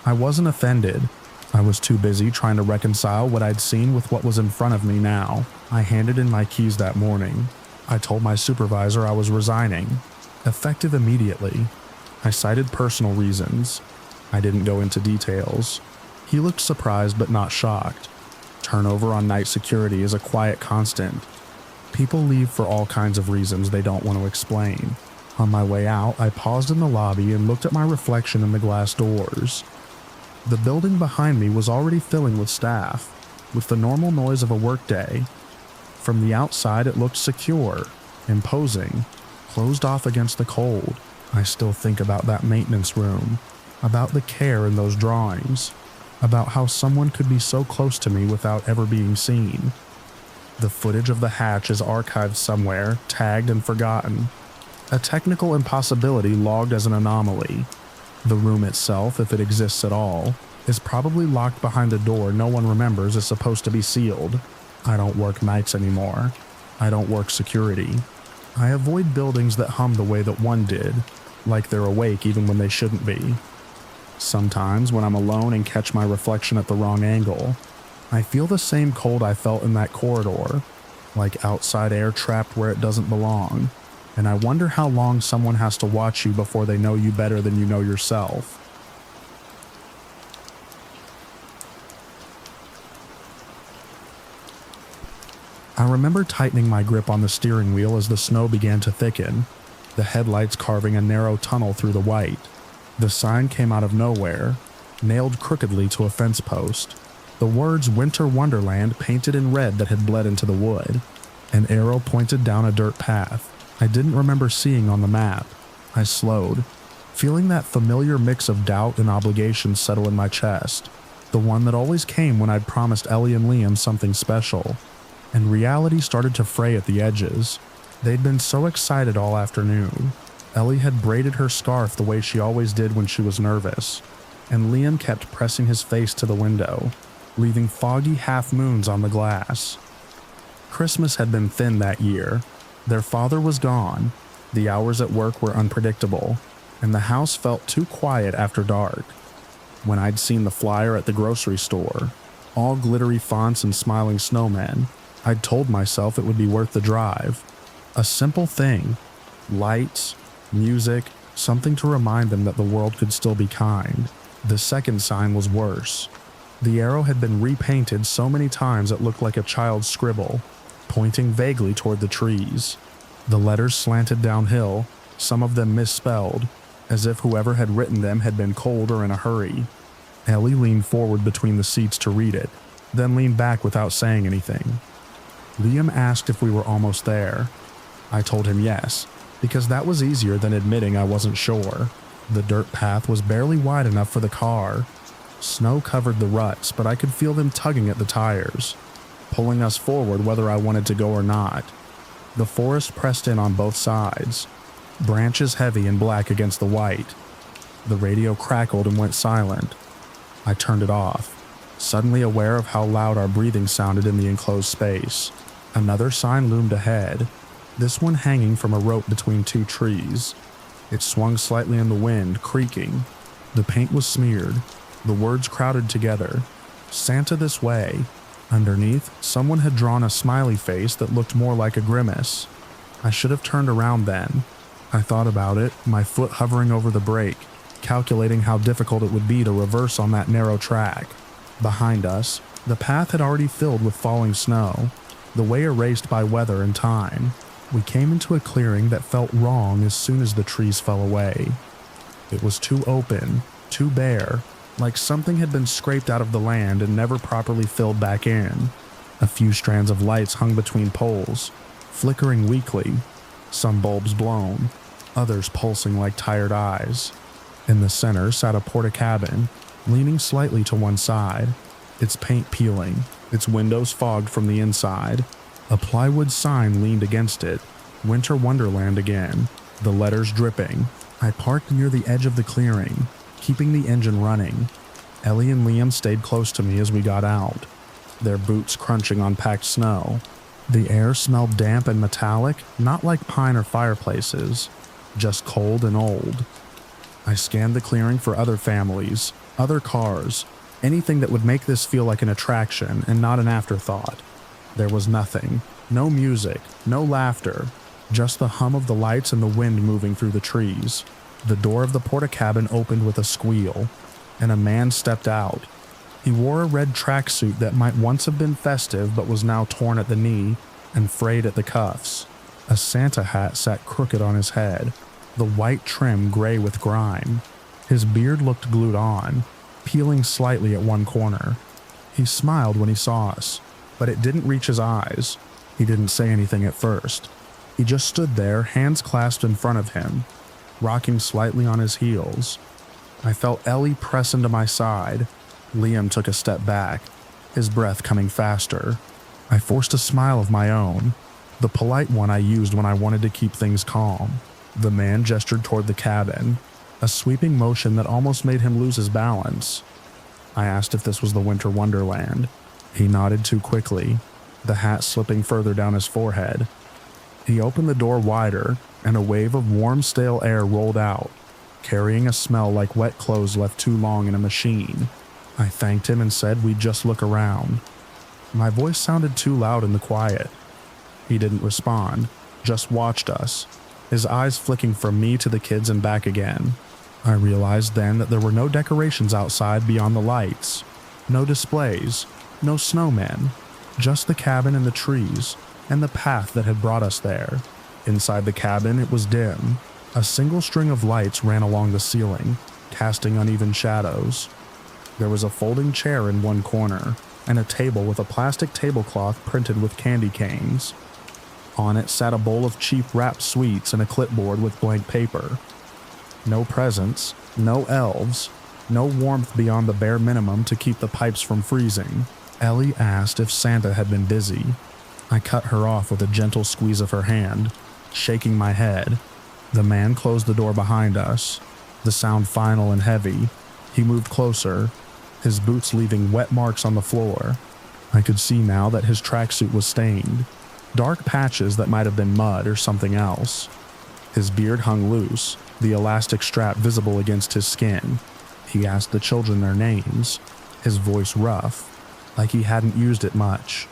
I wasn't offended. I was too busy trying to reconcile what I'd seen with what was in front of me now. I handed in my keys that morning. I told my supervisor I was resigning. Effective immediately. I cited personal reasons. I didn't go into details. He looked surprised but not shocked. Turnover on night security is a quiet constant. People leave for all kinds of reasons they don't want to explain. On my way out, I paused in the lobby and looked at my reflection in the glass doors. The building behind me was already filling with staff, with the normal noise of a workday. From the outside, it looked secure, imposing, closed off against the cold. I still think about that maintenance room, about the care in those drawings, about how someone could be so close to me without ever being seen. The footage of the hatch is archived somewhere, tagged and forgotten. A technical impossibility logged as an anomaly. The room itself, if it exists at all, is probably locked behind a door no one remembers is supposed to be sealed. I don't work nights anymore. I don't work security. I avoid buildings that hum the way that one did, like they're awake even when they shouldn't be. Sometimes when I'm alone and catch my reflection at the wrong angle, I feel the same cold I felt in that corridor, like outside air trapped where it doesn't belong, and I wonder how long someone has to watch you before they know you better than you know yourself. I remember tightening my grip on the steering wheel as the snow began to thicken, the headlights carving a narrow tunnel through the white. The sign came out of nowhere, nailed crookedly to a fence post. The words Winter Wonderland painted in red that had bled into the wood. An arrow pointed down a dirt path I didn't remember seeing on the map. I slowed, feeling that familiar mix of doubt and obligation settle in my chest, the one that always came when I'd promised Ellie and Liam something special. And reality started to fray at the edges. They'd been so excited all afternoon. Ellie had braided her scarf the way she always did when she was nervous, and Liam kept pressing his face to the window, leaving foggy half-moons on the glass. Christmas had been thin that year. Their father was gone, the hours at work were unpredictable, and the house felt too quiet after dark. When I'd seen the flyer at the grocery store, all glittery fonts and smiling snowmen, I'd told myself it would be worth the drive. A simple thing, lights, music, something to remind them that the world could still be kind. The second sign was worse. The arrow had been repainted so many times it looked like a child's scribble, pointing vaguely toward the trees. The letters slanted downhill, some of them misspelled, as if whoever had written them had been cold or in a hurry. Ellie leaned forward between the seats to read it, then leaned back without saying anything. Liam asked if we were almost there. I told him yes, because that was easier than admitting I wasn't sure. The dirt path was barely wide enough for the car. Snow covered the ruts, but I could feel them tugging at the tires, pulling us forward whether I wanted to go or not. The forest pressed in on both sides, branches heavy and black against the white. The radio crackled and went silent. I turned it off. suddenly aware of how loud our breathing sounded in the enclosed space. Another sign loomed ahead, this one hanging from a rope between two trees. It swung slightly in the wind, creaking. The paint was smeared. The words crowded together. Santa this way. Underneath, someone had drawn a smiley face that looked more like a grimace. I should have turned around then. I thought about it, my foot hovering over the brake, calculating how difficult it would be to reverse on that narrow track. Behind us, the path had already filled with falling snow, the way erased by weather and time. We came into a clearing that felt wrong as soon as the trees fell away. It was too open, too bare, like something had been scraped out of the land and never properly filled back in. A few strands of lights hung between poles, flickering weakly, some bulbs blown, others pulsing like tired eyes. In the center sat a porta-cabin, leaning slightly to one side, its paint peeling, its windows fogged from the inside. A plywood sign leaned against it, Winter Wonderland again, the letters dripping. I parked near the edge of the clearing, keeping the engine running. Ellie and Liam stayed close to me as we got out, their boots crunching on packed snow. The air smelled damp and metallic, not like pine or fireplaces, just cold and old. I scanned the clearing for other families, other cars, anything that would make this feel like an attraction and not an afterthought. There was nothing, no music, no laughter, just the hum of the lights and the wind moving through the trees. The door of the porta-cabin opened with a squeal, and a man stepped out. He wore a red tracksuit that might once have been festive but was now torn at the knee and frayed at the cuffs. A Santa hat sat crooked on his head, the white trim gray with grime. His beard looked glued on, peeling slightly at one corner. He smiled when he saw us, but it didn't reach his eyes. He didn't say anything at first. He just stood there, hands clasped in front of him, rocking slightly on his heels. I felt Ellie press into my side. Liam took a step back, his breath coming faster. I forced a smile of my own, the polite one I used when I wanted to keep things calm. The man gestured toward the cabin, a sweeping motion that almost made him lose his balance. I asked if this was the Winter Wonderland. He nodded too quickly, the hat slipping further down his forehead. He opened the door wider, and a wave of warm, stale air rolled out, carrying a smell like wet clothes left too long in a machine. I thanked him and said we'd just look around. My voice sounded too loud in the quiet. He didn't respond, just watched us, his eyes flicking from me to the kids and back again. I realized then that there were no decorations outside beyond the lights, no displays, no snowmen, just the cabin and the trees, and the path that had brought us there. Inside the cabin, it was dim. A single string of lights ran along the ceiling, casting uneven shadows. There was a folding chair in one corner, and a table with a plastic tablecloth printed with candy canes. On it sat a bowl of cheap wrapped sweets and a clipboard with blank paper. No presents, no elves, no warmth beyond the bare minimum to keep the pipes from freezing. Ellie asked if Santa had been busy. I cut her off with a gentle squeeze of her hand, shaking my head. The man closed the door behind us, the sound final and heavy. He moved closer, his boots leaving wet marks on the floor. I could see now that his tracksuit was stained, dark patches that might have been mud or something else. His beard hung loose, the elastic strap visible against his skin. He asked the children their names, his voice rough, like he hadn't used it much.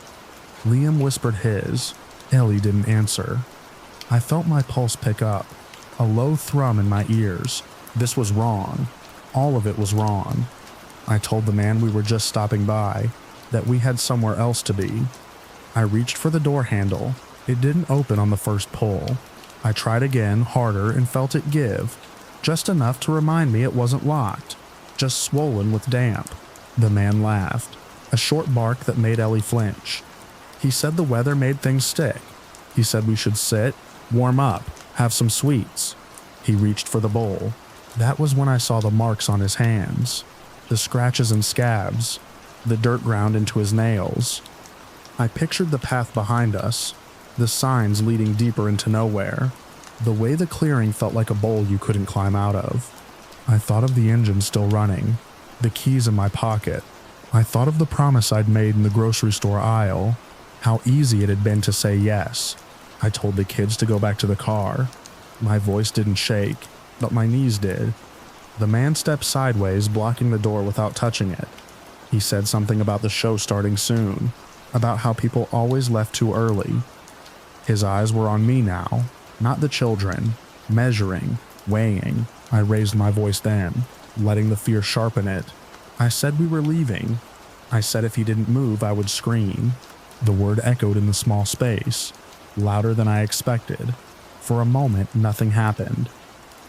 Liam whispered his. Ellie didn't answer. I felt my pulse pick up, a low thrum in my ears. This was wrong. All of it was wrong. I told the man we were just stopping by, that we had somewhere else to be. I reached for the door handle. It didn't open on the first pull. I tried again, harder, and felt it give, just enough to remind me it wasn't locked, just swollen with damp. The man laughed, a short bark that made Ellie flinch. He said the weather made things stick. He said we should sit, warm up, have some sweets. He reached for the bowl. That was when I saw the marks on his hands, the scratches and scabs, the dirt ground into his nails. I pictured the path behind us, the signs leading deeper into nowhere, the way the clearing felt like a bowl you couldn't climb out of. I thought of the engine still running, the keys in my pocket, I thought of the promise I'd made in the grocery store aisle, how easy it had been to say yes. I told the kids to go back to the car. My voice didn't shake, but my knees did. The man stepped sideways, blocking the door without touching it. He said something about the show starting soon, about how people always left too early. His eyes were on me now, not the children, measuring, weighing. I raised my voice then, letting the fear sharpen it. I said we were leaving. I said if he didn't move, I would scream. The word echoed in the small space, louder than I expected. For a moment, nothing happened.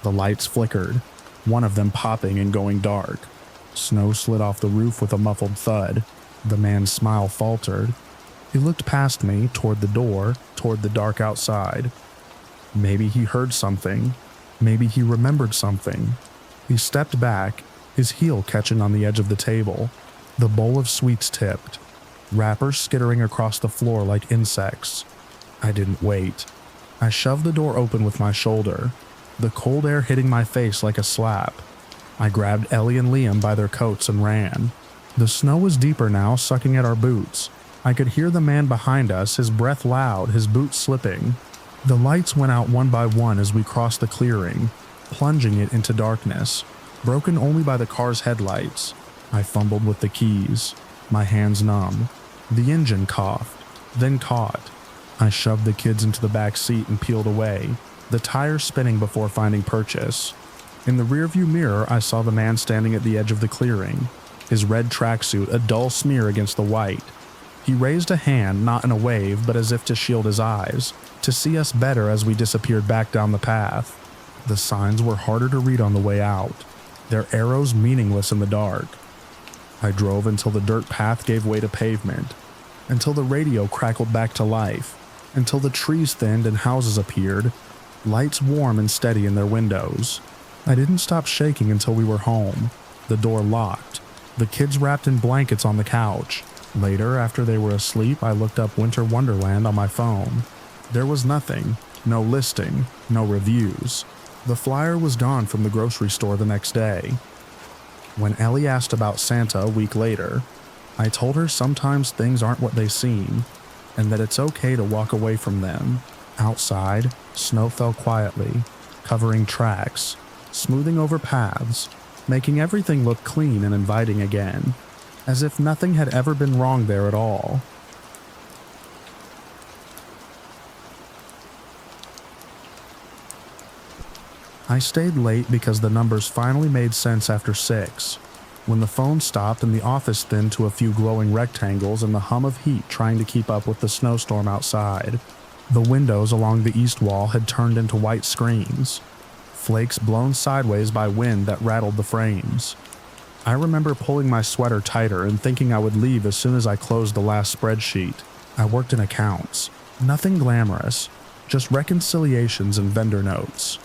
The lights flickered, one of them popping and going dark. Snow slid off the roof with a muffled thud. The man's smile faltered. He looked past me, toward the door, toward the dark outside. Maybe he heard something. Maybe he remembered something. He stepped back, his heel catching on the edge of the table. The bowl of sweets tipped, wrappers skittering across the floor like insects. I didn't wait. I shoved the door open with my shoulder, the cold air hitting my face like a slap. I grabbed Ellie and Liam by their coats and ran. The snow was deeper now, sucking at our boots. I could hear the man behind us, his breath loud, his boots slipping. The lights went out one by one as we crossed the clearing, plunging it into darkness, broken only by the car's headlights. I fumbled with the keys, my hands numb. The engine coughed, then caught. I shoved the kids into the back seat and peeled away, the tires spinning before finding purchase. In the rearview mirror, I saw the man standing at the edge of the clearing, his red tracksuit a dull smear against the white. He raised a hand, not in a wave, but as if to shield his eyes, to see us better as we disappeared back down the path. The signs were harder to read on the way out, their arrows meaningless in the dark. I drove until the dirt path gave way to pavement, until the radio crackled back to life, until the trees thinned and houses appeared, lights warm and steady in their windows. I didn't stop shaking until we were home, the door locked, the kids wrapped in blankets on the couch. Later, after they were asleep, I looked up Winter Wonderland on my phone. There was nothing, no listing, no reviews. The flyer was gone from the grocery store the next day. When Ellie asked about Santa a week later, I told her sometimes things aren't what they seem, and that it's okay to walk away from them. Outside, snow fell quietly, covering tracks, smoothing over paths, making everything look clean and inviting again, as if nothing had ever been wrong there at all. I stayed late because the numbers finally made sense after 6, when the phone stopped and the office thinned to a few glowing rectangles and the hum of heat trying to keep up with the snowstorm outside. The windows along the east wall had turned into white screens, flakes blown sideways by wind that rattled the frames. I remember pulling my sweater tighter and thinking I would leave as soon as I closed the last spreadsheet. I worked in accounts. Nothing glamorous, just reconciliations and vendor notes.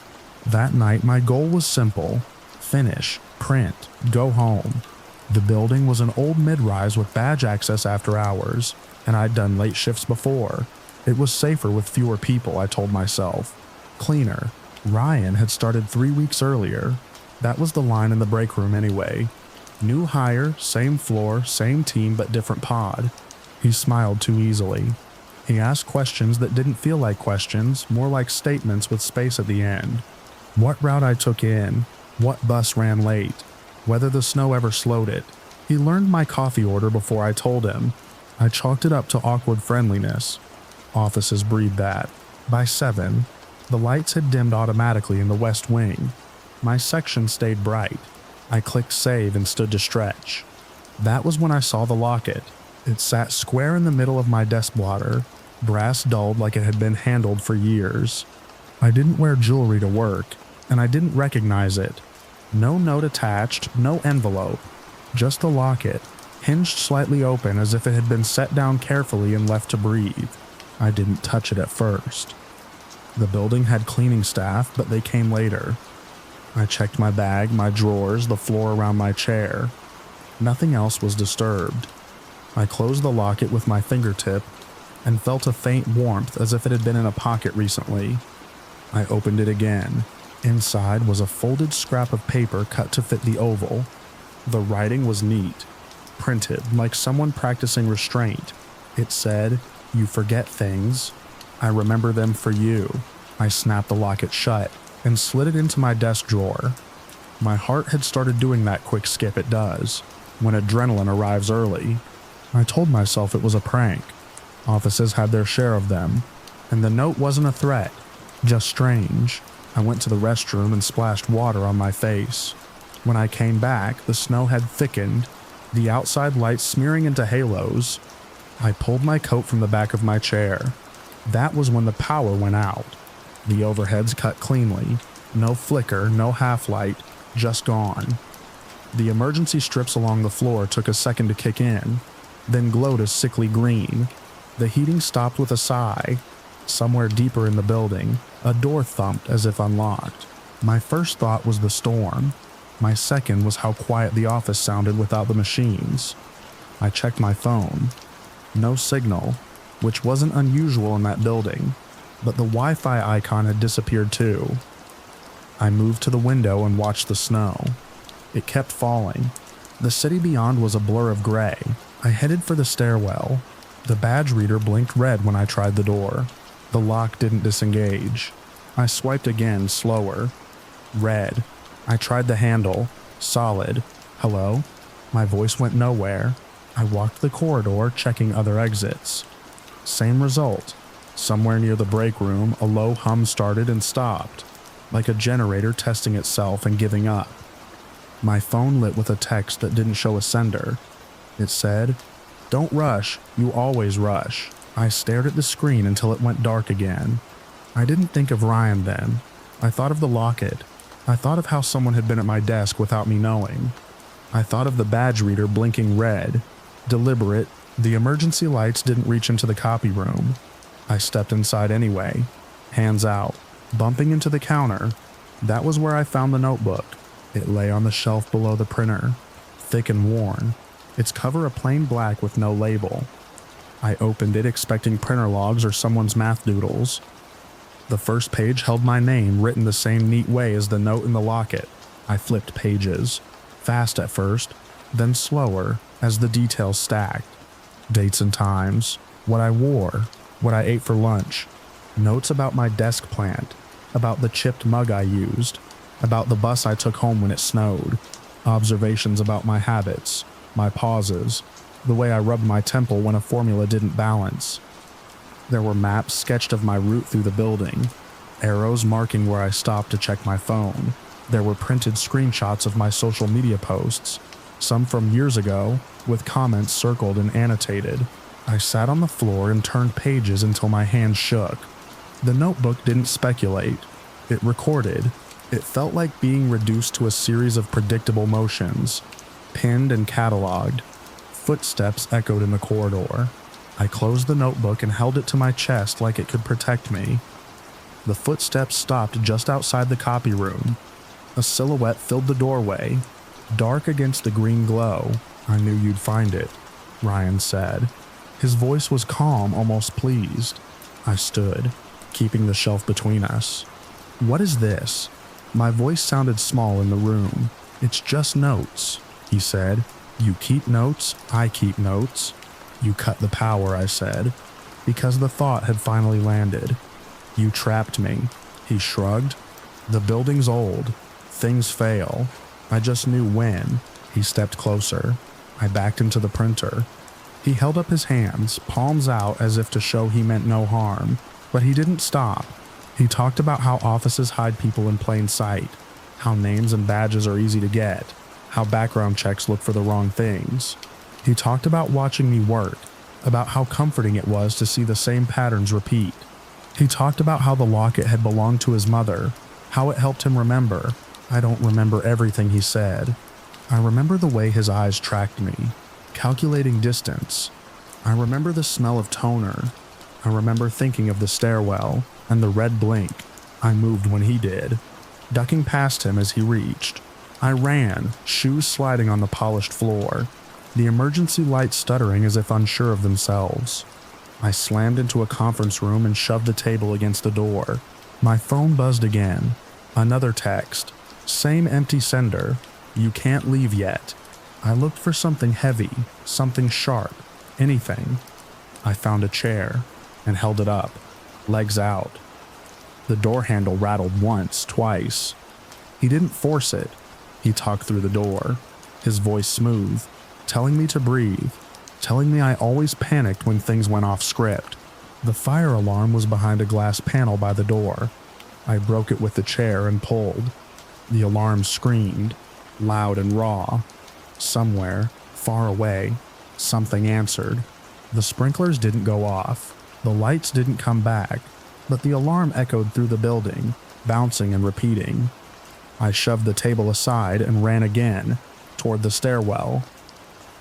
That night my goal was simple: finish, print, go home. The building was an old mid-rise with badge access after hours, and I'd done late shifts before. It was safer with fewer people, I told myself. Cleaner. Ryan had started 3 weeks earlier. That was the line in the break room anyway. New hire, same floor, same team, but different pod. He smiled too easily. He asked questions that didn't feel like questions, more like statements with space at the end. What route I took in, what bus ran late, whether the snow ever slowed it. He learned my coffee order before I told him. I chalked it up to awkward friendliness. Offices breed that. By 7, the lights had dimmed automatically in the west wing. My section stayed bright. I clicked save and stood to stretch. That was when I saw the locket. It sat square in the middle of my desk blotter, brass dulled like it had been handled for years. I didn't wear jewelry to work, and I didn't recognize it. No note attached, no envelope, just the locket, hinged slightly open as if it had been set down carefully and left to breathe. I didn't touch it at first. The building had cleaning staff, but they came later. I checked my bag, my drawers, the floor around my chair. Nothing else was disturbed. I closed the locket with my fingertip and felt a faint warmth as if it had been in a pocket recently. I opened it again. Inside was a folded scrap of paper cut to fit the oval. The writing was neat. printed like someone practicing restraint. It said, "You forget things. I remember them for you." I snapped the locket shut and slid it into my desk drawer. My heart had started doing that quick skip it does when adrenaline arrives early. I told myself it was a prank. Offices had their share of them, and the note wasn't a threat, just strange. I went to the restroom and splashed water on my face. When I came back, the snow had thickened, the outside light smearing into halos. I pulled my coat from the back of my chair. That was when the power went out. The overheads cut cleanly. No flicker, no half-light, just gone. The emergency strips along the floor took a second to kick in, then glowed a sickly green. The heating stopped with a sigh. Somewhere deeper in the building, a door thumped as if unlocked. My first thought was the storm. My second was how quiet the office sounded without the machines. I checked my phone. No signal, which wasn't unusual in that building, but the Wi-Fi icon had disappeared too. I moved to the window and watched the snow. It kept falling. The city beyond was a blur of gray. I headed for the stairwell. The badge reader blinked red when I tried the door. The lock didn't disengage. I swiped again, slower. Red. I tried the handle. Solid. Hello? My voice went nowhere. I walked the corridor, checking other exits. Same result. Somewhere near the break room, a low hum started and stopped, like a generator testing itself and giving up. My phone lit with a text that didn't show a sender. It said, "Don't rush, you always rush." I stared at the screen until it went dark again. I didn't think of Ryan then. I thought of the locket. I thought of how someone had been at my desk without me knowing. I thought of the badge reader blinking red. Deliberate, the emergency lights didn't reach into the copy room. I stepped inside anyway, hands out, bumping into the counter. That was where I found the notebook. It lay on the shelf below the printer, thick and worn, its cover a plain black with no label. I opened it expecting printer logs or someone's math doodles. The first page held my name written the same neat way as the note in the locket. I flipped pages, fast at first, then slower as the details stacked. Dates and times, what I wore, what I ate for lunch, notes about my desk plant, about the chipped mug I used, about the bus I took home when it snowed, observations about my habits, my pauses, the way I rubbed my temple when a formula didn't balance. There were maps sketched of my route through the building, arrows marking where I stopped to check my phone. There were printed screenshots of my social media posts, some from years ago, with comments circled and annotated. I sat on the floor and turned pages until my hands shook. The notebook didn't speculate. It recorded. It felt like being reduced to a series of predictable motions, pinned and cataloged. Footsteps echoed in the corridor. I closed the notebook and held it to my chest like it could protect me. The footsteps stopped just outside the copy room. A silhouette filled the doorway, dark against the green glow. "I knew you'd find it," Ryan said. His voice was calm, almost pleased. I stood, keeping the shelf between us. "What is this?" My voice sounded small in the room. "It's just notes," he said. "You keep notes, I keep notes." "You cut the power," I said, because the thought had finally landed. "You trapped me," he shrugged. "The building's old. Things fail. I just knew when." He stepped closer. I backed into the printer. He held up his hands, palms out as if to show he meant no harm, but he didn't stop. He talked about how offices hide people in plain sight, how names and badges are easy to get, how background checks look for the wrong things. He talked about watching me work, about how comforting it was to see the same patterns repeat. He talked about how the locket had belonged to his mother, how it helped him remember. I don't remember everything he said. I remember the way his eyes tracked me, calculating distance. I remember the smell of toner. I remember thinking of the stairwell and the red blink. I moved when he did, ducking past him as he reached. I ran, shoes sliding on the polished floor, the emergency lights stuttering as if unsure of themselves. I slammed into a conference room and shoved the table against the door. My phone buzzed again. Another text. Same empty sender. "You can't leave yet." I looked for something heavy, something sharp, anything. I found a chair and held it up, legs out. The door handle rattled once, twice. He didn't force it. He talked through the door, his voice smooth, telling me to breathe, telling me I always panicked when things went off script. The fire alarm was behind a glass panel by the door. I broke it with the chair and pulled. The alarm screamed, loud and raw. Somewhere, far away, something answered. The sprinklers didn't go off. The lights didn't come back, but the alarm echoed through the building, bouncing and repeating. I shoved the table aside and ran again, toward the stairwell.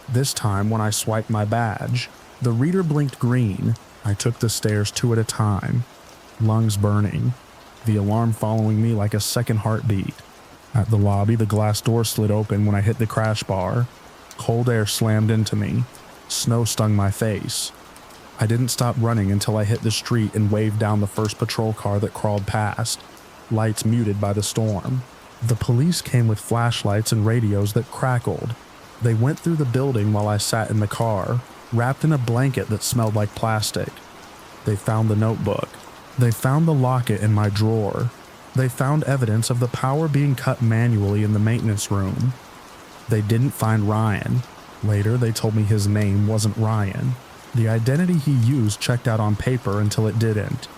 This time, when I swiped my badge, the reader blinked green. I took the stairs 2 at a time, lungs burning, the alarm following me like a second heartbeat. At the lobby, the glass door slid open when I hit the crash bar. Cold air slammed into me. Snow stung my face. I didn't stop running until I hit the street and waved down the first patrol car that crawled past, lights muted by the storm. The police came with flashlights and radios that crackled. They went through the building while I sat in the car, wrapped in a blanket that smelled like plastic. They found the notebook. They found the locket in my drawer. They found evidence of the power being cut manually in the maintenance room. They didn't find Ryan. Later, they told me his name wasn't Ryan. The identity he used checked out on paper until it didn't.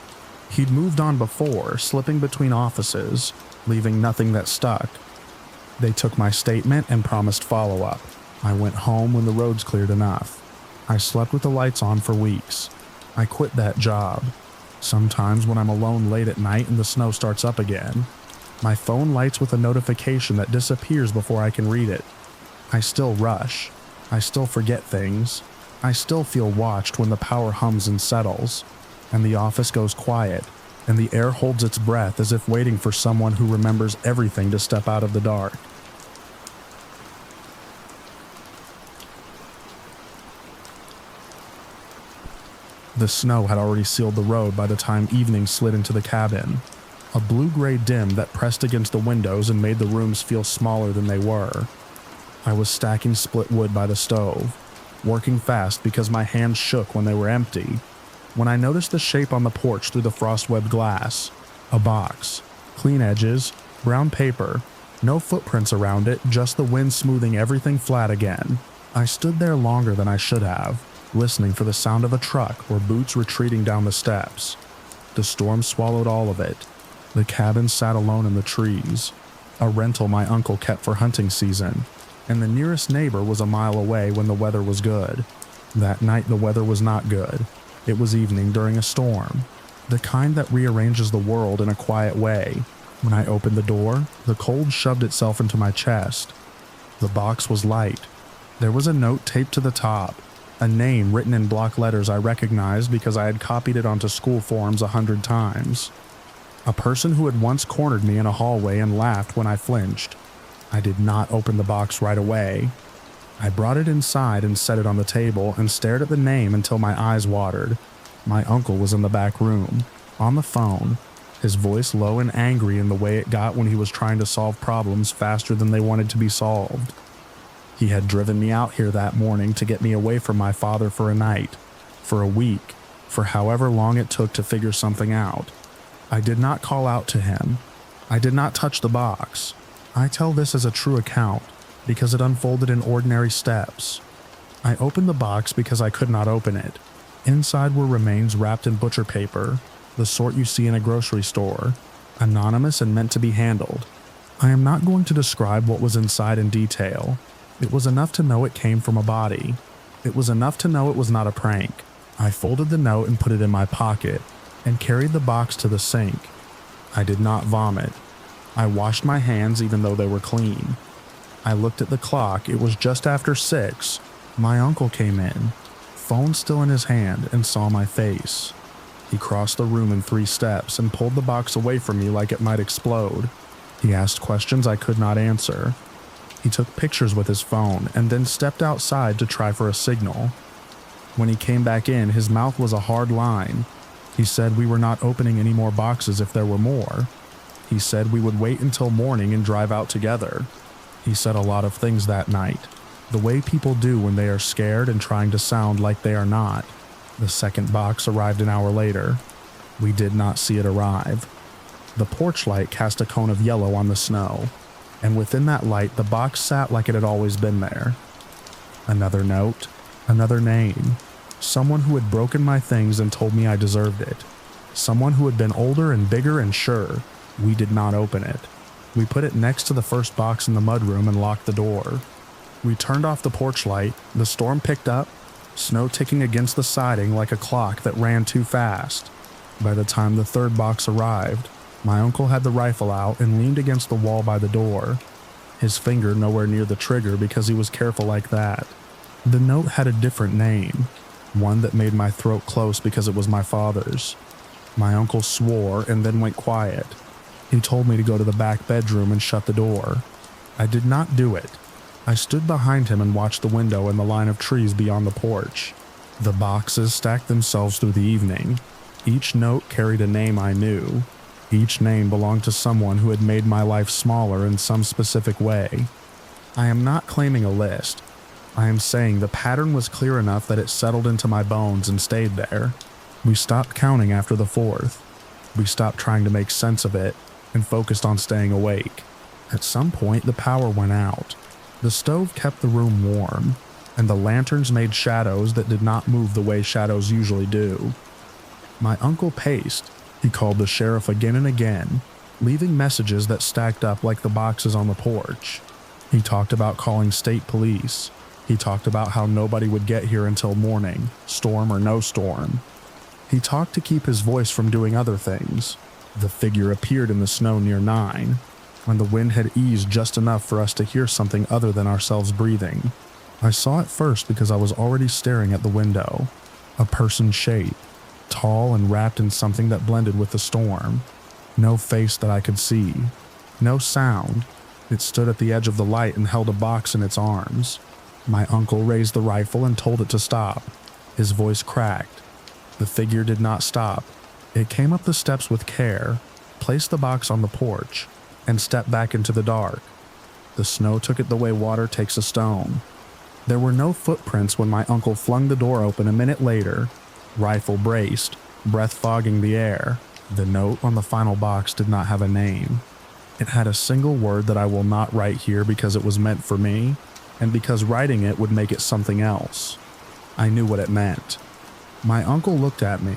He'd moved on before, slipping between offices, leaving nothing that stuck. They took my statement and promised follow-up. I went home when the roads cleared enough. I slept with the lights on for weeks. I quit that job. Sometimes when I'm alone late at night and the snow starts up again, my phone lights with a notification that disappears before I can read it. I still rush. I still forget things. I still feel watched when the power hums and settles, and the office goes quiet, and the air holds its breath as if waiting for someone who remembers everything to step out of the dark. The snow had already sealed the road by the time evening slid into the cabin, a blue-gray dim that pressed against the windows and made the rooms feel smaller than they were. I was stacking split wood by the stove, working fast because my hands shook when they were empty, when I noticed the shape on the porch through the frost-webbed glass. A box, clean edges, brown paper, no footprints around it, just the wind smoothing everything flat again. I stood there longer than I should have, listening for the sound of a truck or boots retreating down the steps. The storm swallowed all of it. The cabin sat alone in the trees, a rental my uncle kept for hunting season, and the nearest neighbor was a mile away when the weather was good. That night the weather was not good. It was evening during a storm, the kind that rearranges the world in a quiet way. When I opened the door, the cold shoved itself into my chest. The box was light. There was a note taped to the top, a name written in block letters I recognized because I had copied it onto school forms 100 times. A person who had once cornered me in a hallway and laughed when I flinched. I did not open the box right away. I brought it inside and set it on the table and stared at the name until my eyes watered. My uncle was in the back room, on the phone, his voice low and angry in the way it got when he was trying to solve problems faster than they wanted to be solved. He had driven me out here that morning to get me away from my father for a night, for a week, for however long it took to figure something out. I did not call out to him. I did not touch the box. I tell this as a true account, because it unfolded in ordinary steps. I opened the box because I could not open it. Inside were remains wrapped in butcher paper, the sort you see in a grocery store, anonymous and meant to be handled. I am not going to describe what was inside in detail. It was enough to know it came from a body. It was enough to know it was not a prank. I folded the note and put it in my pocket, and carried the box to the sink. I did not vomit. I washed my hands even though they were clean. I looked at the clock. It was just after 6. My uncle came in, phone still in his hand, and saw my face. He crossed the room in 3 steps and pulled the box away from me like it might explode. He asked questions I could not answer. He took pictures with his phone and then stepped outside to try for a signal. When he came back in, his mouth was a hard line. He said we were not opening any more boxes if there were more. He said we would wait until morning and drive out together. He said a lot of things that night. the way people do when they are scared and trying to sound like they are not. The second box arrived an hour later. We did not see it arrive. The porch light cast a cone of yellow on the snow, and within that light the box sat like it had always been there. Another note, another name. Someone who had broken my things and told me I deserved it. Someone who had been older and bigger and sure. We did not open it. We put it next to the first box in the mudroom and locked the door. We turned off the porch light, the storm picked up, snow ticking against the siding like a clock that ran too fast. By the time the third box arrived, my uncle had the rifle out and leaned against the wall by the door, his finger nowhere near the trigger because he was careful like that. The note had a different name, one that made my throat close because it was my father's. My uncle swore and then went quiet. He told me to go to the back bedroom and shut the door. I did not do it. I stood behind him and watched the window and the line of trees beyond the porch. The boxes stacked themselves through the evening. Each note carried a name I knew. Each name belonged to someone who had made my life smaller in some specific way. I am not claiming a list. I am saying the pattern was clear enough that it settled into my bones and stayed there. We stopped counting after the fourth. We stopped trying to make sense of it and focused on staying awake. At some point, the power went out. The stove kept the room warm, and the lanterns made shadows that did not move the way shadows usually do. My uncle paced. He called the sheriff again and again, leaving messages that stacked up like the boxes on the porch. He talked about calling state police. He talked about how nobody would get here until morning, storm or no storm. He talked to keep his voice from doing other things. The figure appeared in the snow near 9, when the wind had eased just enough for us to hear something other than ourselves breathing. I saw it first because I was already staring at the window. A person's shape, tall and wrapped in something that blended with the storm. No face that I could see. No sound. It stood at the edge of the light and held a box in its arms. My uncle raised the rifle and told it to stop. His voice cracked. The figure did not stop. It came up the steps with care, placed the box on the porch, and stepped back into the dark. The snow took it the way water takes a stone. There were no footprints when my uncle flung the door open a minute later, rifle braced, breath fogging the air. The note on the final box did not have a name. It had a single word that I will not write here because it was meant for me, and because writing it would make it something else. I knew what it meant. My uncle looked at me,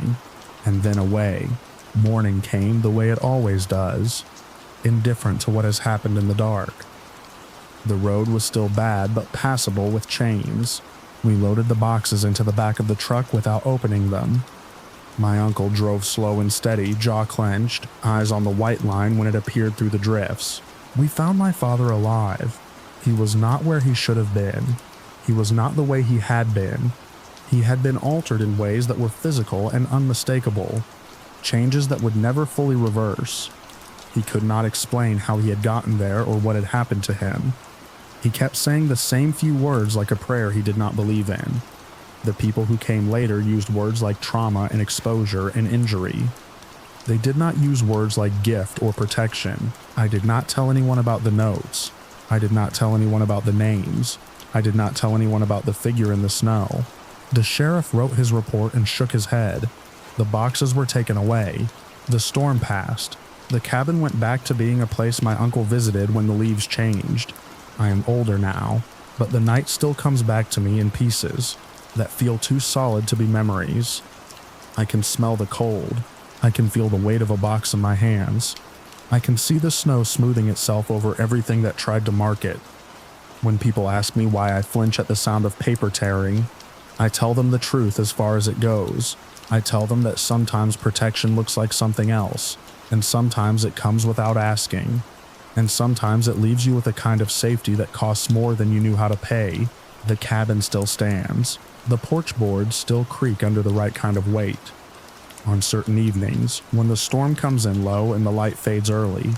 and then away. Morning came the way it always does, indifferent to what has happened in the dark. The road was still bad but passable with chains. We loaded the boxes into the back of the truck without opening them. My uncle drove slow and steady, jaw clenched, eyes on the white line when it appeared through the drifts. We found my father alive. He was not where he should have been. He was not the way he had been. He had been altered in ways that were physical and unmistakable, changes that would never fully reverse. He could not explain how he had gotten there or what had happened to him. He kept saying the same few words like a prayer he did not believe in. The people who came later used words like trauma and exposure and injury. They did not use words like gift or protection. I did not tell anyone about the notes. I did not tell anyone about the names. I did not tell anyone about the figure in the snow. The sheriff wrote his report and shook his head. The boxes were taken away. The storm passed. The cabin went back to being a place my uncle visited when the leaves changed. I am older now, but the night still comes back to me in pieces that feel too solid to be memories. I can smell the cold. I can feel the weight of a box in my hands. I can see the snow smoothing itself over everything that tried to mark it. When people ask me why I flinch at the sound of paper tearing, I tell them the truth as far as it goes. I tell them that sometimes protection looks like something else, and sometimes it comes without asking, and sometimes it leaves you with a kind of safety that costs more than you knew how to pay. The cabin still stands. The porch boards still creak under the right kind of weight. On certain evenings, when the storm comes in low and the light fades early,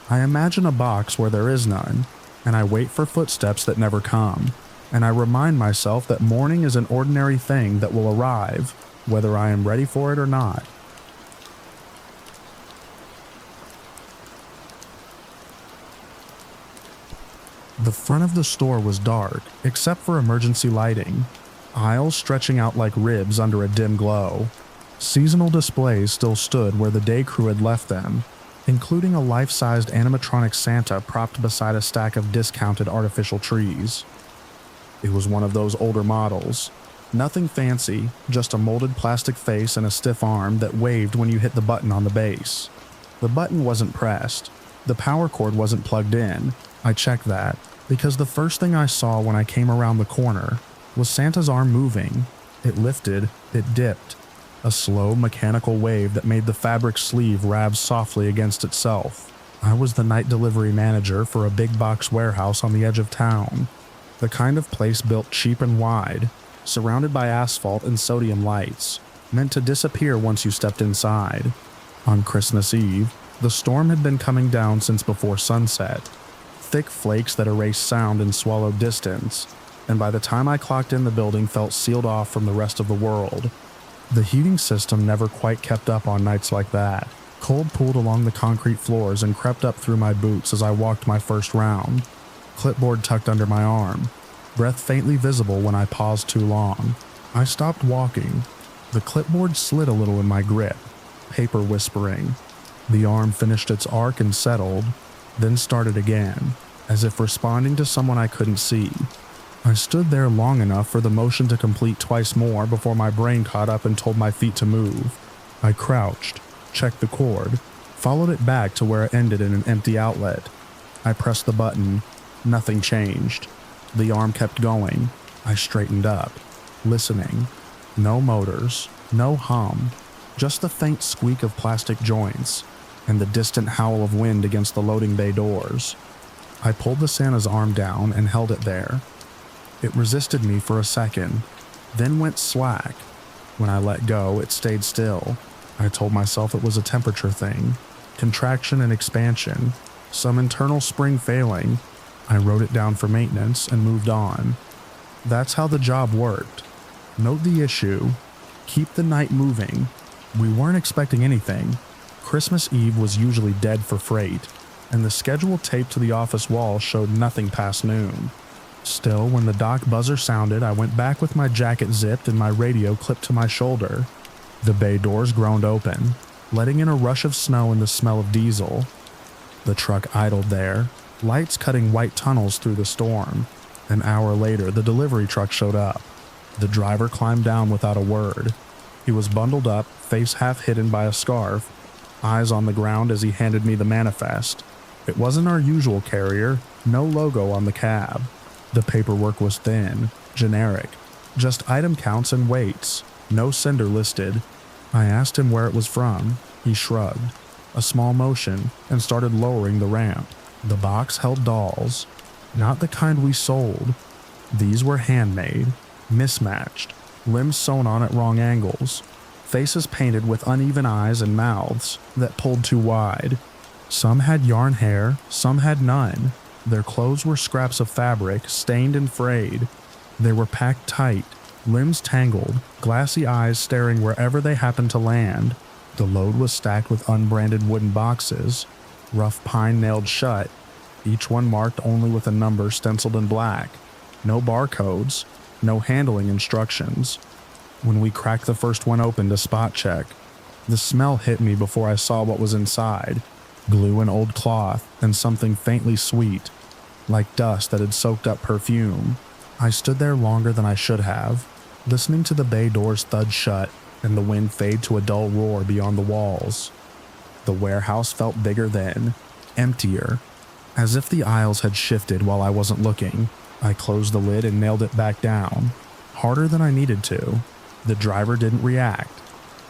I imagine a box where there is none, and I wait for footsteps that never come, and I remind myself that morning is an ordinary thing that will arrive, whether I am ready for it or not. The front of the store was dark, except for emergency lighting, aisles stretching out like ribs under a dim glow. Seasonal displays still stood where the day crew had left them, including a life-sized animatronic Santa propped beside a stack of discounted artificial trees. It was one of those older models. Nothing fancy, just a molded plastic face and a stiff arm that waved when you hit the button on the base. The button wasn't pressed. The power cord wasn't plugged in. I checked that, because the first thing I saw when I came around the corner was Santa's arm moving. It lifted, it dipped. A slow, mechanical wave that made the fabric sleeve rab softly against itself. I was the night delivery manager for a big box warehouse on the edge of town. The kind of place built cheap and wide, surrounded by asphalt and sodium lights, meant to disappear once you stepped inside. On Christmas Eve, the storm had been coming down since before sunset. Thick flakes that erased sound and swallowed distance, and by the time I clocked in, the building felt sealed off from the rest of the world. The heating system never quite kept up on nights like that. Cold pooled along the concrete floors and crept up through my boots as I walked my first round. Clipboard tucked under my arm, breath faintly visible when I paused too long. I stopped walking. The clipboard slid a little in my grip, paper whispering. The arm finished its arc and settled, then started again, as if responding to someone I couldn't see. I stood there long enough for the motion to complete twice more before my brain caught up and told my feet to move. I crouched, checked the cord, followed it back to where it ended in an empty outlet. I pressed the button. Nothing changed. The arm kept going. I straightened up, listening. No motors, no hum, just the faint squeak of plastic joints and the distant howl of wind against the loading bay doors. I pulled the Santa's arm down and held it there. It resisted me for a second, then went slack. When I let go, it stayed still. I told myself it was a temperature thing, contraction and expansion, some internal spring failing. I wrote it down for maintenance and moved on. That's how the job worked. Note the issue. Keep the night moving. We weren't expecting anything. Christmas Eve was usually dead for freight, and the schedule taped to the office wall showed nothing past noon. Still, when the dock buzzer sounded, I went back with my jacket zipped and my radio clipped to my shoulder. The bay doors groaned open, letting in a rush of snow and the smell of diesel. The truck idled there, lights cutting white tunnels through the storm. An hour later, the delivery truck showed up. The driver climbed down without a word. He was bundled up, face half hidden by a scarf, eyes on the ground as he handed me the manifest. It wasn't our usual carrier, no logo on the cab. The paperwork was thin, generic, just item counts and weights, no sender listed. I asked him where it was from. He shrugged, a small motion, and started lowering the ramp. The box held dolls, not the kind we sold. These were handmade, mismatched, limbs sewn on at wrong angles, faces painted with uneven eyes and mouths that pulled too wide. Some had yarn hair, some had none. Their clothes were scraps of fabric, stained and frayed. They were packed tight, limbs tangled, glassy eyes staring wherever they happened to land. The load was stacked with unbranded wooden boxes, rough pine nailed shut, each one marked only with a number stenciled in black. No barcodes, no handling instructions. When we cracked the first one open to spot check, the smell hit me before I saw what was inside. Glue and old cloth, and something faintly sweet, like dust that had soaked up perfume. I stood there longer than I should have, listening to the bay doors thud shut and the wind fade to a dull roar beyond the walls. The warehouse felt bigger then, emptier, as if the aisles had shifted while I wasn't looking. I closed the lid and nailed it back down, harder than I needed to. The driver didn't react.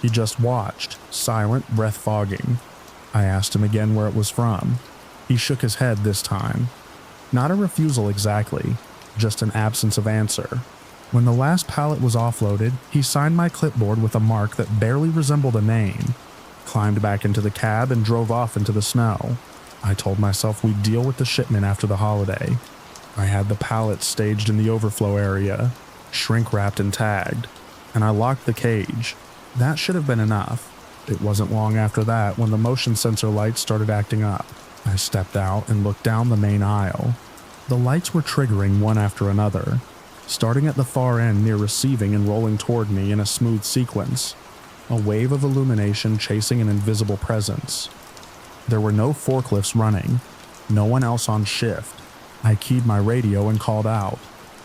He just watched, silent, breath fogging. I asked him again where it was from. He shook his head this time. Not a refusal exactly, just an absence of answer. When the last pallet was offloaded, he signed my clipboard with a mark that barely resembled a name, climbed back into the cab and drove off into the snow. I told myself we'd deal with the shipment after the holiday. I had the pallets staged in the overflow area, shrink-wrapped and tagged, and I locked the cage. That should have been enough. It wasn't long after that when the motion sensor lights started acting up. I stepped out and looked down the main aisle. The lights were triggering one after another, starting at the far end near receiving and rolling toward me in a smooth sequence, a wave of illumination chasing an invisible presence. There were no forklifts running, no one else on shift. I keyed my radio and called out,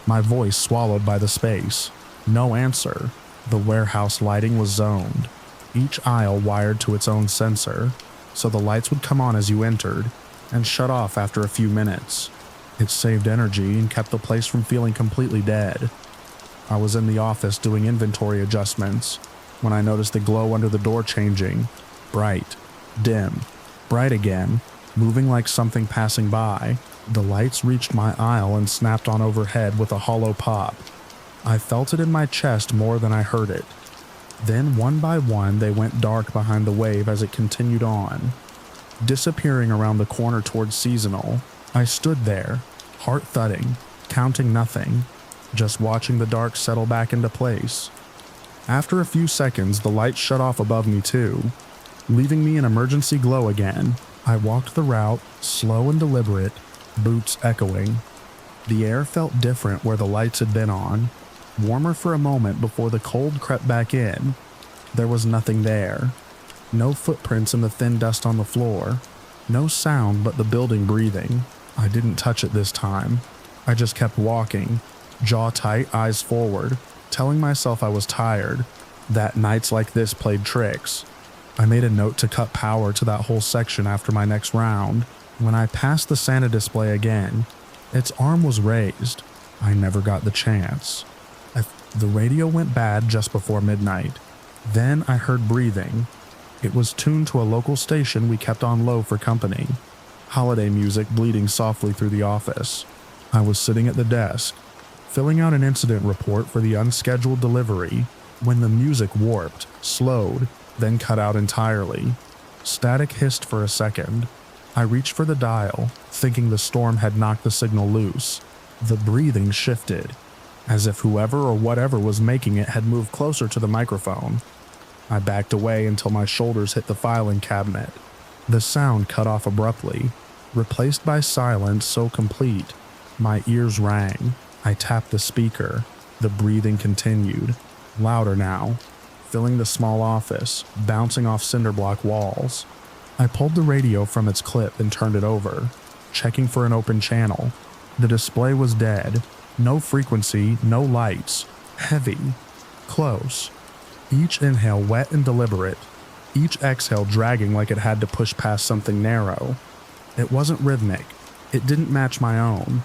my voice swallowed by the space. No answer. The warehouse lighting was zoned, each aisle wired to its own sensor, so the lights would come on as you entered and shut off after a few minutes. It saved energy and kept the place from feeling completely dead. I was in the office doing inventory adjustments when I noticed the glow under the door changing, bright, dim, bright again, moving like something passing by. The lights reached my aisle and snapped on overhead with a hollow pop. I felt it in my chest more than I heard it. Then one by one they went dark behind the wave as it continued on, disappearing around the corner towards Seasonal. I stood there, heart thudding, counting nothing, just watching the dark settle back into place. After a few seconds, the lights shut off above me too, leaving me in emergency glow again. I walked the route, slow and deliberate, boots echoing. The air felt different where the lights had been on, warmer for a moment before the cold crept back in. There was nothing there. No footprints in the thin dust on the floor. No sound but the building breathing. I didn't touch it this time. I just kept walking, jaw tight, eyes forward, telling myself I was tired, that nights like this played tricks. I made a note to cut power to that whole section after my next round. When I passed the Santa display again, its arm was raised. I never got the chance. The radio went bad just before midnight. Then I heard breathing. It was tuned to a local station we kept on low for company. Holiday music bleeding softly through the office. I was sitting at the desk, filling out an incident report for the unscheduled delivery, when the music warped, slowed, then cut out entirely. Static hissed for a second. I reached for the dial, thinking the storm had knocked the signal loose. The breathing shifted, as if whoever or whatever was making it had moved closer to the microphone. I backed away until my shoulders hit the filing cabinet. The sound cut off abruptly, replaced by silence so complete. My ears rang. I tapped the speaker. The breathing continued, louder now, filling the small office, bouncing off cinder block walls. I pulled the radio from its clip and turned it over, checking for an open channel. The display was dead. No frequency, no lights. Heavy. Close. Each inhale wet and deliberate. Each exhale dragging like it had to push past something narrow. It wasn't rhythmic. It didn't match my own.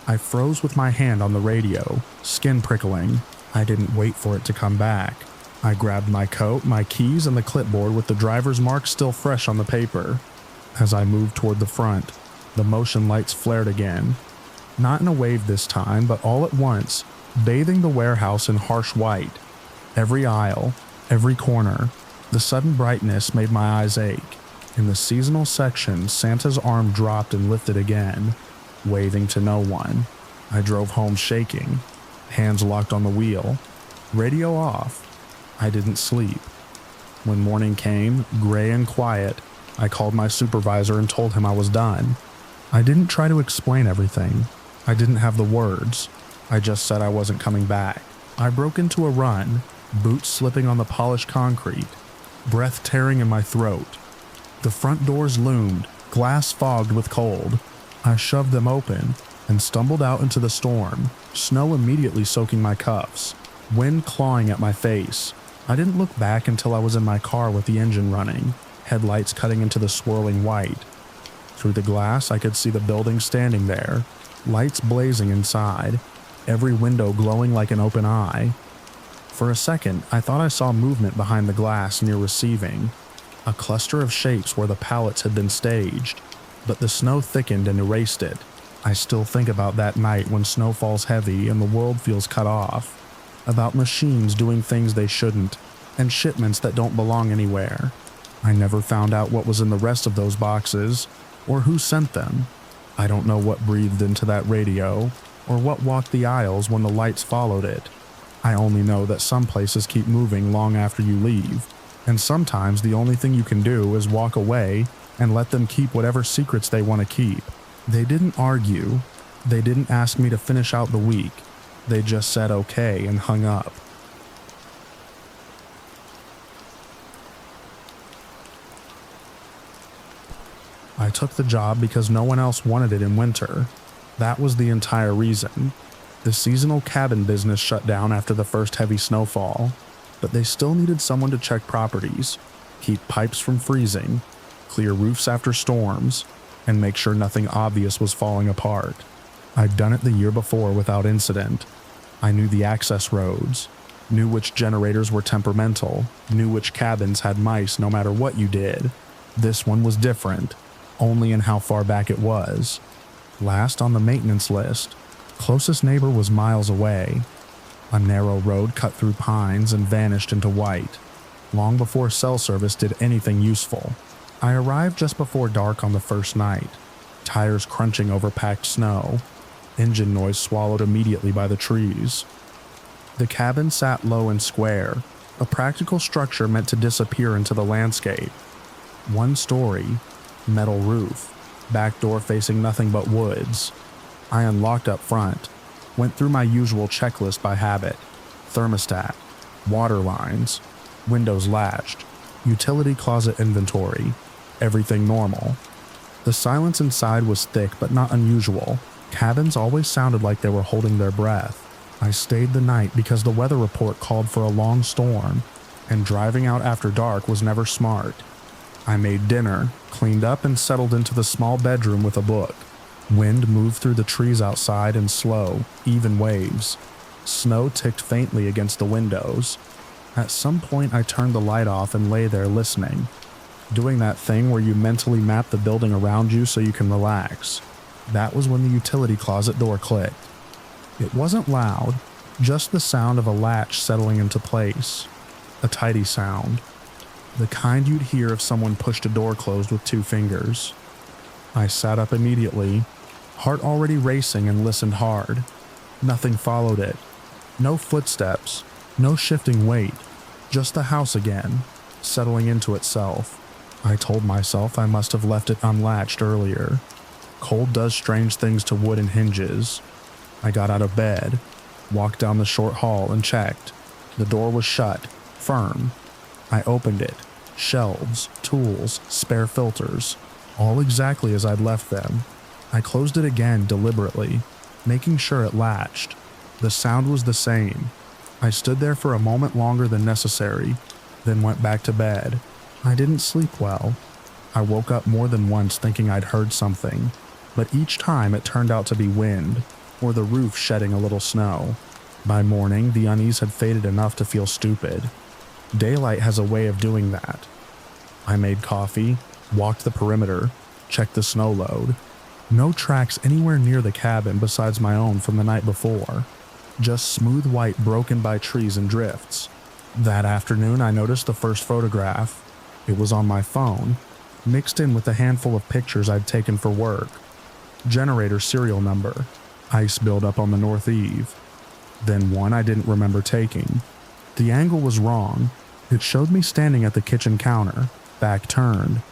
I froze with my hand on the radio, skin prickling. I didn't wait for it to come back. I grabbed my coat, my keys, and the clipboard with the driver's mark still fresh on the paper. As I moved toward the front, the motion lights flared again. Not in a wave this time, but all at once, bathing the warehouse in harsh white. Every aisle, every corner. The sudden brightness made my eyes ache. In the seasonal section, Santa's arm dropped and lifted again, waving to no one. I drove home shaking, hands locked on the wheel, radio off. I didn't sleep. When morning came, gray and quiet, I called my supervisor and told him I was done. I didn't try to explain everything. I didn't have the words. I just said I wasn't coming back. I broke into a run, boots slipping on the polished concrete, breath tearing in my throat. The front doors loomed, glass fogged with cold. I shoved them open and stumbled out into the storm, snow immediately soaking my cuffs, wind clawing at my face. I didn't look back until I was in my car with the engine running, headlights cutting into the swirling white. Through the glass, I could see the building standing there, lights blazing inside, every window glowing like an open eye. For a second, I thought I saw movement behind the glass near receiving, a cluster of shapes where the pallets had been staged, but the snow thickened and erased it. I still think about that night when snow falls heavy and the world feels cut off, about machines doing things they shouldn't, and shipments that don't belong anywhere. I never found out what was in the rest of those boxes, or who sent them. I don't know what breathed into that radio, or what walked the aisles when the lights followed it. I only know that some places keep moving long after you leave, and sometimes the only thing you can do is walk away and let them keep whatever secrets they want to keep. They didn't argue. They didn't ask me to finish out the week. They just said okay and hung up. I took the job because no one else wanted it in winter. That was the entire reason. The seasonal cabin business shut down after the first heavy snowfall, but they still needed someone to check properties, keep pipes from freezing, clear roofs after storms, and make sure nothing obvious was falling apart. I'd done it the year before without incident. I knew the access roads, knew which generators were temperamental, knew which cabins had mice no matter what you did. This one was different, only in how far back it was. Last on the maintenance list, closest neighbor was miles away. A narrow road cut through pines and vanished into white, long before cell service did anything useful. I arrived just before dark on the first night, tires crunching over packed snow, engine noise swallowed immediately by the trees. The cabin sat low and square, a practical structure meant to disappear into the landscape. One story, metal roof, back door facing nothing but woods. I unlocked up front, went through my usual checklist by habit: thermostat, water lines, windows latched, utility closet inventory, everything normal. The silence inside was thick but not unusual. Cabins always sounded like they were holding their breath. I stayed the night because the weather report called for a long storm, and driving out after dark was never smart. I made dinner, cleaned up, and settled into the small bedroom with a book. Wind moved through the trees outside in slow, even waves. Snow ticked faintly against the windows. At some point I turned the light off and lay there listening, doing that thing where you mentally map the building around you so you can relax. That was when the utility closet door clicked. It wasn't loud, just the sound of a latch settling into place. A tidy sound. The kind you'd hear if someone pushed a door closed with two fingers. I sat up immediately, heart already racing, and listened hard. Nothing followed it. No footsteps, no shifting weight, just the house again, settling into itself. I told myself I must have left it unlatched earlier. Cold does strange things to wood and hinges. I got out of bed, walked down the short hall and checked. The door was shut, firm. I opened it. Shelves, tools, spare filters, all exactly as I'd left them. I closed it again deliberately, making sure it latched. The sound was the same. I stood there for a moment longer than necessary, then went back to bed. I didn't sleep well. I woke up more than once thinking I'd heard something, but each time it turned out to be wind, or the roof shedding a little snow. By morning, the unease had faded enough to feel stupid. Daylight has a way of doing that. I made coffee, walked the perimeter, checked the snow load. No tracks anywhere near the cabin besides my own from the night before. Just smooth white broken by trees and drifts. That afternoon I noticed the first photograph. It was on my phone, mixed in with a handful of pictures I'd taken for work. Generator serial number, ice buildup on the north eave. Then one I didn't remember taking. The angle was wrong. It showed me standing at the kitchen counter, back turned,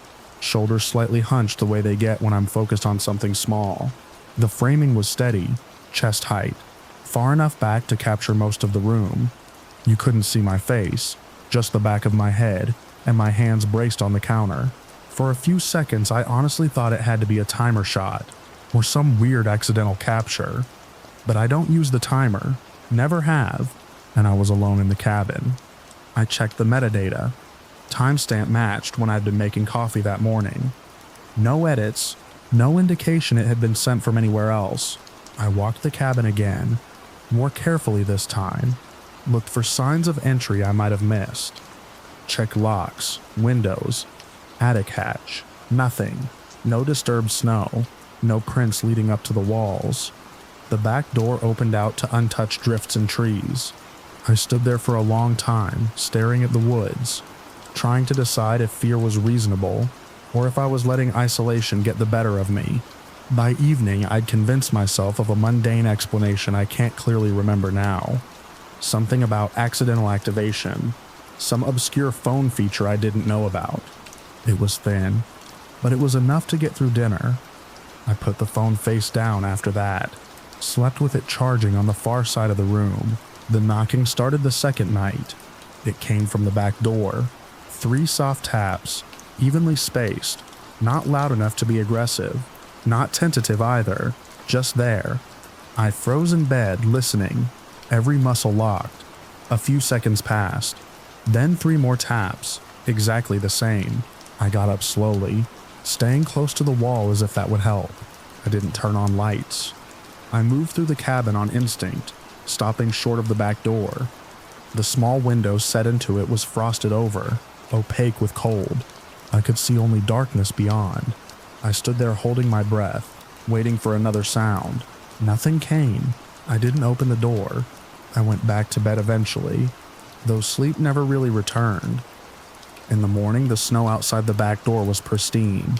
shoulders slightly hunched the way they get when I'm focused on something small. The framing was steady, chest height, far enough back to capture most of the room. You couldn't see my face, just the back of my head, and my hands braced on the counter. For a few seconds I honestly thought it had to be a timer shot, or some weird accidental capture. But I don't use the timer, never have, and I was alone in the cabin. I checked the metadata. Timestamp matched when I'd been making coffee that morning. No edits, no indication it had been sent from anywhere else. I walked the cabin again, more carefully this time, looked for signs of entry I might have missed. Checked locks, windows, attic hatch, nothing. No disturbed snow, no prints leading up to the walls. The back door opened out to untouched drifts and trees. I stood there for a long time, staring at the woods, trying to decide if fear was reasonable, or if I was letting isolation get the better of me. By evening, I'd convinced myself of a mundane explanation I can't clearly remember now. Something about accidental activation, some obscure phone feature I didn't know about. It was thin, but it was enough to get through dinner. I put the phone face down after that, slept with it charging on the far side of the room. The knocking started the second night. It came from the back door. 3 soft taps, evenly spaced, not loud enough to be aggressive, not tentative either, just there. I froze in bed, listening, every muscle locked. A few seconds passed. Then 3 more taps, exactly the same. I got up slowly, staying close to the wall as if that would help. I didn't turn on lights. I moved through the cabin on instinct, stopping short of the back door. The small window set into it was frosted over, opaque with cold. I could see only darkness beyond. I stood there holding my breath, waiting for another sound. Nothing came. I didn't open the door. I went back to bed eventually, though sleep never really returned. In the morning, the snow outside the back door was pristine.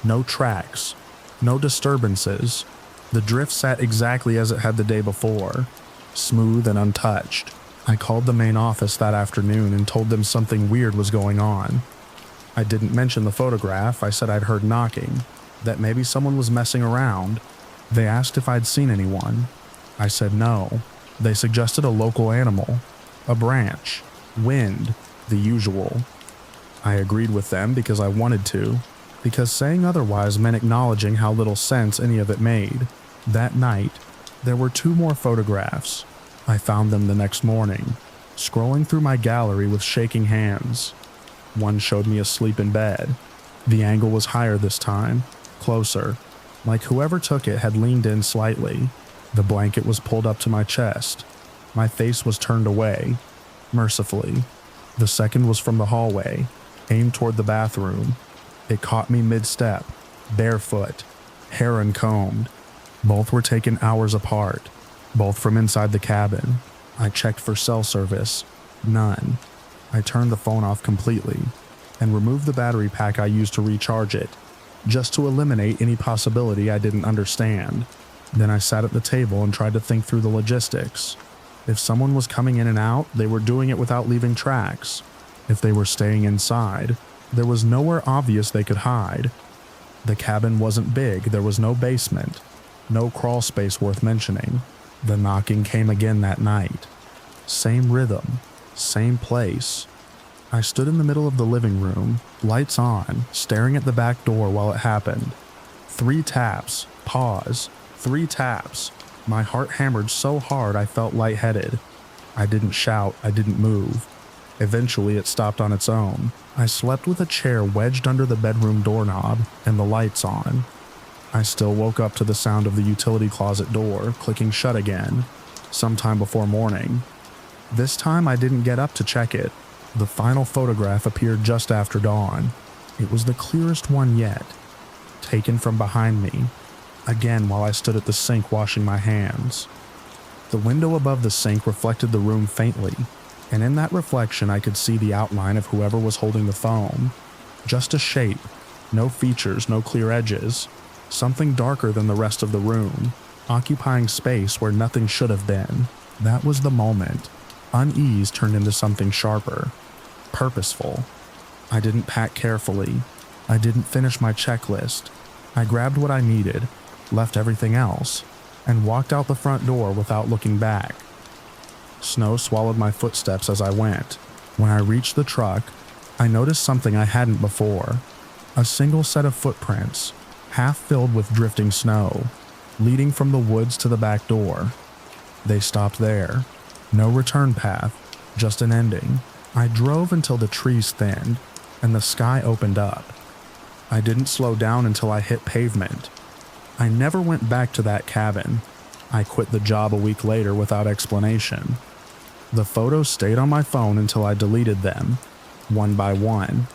No tracks, no disturbances. The drift sat exactly as it had the day before, smooth and untouched. I called the main office that afternoon and told them something weird was going on. I didn't mention the photograph. I said I'd heard knocking, that maybe someone was messing around. They asked if I'd seen anyone. I said no. They suggested a local animal, a branch, wind, the usual. I agreed with them because I wanted to, because saying otherwise meant acknowledging how little sense any of it made. That night, there were 2 more photographs. I found them the next morning, scrolling through my gallery with shaking hands. One showed me asleep in bed. The angle was higher this time, closer, like whoever took it had leaned in slightly. The blanket was pulled up to my chest. My face was turned away, mercifully. The second was from the hallway, aimed toward the bathroom. It caught me mid-step, barefoot, hair uncombed. Both were taken hours apart, both from inside the cabin. I checked for cell service. None. I turned the phone off completely and removed the battery pack I used to recharge it, just to eliminate any possibility I didn't understand. Then I sat at the table and tried to think through the logistics. If someone was coming in and out, they were doing it without leaving tracks. If they were staying inside, there was nowhere obvious they could hide. The cabin wasn't big, there was no basement, no crawl space worth mentioning. The knocking came again that night. Same rhythm, same place. I stood in the middle of the living room, lights on, staring at the back door while it happened. 3 taps, pause, 3 taps. My heart hammered so hard I felt lightheaded. I didn't shout, I didn't move. Eventually it stopped on its own. I slept with a chair wedged under the bedroom doorknob and the lights on. I still woke up to the sound of the utility closet door clicking shut again, sometime before morning. This time I didn't get up to check it. The final photograph appeared just after dawn. It was the clearest one yet, taken from behind me, again while I stood at the sink washing my hands. The window above the sink reflected the room faintly, and in that reflection I could see the outline of whoever was holding the phone. Just a shape, no features, no clear edges, something darker than the rest of the room, occupying space where nothing should have been. That was the moment. Unease turned into something sharper, purposeful. I didn't pack carefully. I didn't finish my checklist. I grabbed what I needed, left everything else, and walked out the front door without looking back. Snow swallowed my footsteps as I went. When I reached the truck, I noticed something I hadn't before. A single set of footprints, half filled with drifting snow, leading from the woods to the back door. They stopped there. No return path, just an ending. I drove until the trees thinned and the sky opened up. I didn't slow down until I hit pavement. I never went back to that cabin. I quit the job a week later without explanation. The photos stayed on my phone until I deleted them, one by one.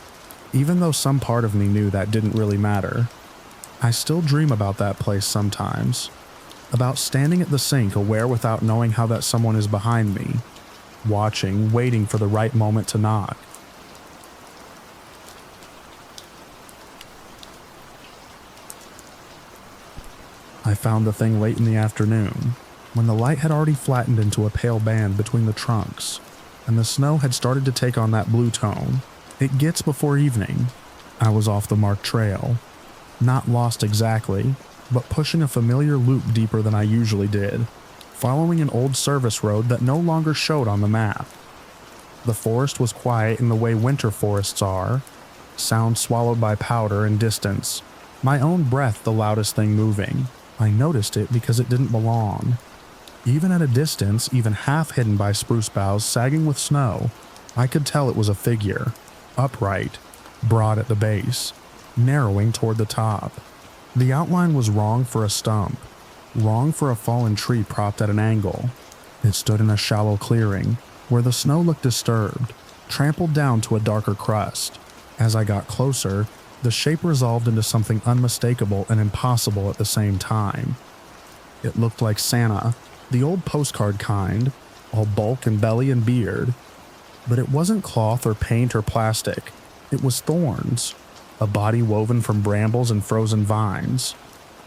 Even though some part of me knew that didn't really matter. I still dream about that place sometimes. About standing at the sink aware without knowing how that someone is behind me, watching, waiting for the right moment to knock. I found the thing late in the afternoon, when the light had already flattened into a pale band between the trunks, and the snow had started to take on that blue tone it gets before evening. I was off the marked trail. Not lost exactly, but pushing a familiar loop deeper than I usually did, following an old service road that no longer showed on the map. The forest was quiet in the way winter forests are, sound swallowed by powder and distance, my own breath the loudest thing moving. I noticed it because it didn't belong. Even at a distance, even half hidden by spruce boughs sagging with snow, I could tell it was a figure, upright, broad at the base, narrowing toward the top. The outline was wrong for a stump, wrong for a fallen tree propped at an angle. It stood in a shallow clearing, where the snow looked disturbed, trampled down to a darker crust. As I got closer, the shape resolved into something unmistakable and impossible at the same time. It looked like Santa, the old postcard kind, all bulk and belly and beard. But it wasn't cloth or paint or plastic. It was thorns, a body woven from brambles and frozen vines,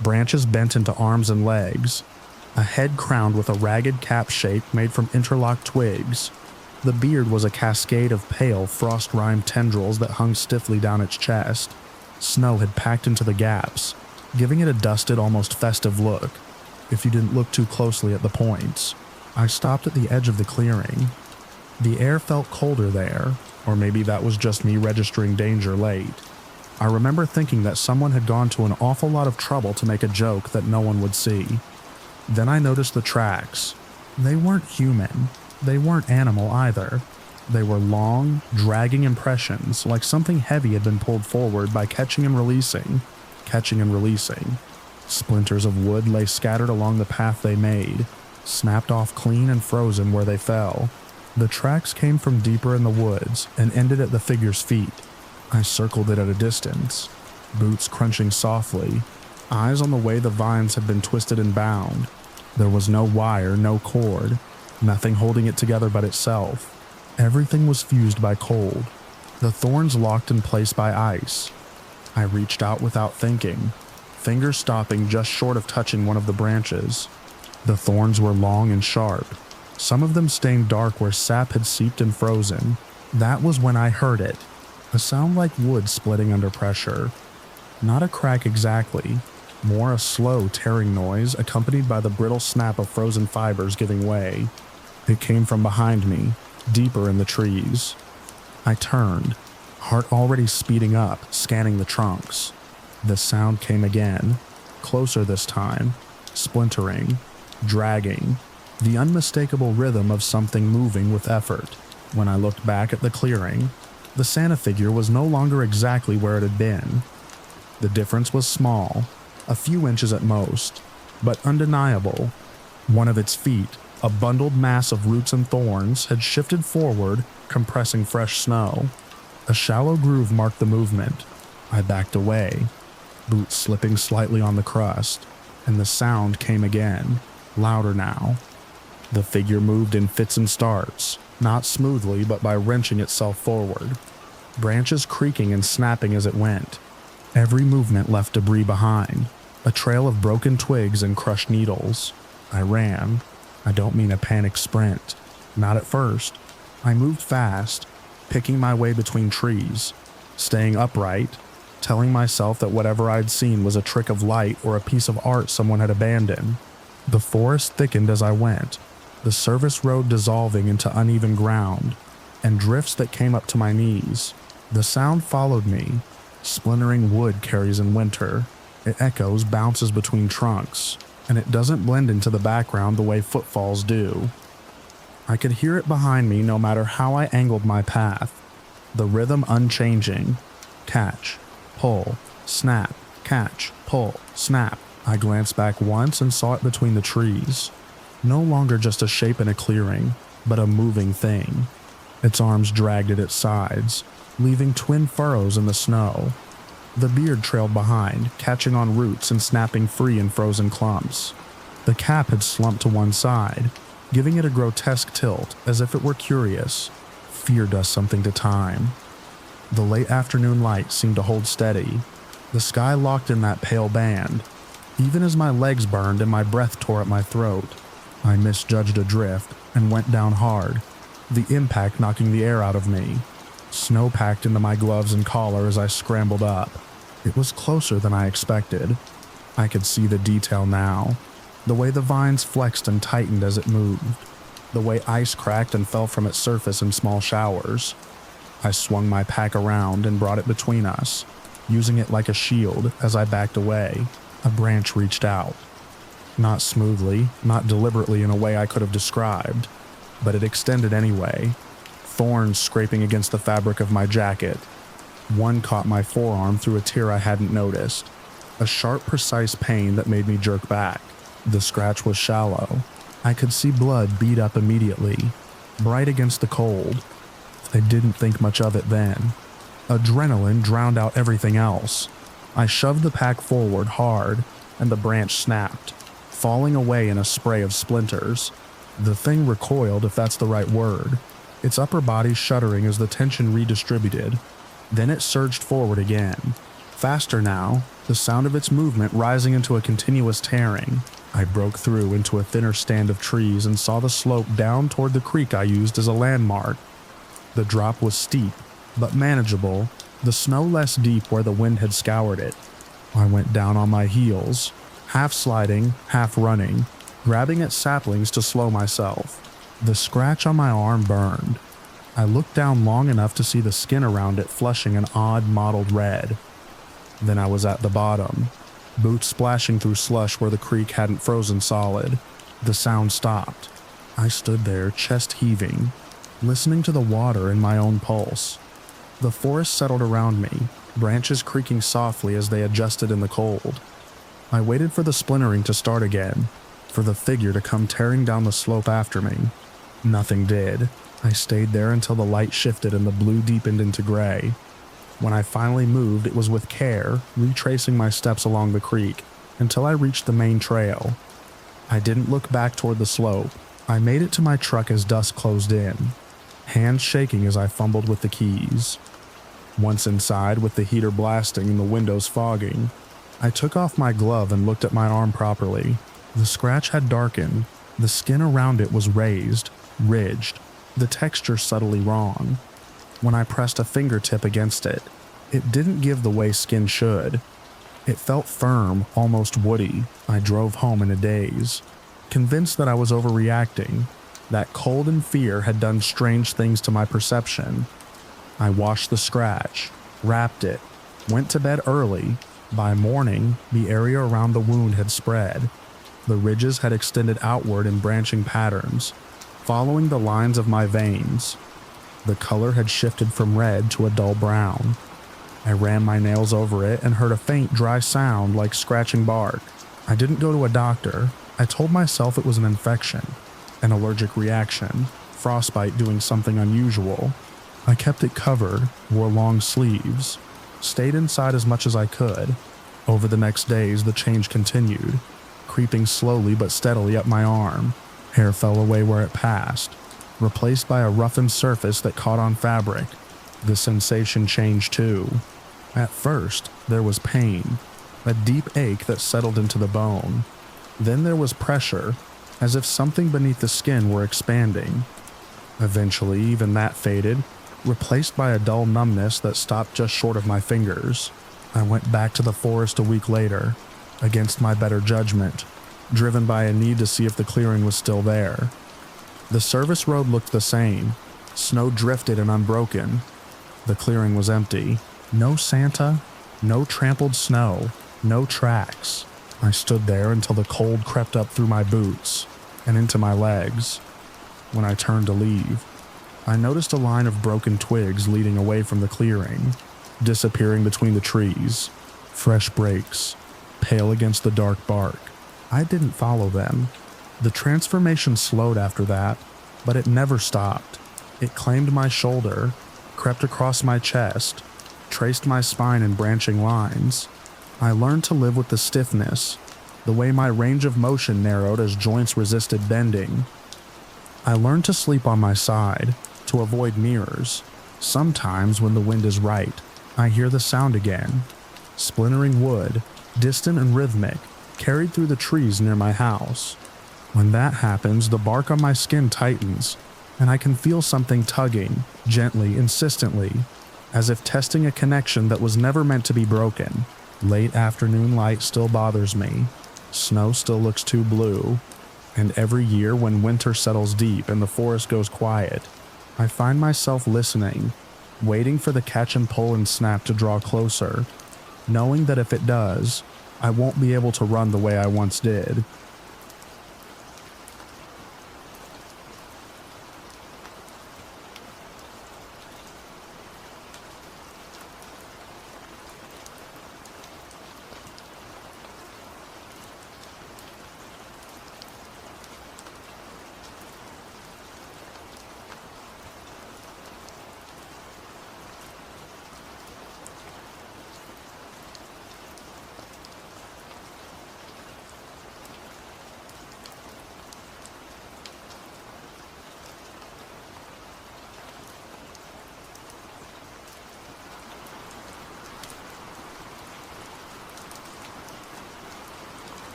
branches bent into arms and legs, a head crowned with a ragged cap shape made from interlocked twigs. The beard was a cascade of pale, frost-rimed tendrils that hung stiffly down its chest. Snow had packed into the gaps, giving it a dusted, almost festive look, if you didn't look too closely at the points. I stopped at the edge of the clearing. The air felt colder there, or maybe that was just me registering danger late. I remember thinking that someone had gone to an awful lot of trouble to make a joke that no one would see. Then I noticed the tracks. They weren't human. They weren't animal either. They were long, dragging impressions, like something heavy had been pulled forward by catching and releasing. Splinters of wood lay scattered along the path they made, snapped off clean and frozen where they fell. The tracks came from deeper in the woods and ended at the figure's feet. I circled it at a distance, boots crunching softly, eyes on the way the vines had been twisted and bound. There was no wire, no cord, nothing holding it together but itself. Everything was fused by cold, the thorns locked in place by ice. I reached out without thinking, fingers stopping just short of touching one of the branches. The thorns were long and sharp, some of them stained dark where sap had seeped and frozen. That was when I heard it, a sound like wood splitting under pressure. Not a crack exactly, more a slow tearing noise accompanied by the brittle snap of frozen fibers giving way. It came from behind me, deeper in the trees. I turned, heart already speeding up, scanning the trunks. The sound came again, closer this time, splintering, dragging, the unmistakable rhythm of something moving with effort. When I looked back at the clearing, the Santa figure was no longer exactly where it had been. The difference was small, a few inches at most, but undeniable. One of its feet, a bundled mass of roots and thorns, had shifted forward, compressing fresh snow. A shallow groove marked the movement. I backed away, boots slipping slightly on the crust, and the sound came again, louder now. The figure moved in fits and starts, not smoothly but by wrenching itself forward, branches creaking and snapping as it went. Every movement left debris behind, a trail of broken twigs and crushed needles. I ran. I don't mean a panicked sprint. Not at first. I moved fast, picking my way between trees, staying upright, telling myself that whatever I'd seen was a trick of light or a piece of art someone had abandoned. The forest thickened as I went, the service road dissolving into uneven ground, and drifts that came up to my knees. The sound followed me. Splintering wood carries in winter. It echoes, bounces between trunks, and it doesn't blend into the background the way footfalls do. I could hear it behind me no matter how I angled my path, the rhythm unchanging. Catch, pull, snap, catch, pull, snap. I glanced back once and saw it between the trees. No longer just a shape in a clearing, but a moving thing. Its arms dragged at its sides, leaving twin furrows in the snow. The beard trailed behind, catching on roots and snapping free in frozen clumps. The cap had slumped to one side, giving it a grotesque tilt as if it were curious. Fear does something to time. The late afternoon light seemed to hold steady. The sky locked in that pale band. Even as my legs burned and my breath tore at my throat, I misjudged a drift and went down hard, the impact knocking the air out of me. Snow packed into my gloves and collar as I scrambled up. It was closer than I expected. I could see the detail now, the way the vines flexed and tightened as it moved, the way ice cracked and fell from its surface in small showers. I swung my pack around and brought it between us, using it like a shield as I backed away. A branch reached out. Not smoothly, not deliberately in a way I could have described, but it extended anyway, thorns scraping against the fabric of my jacket. One caught my forearm through a tear I hadn't noticed, a sharp, precise pain that made me jerk back. The scratch was shallow. I could see blood bead up immediately, bright against the cold. I didn't think much of it then. Adrenaline drowned out everything else. I shoved the pack forward hard, and the branch snapped, falling away in a spray of splinters. The thing recoiled, if that's the right word, its upper body shuddering as the tension redistributed. Then it surged forward again. Faster now, the sound of its movement rising into a continuous tearing. I broke through into a thinner stand of trees and saw the slope down toward the creek I used as a landmark. The drop was steep, but manageable, the snow less deep where the wind had scoured it. I went down on my heels, half sliding, half running, grabbing at saplings to slow myself. The scratch on my arm burned. I looked down long enough to see the skin around it flushing an odd mottled red. Then I was at the bottom, boots splashing through slush where the creek hadn't frozen solid. The sound stopped. I stood there, chest heaving, listening to the water in my own pulse. The forest settled around me, branches creaking softly as they adjusted in the cold. I waited for the splintering to start again, for the figure to come tearing down the slope after me. Nothing did. I stayed there until the light shifted and the blue deepened into gray. When I finally moved, it was with care, retracing my steps along the creek until I reached the main trail. I didn't look back toward the slope. I made it to my truck as dusk closed in, hands shaking as I fumbled with the keys. Once inside, with the heater blasting and the windows fogging, I took off my glove and looked at my arm properly. The scratch had darkened. The skin around it was raised, ridged, the texture subtly wrong. When I pressed a fingertip against it, it didn't give the way skin should. It felt firm, almost woody. I drove home in a daze, convinced that I was overreacting, that cold and fear had done strange things to my perception. I washed the scratch, wrapped it, went to bed early. By morning, the area around the wound had spread. The ridges had extended outward in branching patterns, following the lines of my veins. The color had shifted from red to a dull brown. I ran my nails over it and heard a faint, dry sound like scratching bark. I didn't go to a doctor. I told myself it was an infection, an allergic reaction, frostbite doing something unusual. I kept it covered, wore long sleeves, stayed inside as much as I could. Over the next days, the change continued, creeping slowly but steadily up my arm. Hair fell away where it passed, replaced by a roughened surface that caught on fabric. The sensation changed too. At first, there was pain, a deep ache that settled into the bone. Then there was pressure, as if something beneath the skin were expanding. Eventually, even that faded, replaced by a dull numbness that stopped just short of my fingers. I went back to the forest a week later, against my better judgment, driven by a need to see if the clearing was still there. The service road looked the same, snow drifted and unbroken. The clearing was empty. No Santa, no trampled snow, no tracks. I stood there until the cold crept up through my boots and into my legs. When I turned to leave, I noticed a line of broken twigs leading away from the clearing, disappearing between the trees. Fresh breaks, pale against the dark bark. I didn't follow them. The transformation slowed after that, but it never stopped. It claimed my shoulder, crept across my chest, traced my spine in branching lines. I learned to live with the stiffness, the way my range of motion narrowed as joints resisted bending. I learned to sleep on my side, to avoid mirrors. Sometimes when the wind is right, I hear the sound again. Splintering wood, distant and rhythmic, carried through the trees near my house. When that happens, the bark on my skin tightens, and I can feel something tugging, gently, insistently, as if testing a connection that was never meant to be broken. Late afternoon light still bothers me. Snow still looks too blue. And every year when winter settles deep and the forest goes quiet, I find myself listening, waiting for the catch and pull and snap to draw closer, knowing that if it does, I won't be able to run the way I once did.